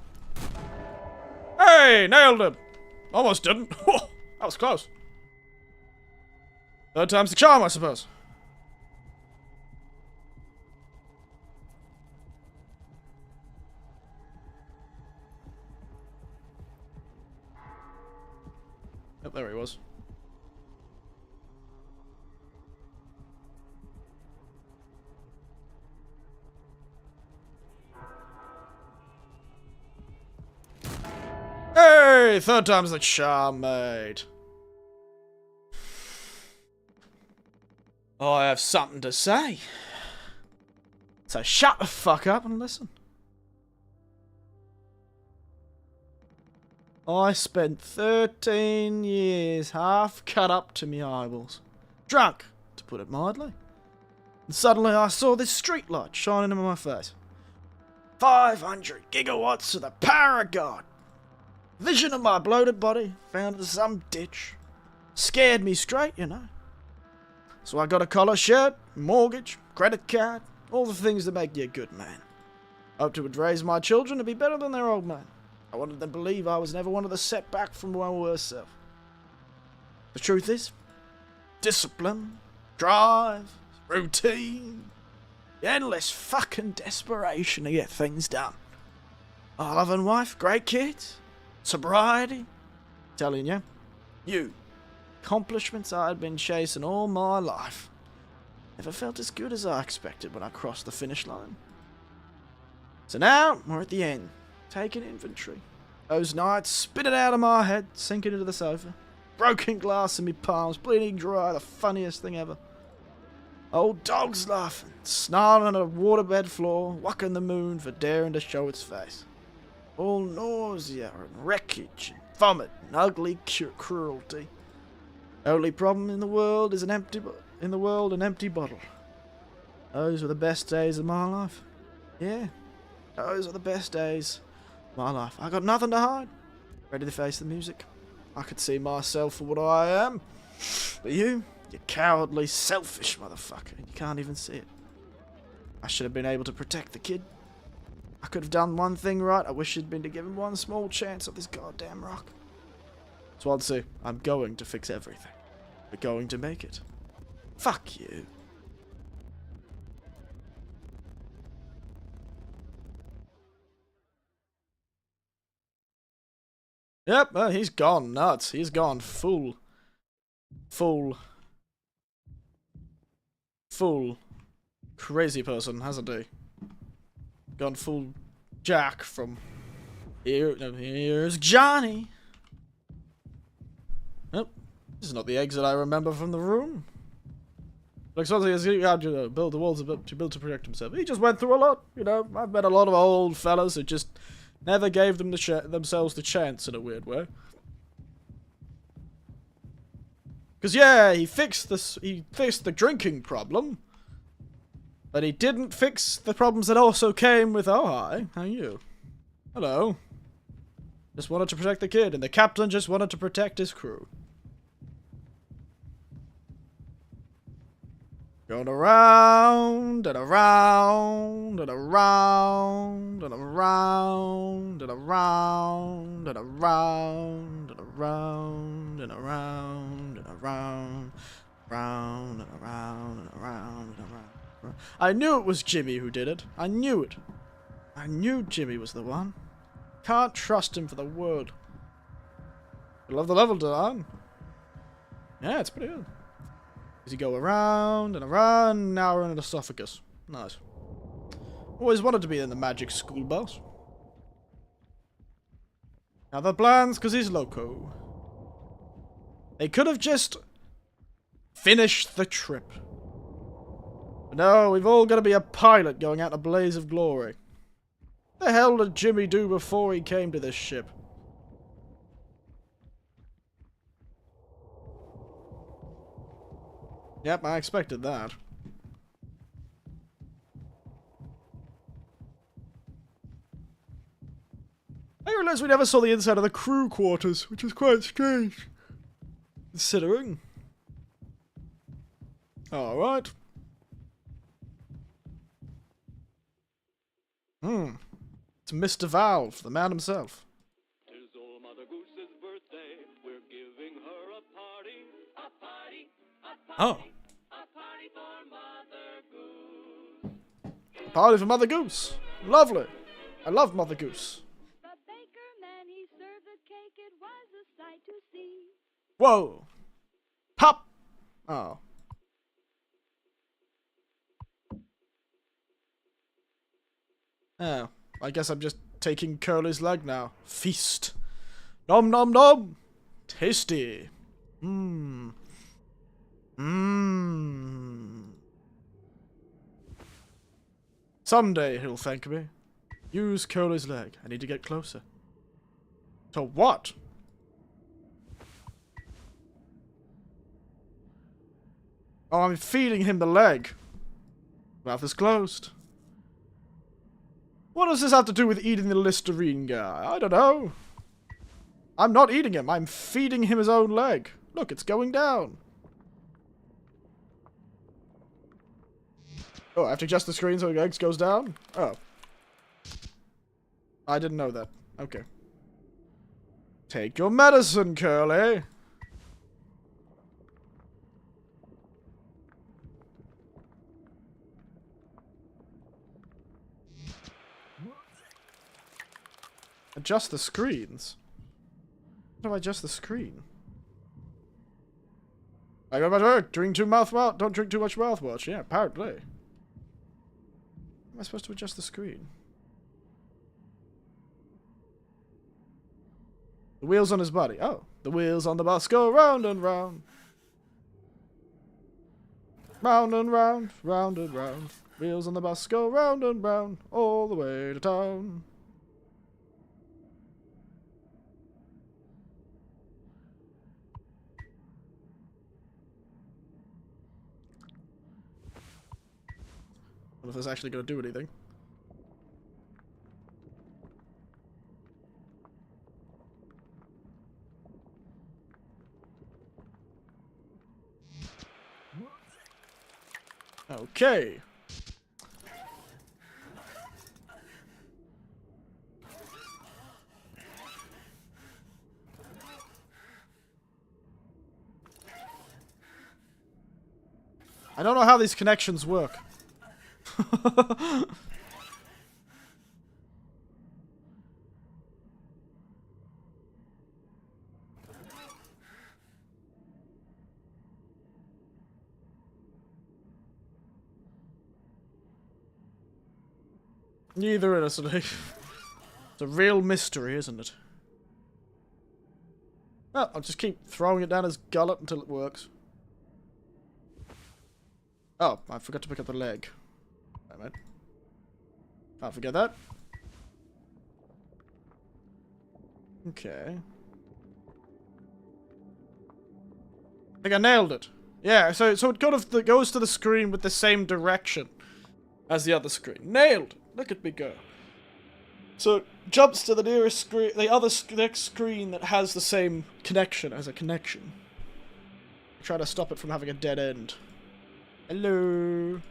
Hey! Nailed him! Almost didn't. That was close. Third time's the charm, I suppose. Yep, there he was. Hey! Third time's the charm, mate. Oh, I have something to say. So shut the fuck up and listen. I spent 13 years half cut up to me eyeballs. Drunk, to put it mildly. And suddenly I saw this street light shining in my face. 500 gigawatts of the power of God. Vision of my bloated body found in some ditch. Scared me straight, you know. So I got a collar shirt, mortgage, credit card, all the things that make you a good man. Hoped it would raise my children to be better than their old man. I wanted them to believe I was never one of the set back from my worst self. The truth is, discipline, drive, routine, the endless fucking desperation to get things done. A loving wife, great kids, sobriety. Telling you, accomplishments I had been chasing all my life. Never felt as good as I expected when I crossed the finish line. So now, we're at the end, taking inventory. Those nights spitting out of my head, sinking into the sofa. Broken glass in me palms, bleeding dry, the funniest thing ever. Old dogs laughing, snarling on a waterbed floor, whacking the moon for daring to show its face. All nausea and wreckage and vomit and ugly cruelty. Only problem in the world is an empty bottle. Those were the best days of my life. Yeah, those are the best days of my life. I got nothing to hide. Ready to face the music. I could see myself for what I am. But you cowardly, selfish motherfucker. You can't even see it. I should have been able to protect the kid. I could have done one thing right. I wish it'd been to give him one small chance of this goddamn rock. Swansea, I'm going to fix everything. We're going to make it. Fuck you. Yep, he's gone nuts. He's gone full crazy person, hasn't he? Gone full Jack from here's Johnny. Nope. This is not the exit I remember from the room. Like something he had to build the walls to build to protect himself. He just went through a lot, you know. I've met a lot of old fellas who just never gave them themselves the chance in a weird way. Because yeah, he fixed the drinking problem, but he didn't fix the problems that also came with, oh hi, how are you? Hello. Just wanted to protect the kid, and the captain just wanted to protect his crew. Going around and around and around and around and around and around and around and around and around, round and around and around and around. I knew it was Jimmy who did it. I knew it. I knew Jimmy was the one. Can't trust him for the world. I love the level design. Yeah, it's pretty good. Does he go around and around? Now we're in an esophagus. Nice. Always wanted to be in the magic school bus. Now the plans, because he's loco. They could have just finished the trip. But no, we've all got to be a pilot going out in a blaze of glory. What the hell did Jimmy do before he came to this ship? Yep, I expected that. I realised we never saw the inside of the crew quarters, which is quite strange. Considering. Alright. It's Mr. Valve, the man himself. 'Tis old Mother Goose's birthday. We're giving her a party. A party. A party. A party for Mother Goose. Party for Mother Goose. Lovely. I love Mother Goose. The baker man, he served the cake. It was a sight to see. Whoa. Pop. Oh. Oh. I guess I'm just taking Curly's leg now. Feast. Nom nom nom. Tasty. Mmm. Mmm. Someday he'll thank me. Use Curly's leg. I need to get closer. To what? Oh, I'm feeding him the leg. Mouth is closed. What does this have to do with eating the Listerine guy? I don't know. I'm not eating him. I'm feeding him his own leg. Look, it's going down. Oh, I have to adjust the screen so the eggs goes down? Oh. I didn't know that. Okay. Take your medicine, Curly. Adjust the screens. How do I adjust the screen? I got my work. Drink too mouthwash. Don't drink too much mouthwash. Yeah, apparently. How am I supposed to adjust the screen? The wheels on his body. Oh, the wheels on the bus go round and round. Round and round, round and round. Wheels on the bus go round and round, all the way to town. I don't know if it's actually going to do anything. Okay. I don't know how these connections work. Neither innocently. It's a real mystery, isn't it? Well, I'll just keep throwing it down his gullet until it works. Oh, I forgot to pick up the leg. Wait a minute. Can't forget that. Okay. I think I nailed it. Yeah, so it goes to the screen with the same direction as the other screen. Nailed it. Look at me go. So it jumps to the nearest screen, next screen that has the same connection as a connection. Try to stop it from having a dead end. Hello.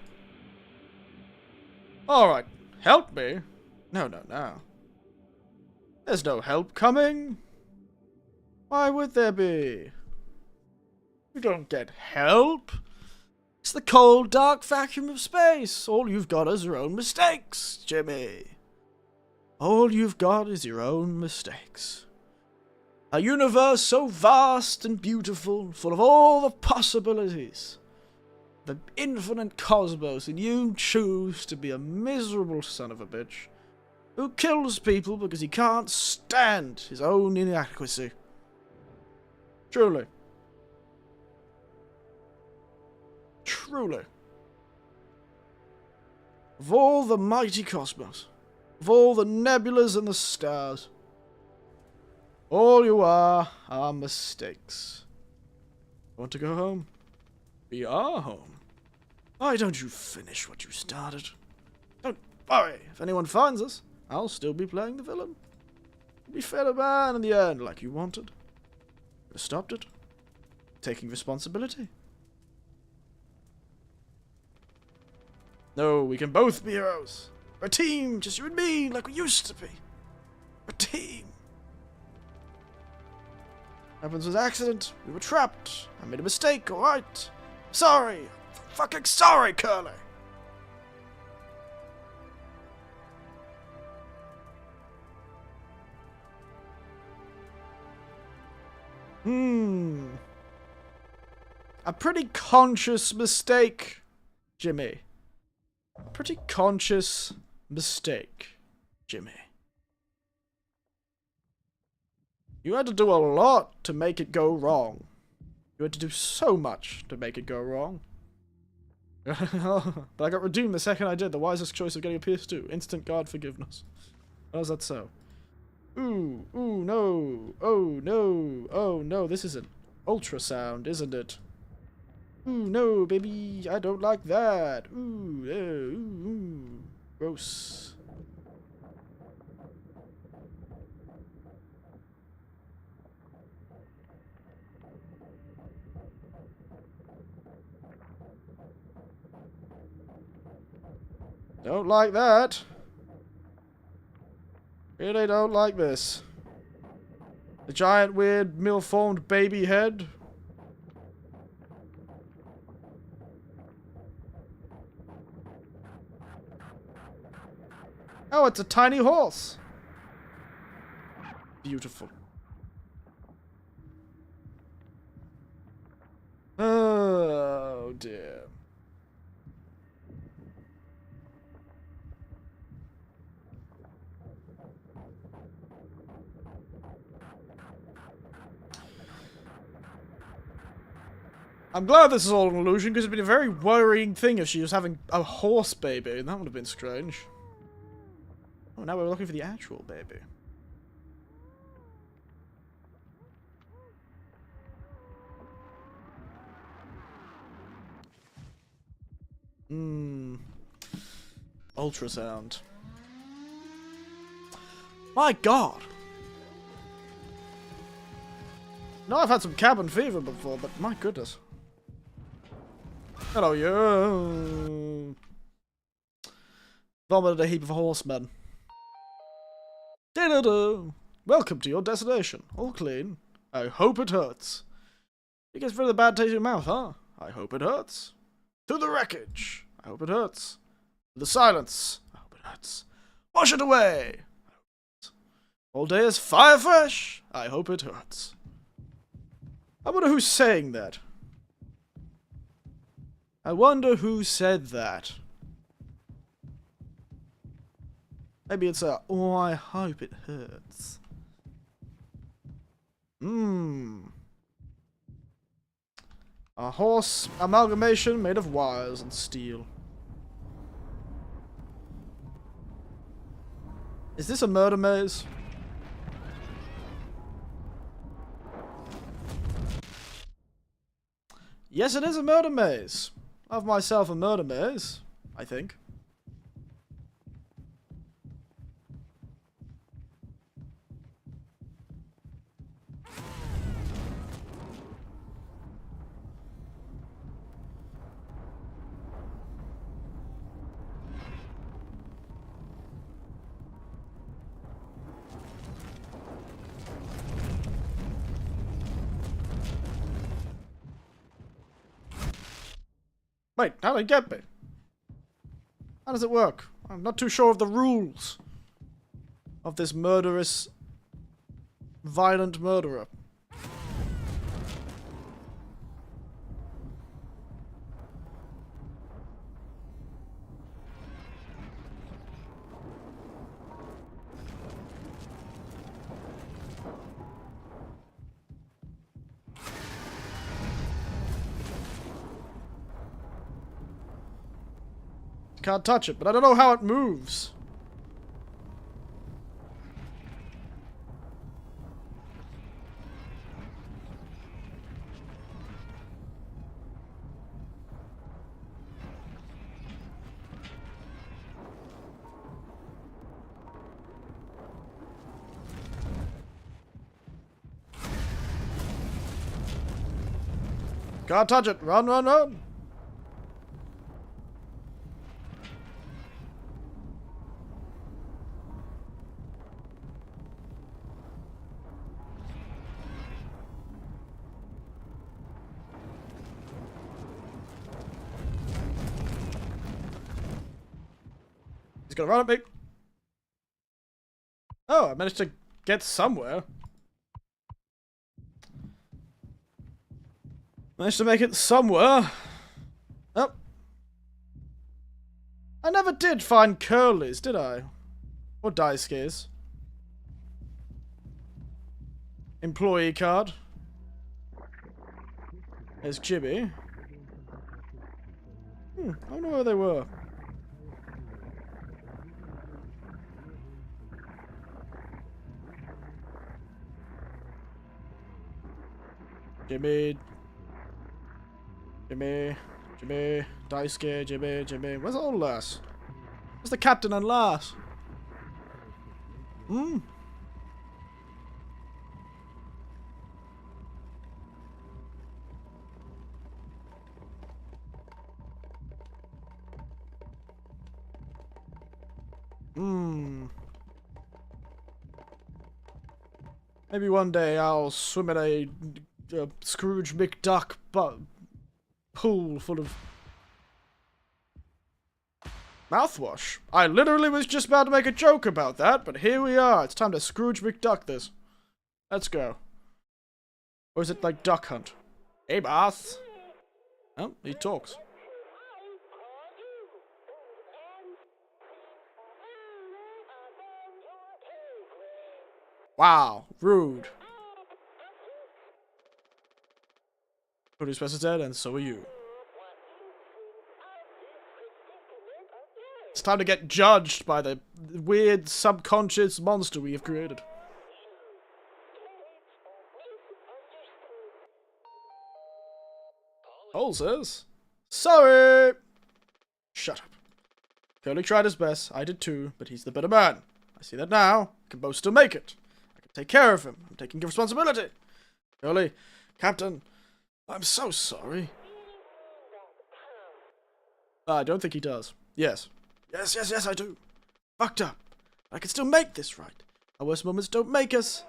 Alright. Help me? No, no, no. There's no help coming. Why would there be? You don't get help. It's the cold, dark vacuum of space. All you've got is your own mistakes, Jimmy. All you've got is your own mistakes. A universe so vast and beautiful, full of all the possibilities. The infinite cosmos, and you choose to be a miserable son of a bitch who kills people because he can't stand his own inadequacy. Truly. Truly. Of all the mighty cosmos, of all the nebulas and the stars, all you are mistakes. Want to go home? We are home. Why don't you finish what you started? Don't worry, if anyone finds us, I'll still be playing the villain. You'll be fair to man in the end, like you wanted. You stopped it. Taking responsibility. No, we can both be heroes. We're a team, just you and me, like we used to be. We're a team. Happens was an accident. We were trapped. I made a mistake, alright? Sorry. Fucking sorry, Curly. A pretty conscious mistake, Jimmy. A pretty conscious mistake, Jimmy. You had to do a lot to make it go wrong. You had to do so much to make it go wrong. But I got redeemed the second I did. The wisest choice of getting a PS2. Instant God forgiveness. How is that so? Ooh, no. Oh, no. Oh, no. This is an ultrasound, isn't it? Ooh, no, baby. I don't like that. Ooh. Gross. Don't like that. Really don't like this. The giant, weird, malformed baby head. Oh, it's a tiny horse. Beautiful. Oh, dear. I'm glad this is all an illusion, because it'd been a very worrying thing if she was having a horse baby, and that would have been strange. Oh, now we're looking for the actual baby. Ultrasound. My God! No, I've had some cabin fever before, but my goodness. Hello, you. Vomited a heap of horsemen. Da-da-da. Welcome to your destination. All clean. I hope it hurts. It gets rid of the bad taste in your mouth, huh? I hope it hurts. To the wreckage. I hope it hurts. To the silence. I hope it hurts. Wash it away. All day is fire fresh. I hope it hurts. I wonder who's saying that. I wonder who said that. Maybe it's a, oh, I hope it hurts. A horse amalgamation made of wires and steel. Is this a murder maze? Yes, it is a murder maze. Love myself a murder maze, I think. Wait, how did it get me? How does it work? I'm not too sure of the rules of this murderous, violent murderer. Can't touch it, but I don't know how it moves. Can't touch it. Run, run, run. He's gonna run at me. Oh, I managed to get somewhere. Managed to make it somewhere. Oh. I never did find Curly's, did I? Or Daisuke's. Employee card. There's Chibi. I wonder where they were. Jimmy, Daisuke, Jimmy. Where's old lass? Where's the captain and lass? Maybe one day I'll swim in a Scrooge McDuck pool full of mouthwash. I literally was just about to make a joke about that, but here we are. It's time to Scrooge McDuck this. Let's go. Or is it like Duck Hunt? Hey, boss. Oh, he talks. Wow, rude. Produce dead, and so are you. It's time to get judged by the weird subconscious monster we have created. Paul says, sorry! Shut up. Curly tried his best, I did too, but he's the better man. I see that now. I can both still make it. I can take care of him. I'm taking responsibility. Curly, Captain, I'm so sorry. I don't think he does. Yes. Yes, I do. Fucked up. I can still make this right. Our worst moments don't make us.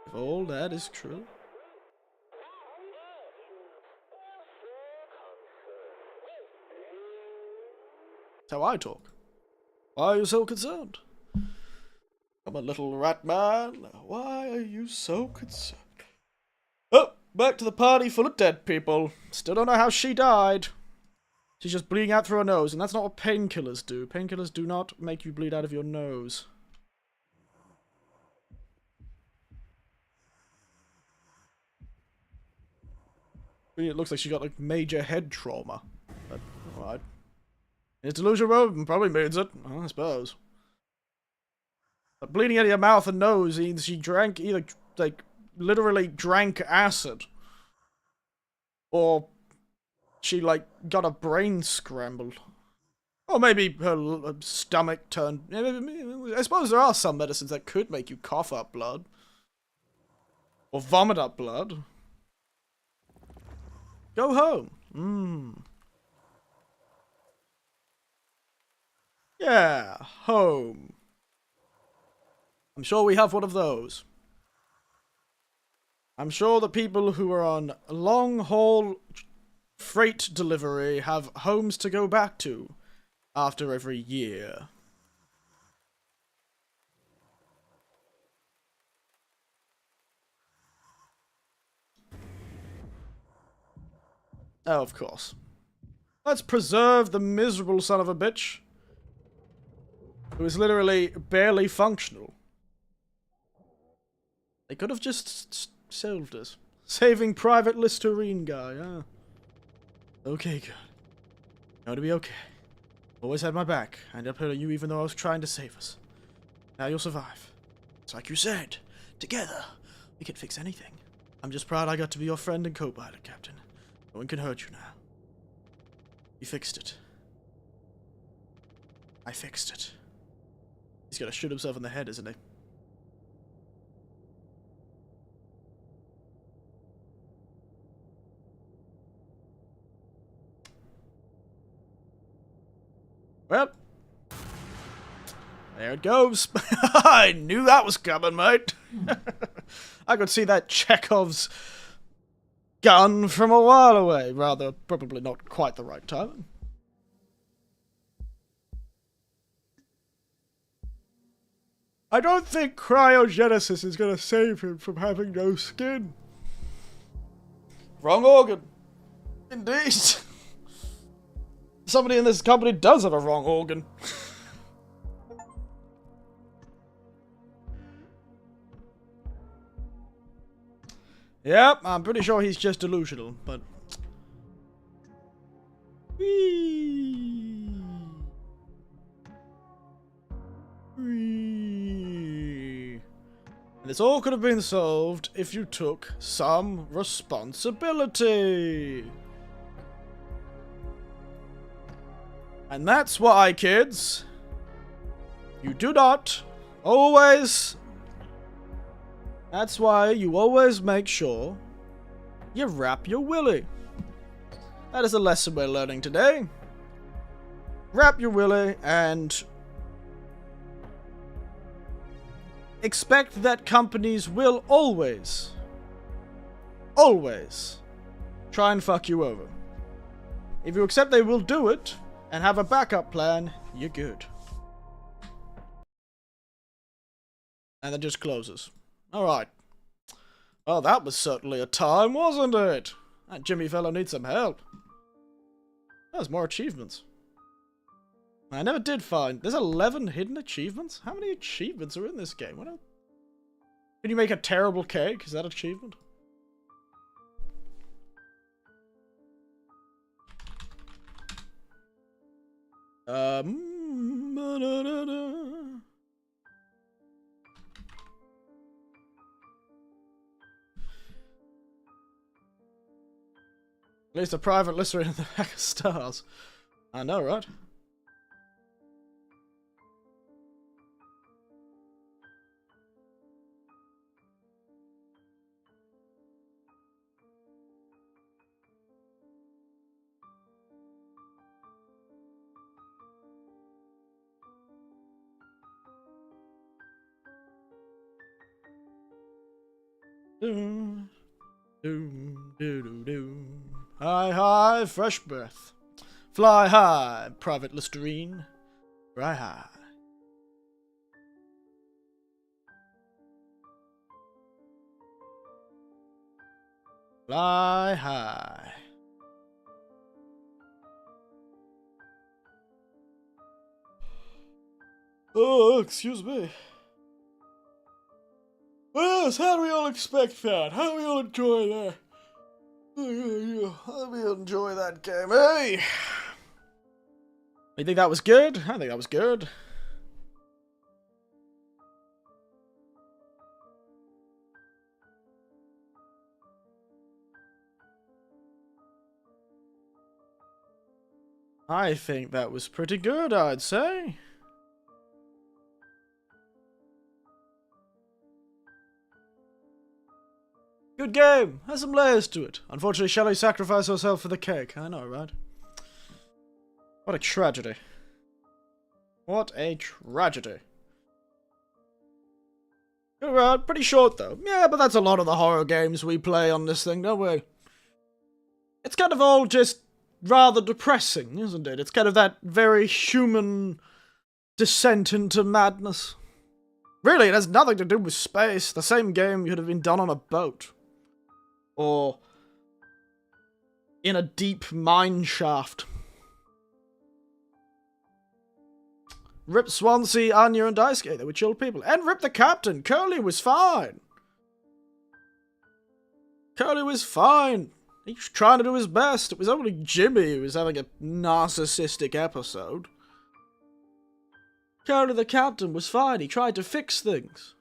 If all that is true. That's how I talk. Why are you so concerned? I'm a little rat man. Why are you so concerned? Oh, back to the party full of dead people. Still don't know how she died. She's just bleeding out through her nose, and that's not what painkillers do. Painkillers do not make you bleed out of your nose. It looks like she got like major head trauma. But alright. It's delusion road probably means it, I suppose. But bleeding out of your mouth and nose means she drank either like literally drank acid. Or she like got a brain scrambled. Or maybe her stomach turned. I suppose there are some medicines that could make you cough up blood. Or vomit up blood. Go home. Yeah, home. I'm sure we have one of those. I'm sure the people who are on long-haul freight delivery have homes to go back to after every year. Oh, of course. Let's preserve the miserable son of a bitch who is literally barely functional. They could have just saved us. Saving Private Listerine guy, huh? Okay, good. Going to be okay. Always had my back. I ended up hurting you even though I was trying to save us. Now you'll survive. It's like you said. Together, we can fix anything. I'm just proud I got to be your friend and co-pilot, Captain. No one can hurt you now. You fixed it. I fixed it. He's gonna shoot himself in the head, isn't he? Well, there it goes. I knew that was coming, mate. I could see that Chekhov's gun from a while away. Rather, probably not quite the right time. I don't think cryogenesis is going to save him from having no skin. Wrong organ. Indeed. Somebody in this company does have a wrong organ. Yep, I'm pretty sure he's just delusional, but... Whee! Whee! And this all could have been solved if you took some responsibility. And that's why, kids, you do not always... That's why you always make sure you wrap your willy. That is a lesson we're learning today. Wrap your willy and expect that companies will always try and fuck you over. If you accept they will do it and have a backup plan, you're good. And that just closes. Alright. Well, that was certainly a time, wasn't it? That Jimmy fellow needs some help. There's more achievements. I never did find... There's 11 hidden achievements? How many achievements are in this game? What else? Can you make a terrible cake? Is that an achievement? At least a private listener in the back of stars. I know, right? Doom, doom, doo doo doo. Hi, hi, fresh breath. Fly high, private Listerine. Fly high. Fly high. Oh, excuse me. Yes, how do we all expect that? How do we all enjoy that? How do we enjoy that game, hey? You think that was good? I think that was good. I think that was pretty good, I'd say. Good game. Has some layers to it. Unfortunately, Shelley sacrificed herself for the cake. I know, right? What a tragedy. What a tragedy. Alright, pretty short though. Yeah, but that's a lot of the horror games we play on this thing, don't we? It's kind of all just rather depressing, isn't it? It's kind of that very human descent into madness. Really, it has nothing to do with space. The same game could have been done on a boat. Or in a deep mine shaft. Rip Swansea, Anya, and Daisuke. They were chill people. And rip the captain. Curly was fine. Curly was fine. He was trying to do his best. It was only Jimmy who was having a narcissistic episode. Charlie the captain was fine. He tried to fix things.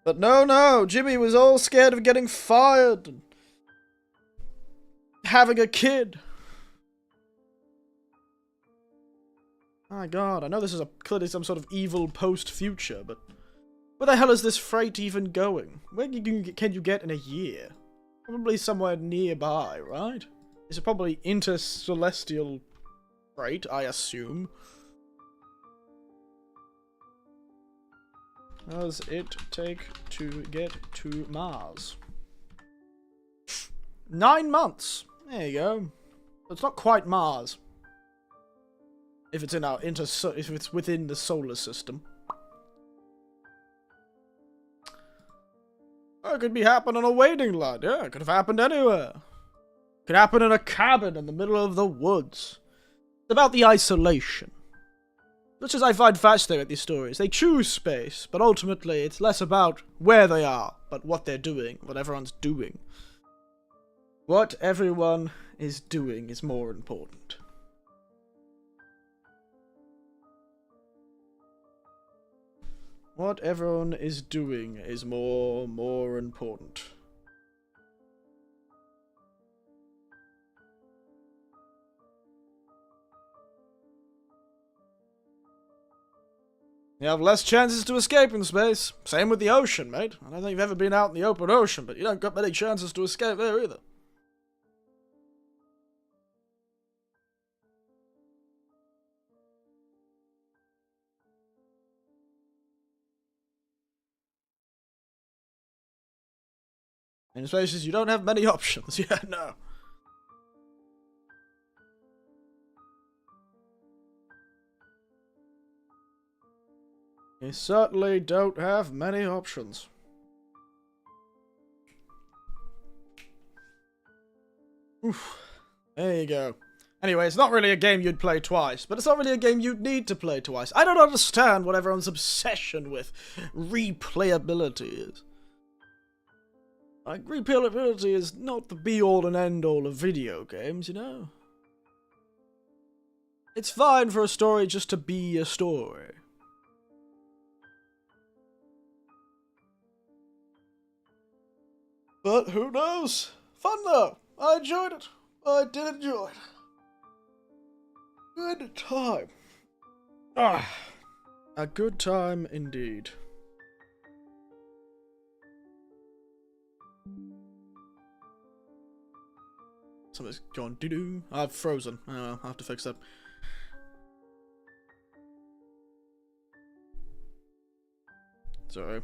But no, Jimmy was all scared of getting fired and having a kid. My god, I know this is clearly some sort of evil post-future, but where the hell is this freight even going? Where can you get in a year? Probably somewhere nearby, right? It's probably intercelestial freight, I assume. How does it take to get to Mars? 9 months. There you go. It's not quite Mars. If it's in our if it's within the solar system. Oh, it could be happening on a waiting line. Yeah, it could have happened anywhere. It could happen in a cabin in the middle of the woods. It's about the isolation. Which is I find fascinating with these stories. They choose space, but ultimately it's less about where they are, but what they're doing, what everyone's doing. What everyone is doing is more important. What everyone is doing is more important. You have less chances to escape in space. Same with the ocean, mate. I don't think you've ever been out in the open ocean, but you don't got many chances to escape there either. In spaces, you don't have many options. Yeah, no. You certainly don't have many options. Oof. There you go. Anyway, it's not really a game you'd play twice, but it's not really a game you'd need to play twice. I don't understand what everyone's obsession with replayability is. Like, replayability is not the be-all and end-all of video games, you know? It's fine for a story just to be a story. But who knows? Fun though. I enjoyed it. I did enjoy it. Good time. Ah, a good time indeed. Something's gone doo-doo. I've frozen. I'll have to fix that. Sorry.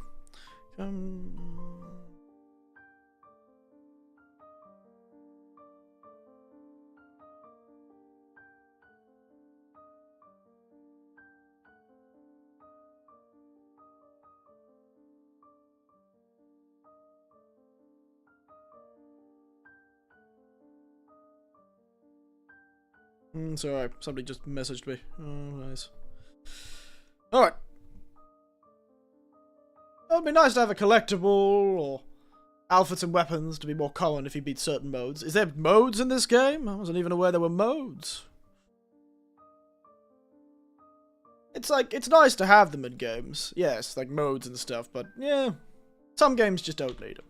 Sorry, somebody just messaged me. Oh, nice. Alright. It would be nice to have a collectible, or outfits and weapons to be more common if you beat certain modes. Is there modes in this game? I wasn't even aware there were modes. It's like, it's nice to have them in games. Yes, like modes and stuff, but yeah, some games just don't need them.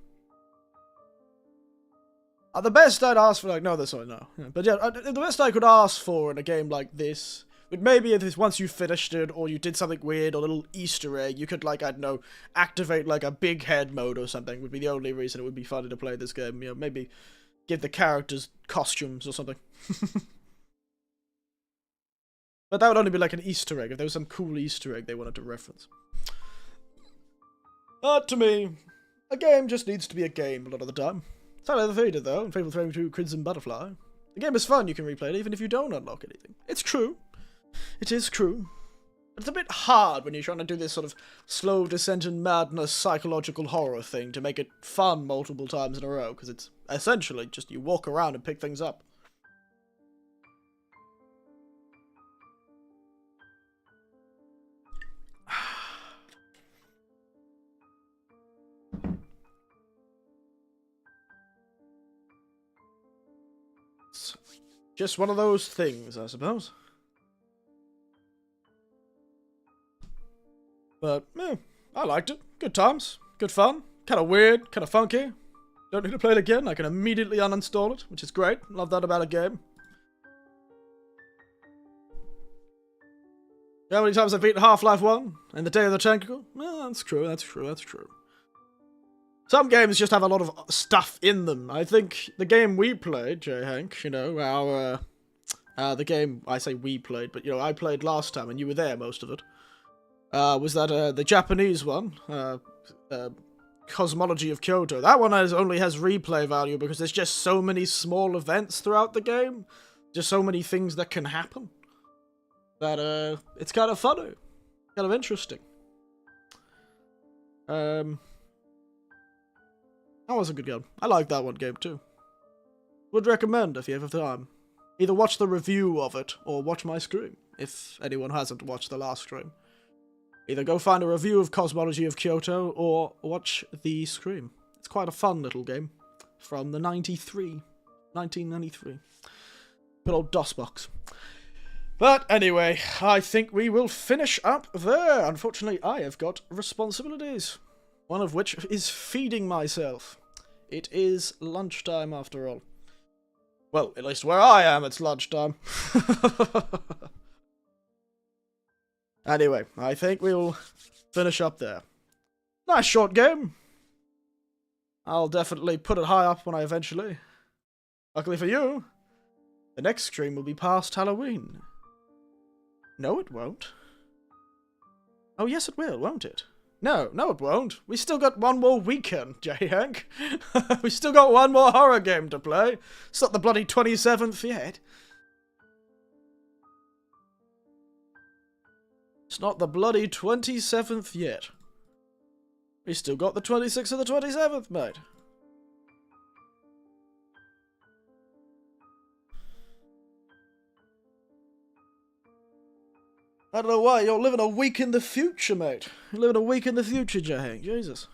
The best I'd ask for, like, no, that's not, no. Yeah, but yeah, the best I could ask for in a game like this would maybe if it's once you finished it, or you did something weird, or a little Easter egg, you could, like, I don't know, activate, like, a big head mode or something, would be the only reason it would be funny to play this game. You know, maybe give the characters costumes or something. But that would only be, like, an Easter egg, if there was some cool Easter egg they wanted to reference. To me, a game just needs to be a game a lot of the time. It's how I ever faded though, in Fatal Frame 2 Crimson Butterfly. The game is fun, you can replay it even if you don't unlock anything. It's true. It is true. But it's a bit hard when you're trying to do this sort of slow descent in madness psychological horror thing to make it fun multiple times in a row, because it's essentially just you walk around and pick things up. Just one of those things, I suppose. But, yeah, I liked it. Good times. Good fun. Kind of weird. Kind of funky. Don't need to play it again. I can immediately uninstall it, which is great. Love that about a game. How many times I've beaten Half-Life 1 and the Day of the Tentacle? Well, that's true, that's true, that's true. Some games just have a lot of stuff in them. I think the game we played, J-Hank, you know, the game, I say we played, but, you know, I played last time and you were there most of it, was that, the Japanese one, Cosmology of Kyoto. That one only has replay value because there's just so many small events throughout the game. Just so many things that can happen. That, it's kind of funny. Kind of interesting. That was a good game. I like that one game too. Would recommend if you have time. Either watch the review of it, or watch my stream, if anyone hasn't watched the last stream. Either go find a review of Cosmology of Kyoto, or watch the stream. It's quite a fun little game. From the 1993. Good old DOSBox. But anyway, I think we will finish up there. Unfortunately, I have got responsibilities. One of which is feeding myself. It is lunchtime after all. Well, at least where I am, it's lunchtime. Anyway, I think we'll finish up there. Nice short game. I'll definitely put it high up when I eventually. Luckily for you, the next stream will be past Halloween. No, it won't. Oh, yes, it will, won't it? No, it won't. We still got one more weekend, J-Hank. We still got one more horror game to play. It's not the bloody 27th yet. It's not the bloody 27th yet. We still got the 26th or the 27th, mate. I don't know why, you're living a week in the future, mate. You're living a week in the future, J-Hank. Jesus.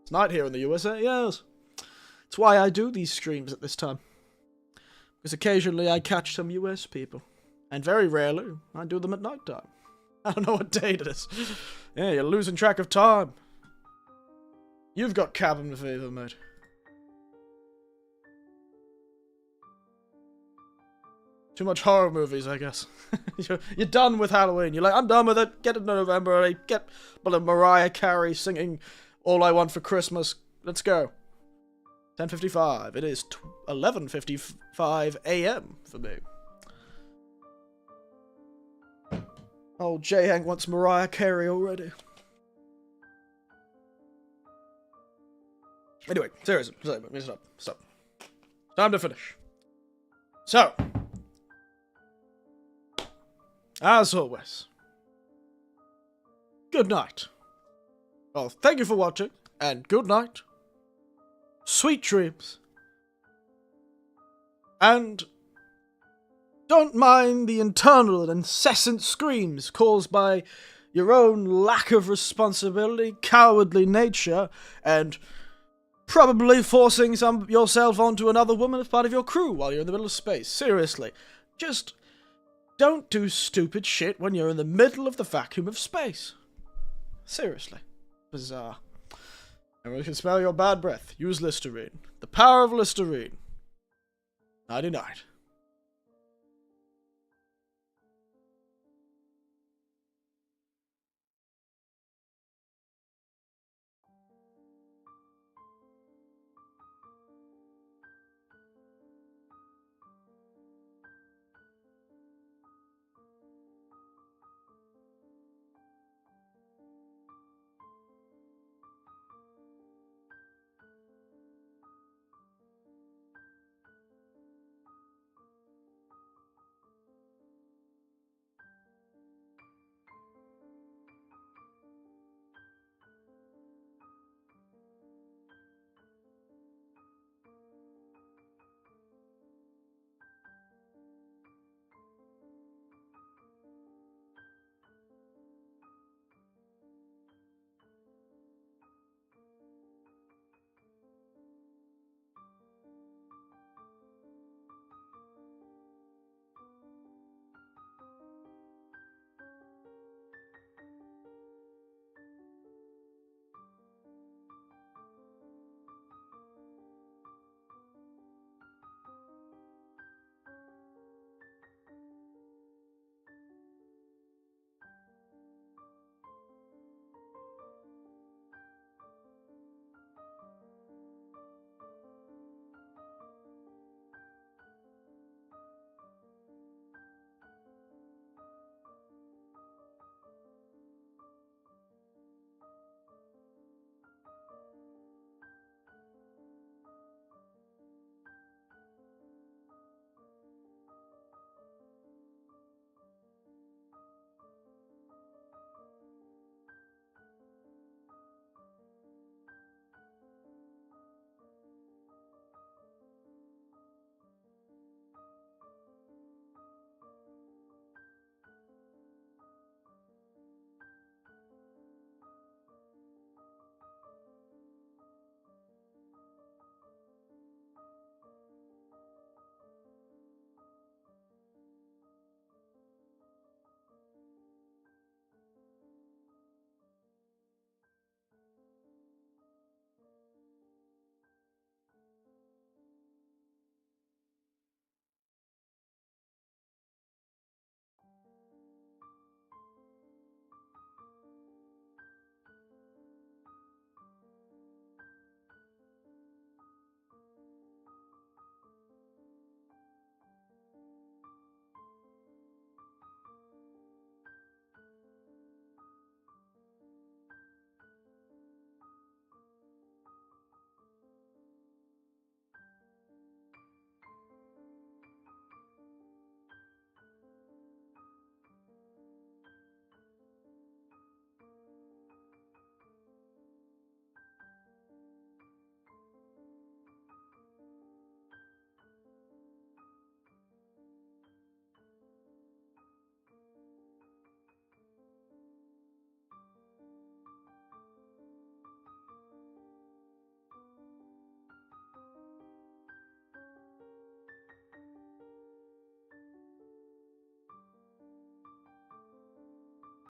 It's night here in the USA, yes. It's why I do these streams at this time. Because occasionally I catch some US people. And very rarely, I do them at night time. I don't know what date it is. Yeah, you're losing track of time. You've got cabin fever, mate. Too much horror movies, I guess. You're done with Halloween. You're like, I'm done with it. Get it in November. Get Mariah Carey singing All I Want for Christmas. Let's go. 10:55. It is 11:55 a.m. for me. Oh, J-Hank wants Mariah Carey already. Anyway, seriously. Stop. Time to finish. So, as always, good night. Well, thank you for watching, and good night. Sweet dreams. And don't mind the internal and incessant screams caused by your own lack of responsibility, cowardly nature, and probably forcing yourself onto another woman as part of your crew while you're in the middle of space. Seriously. Just don't do stupid shit when you're in the middle of the vacuum of space. Seriously. Bizarre. Everyone can smell your bad breath. Use Listerine. The power of Listerine. Nighty-night.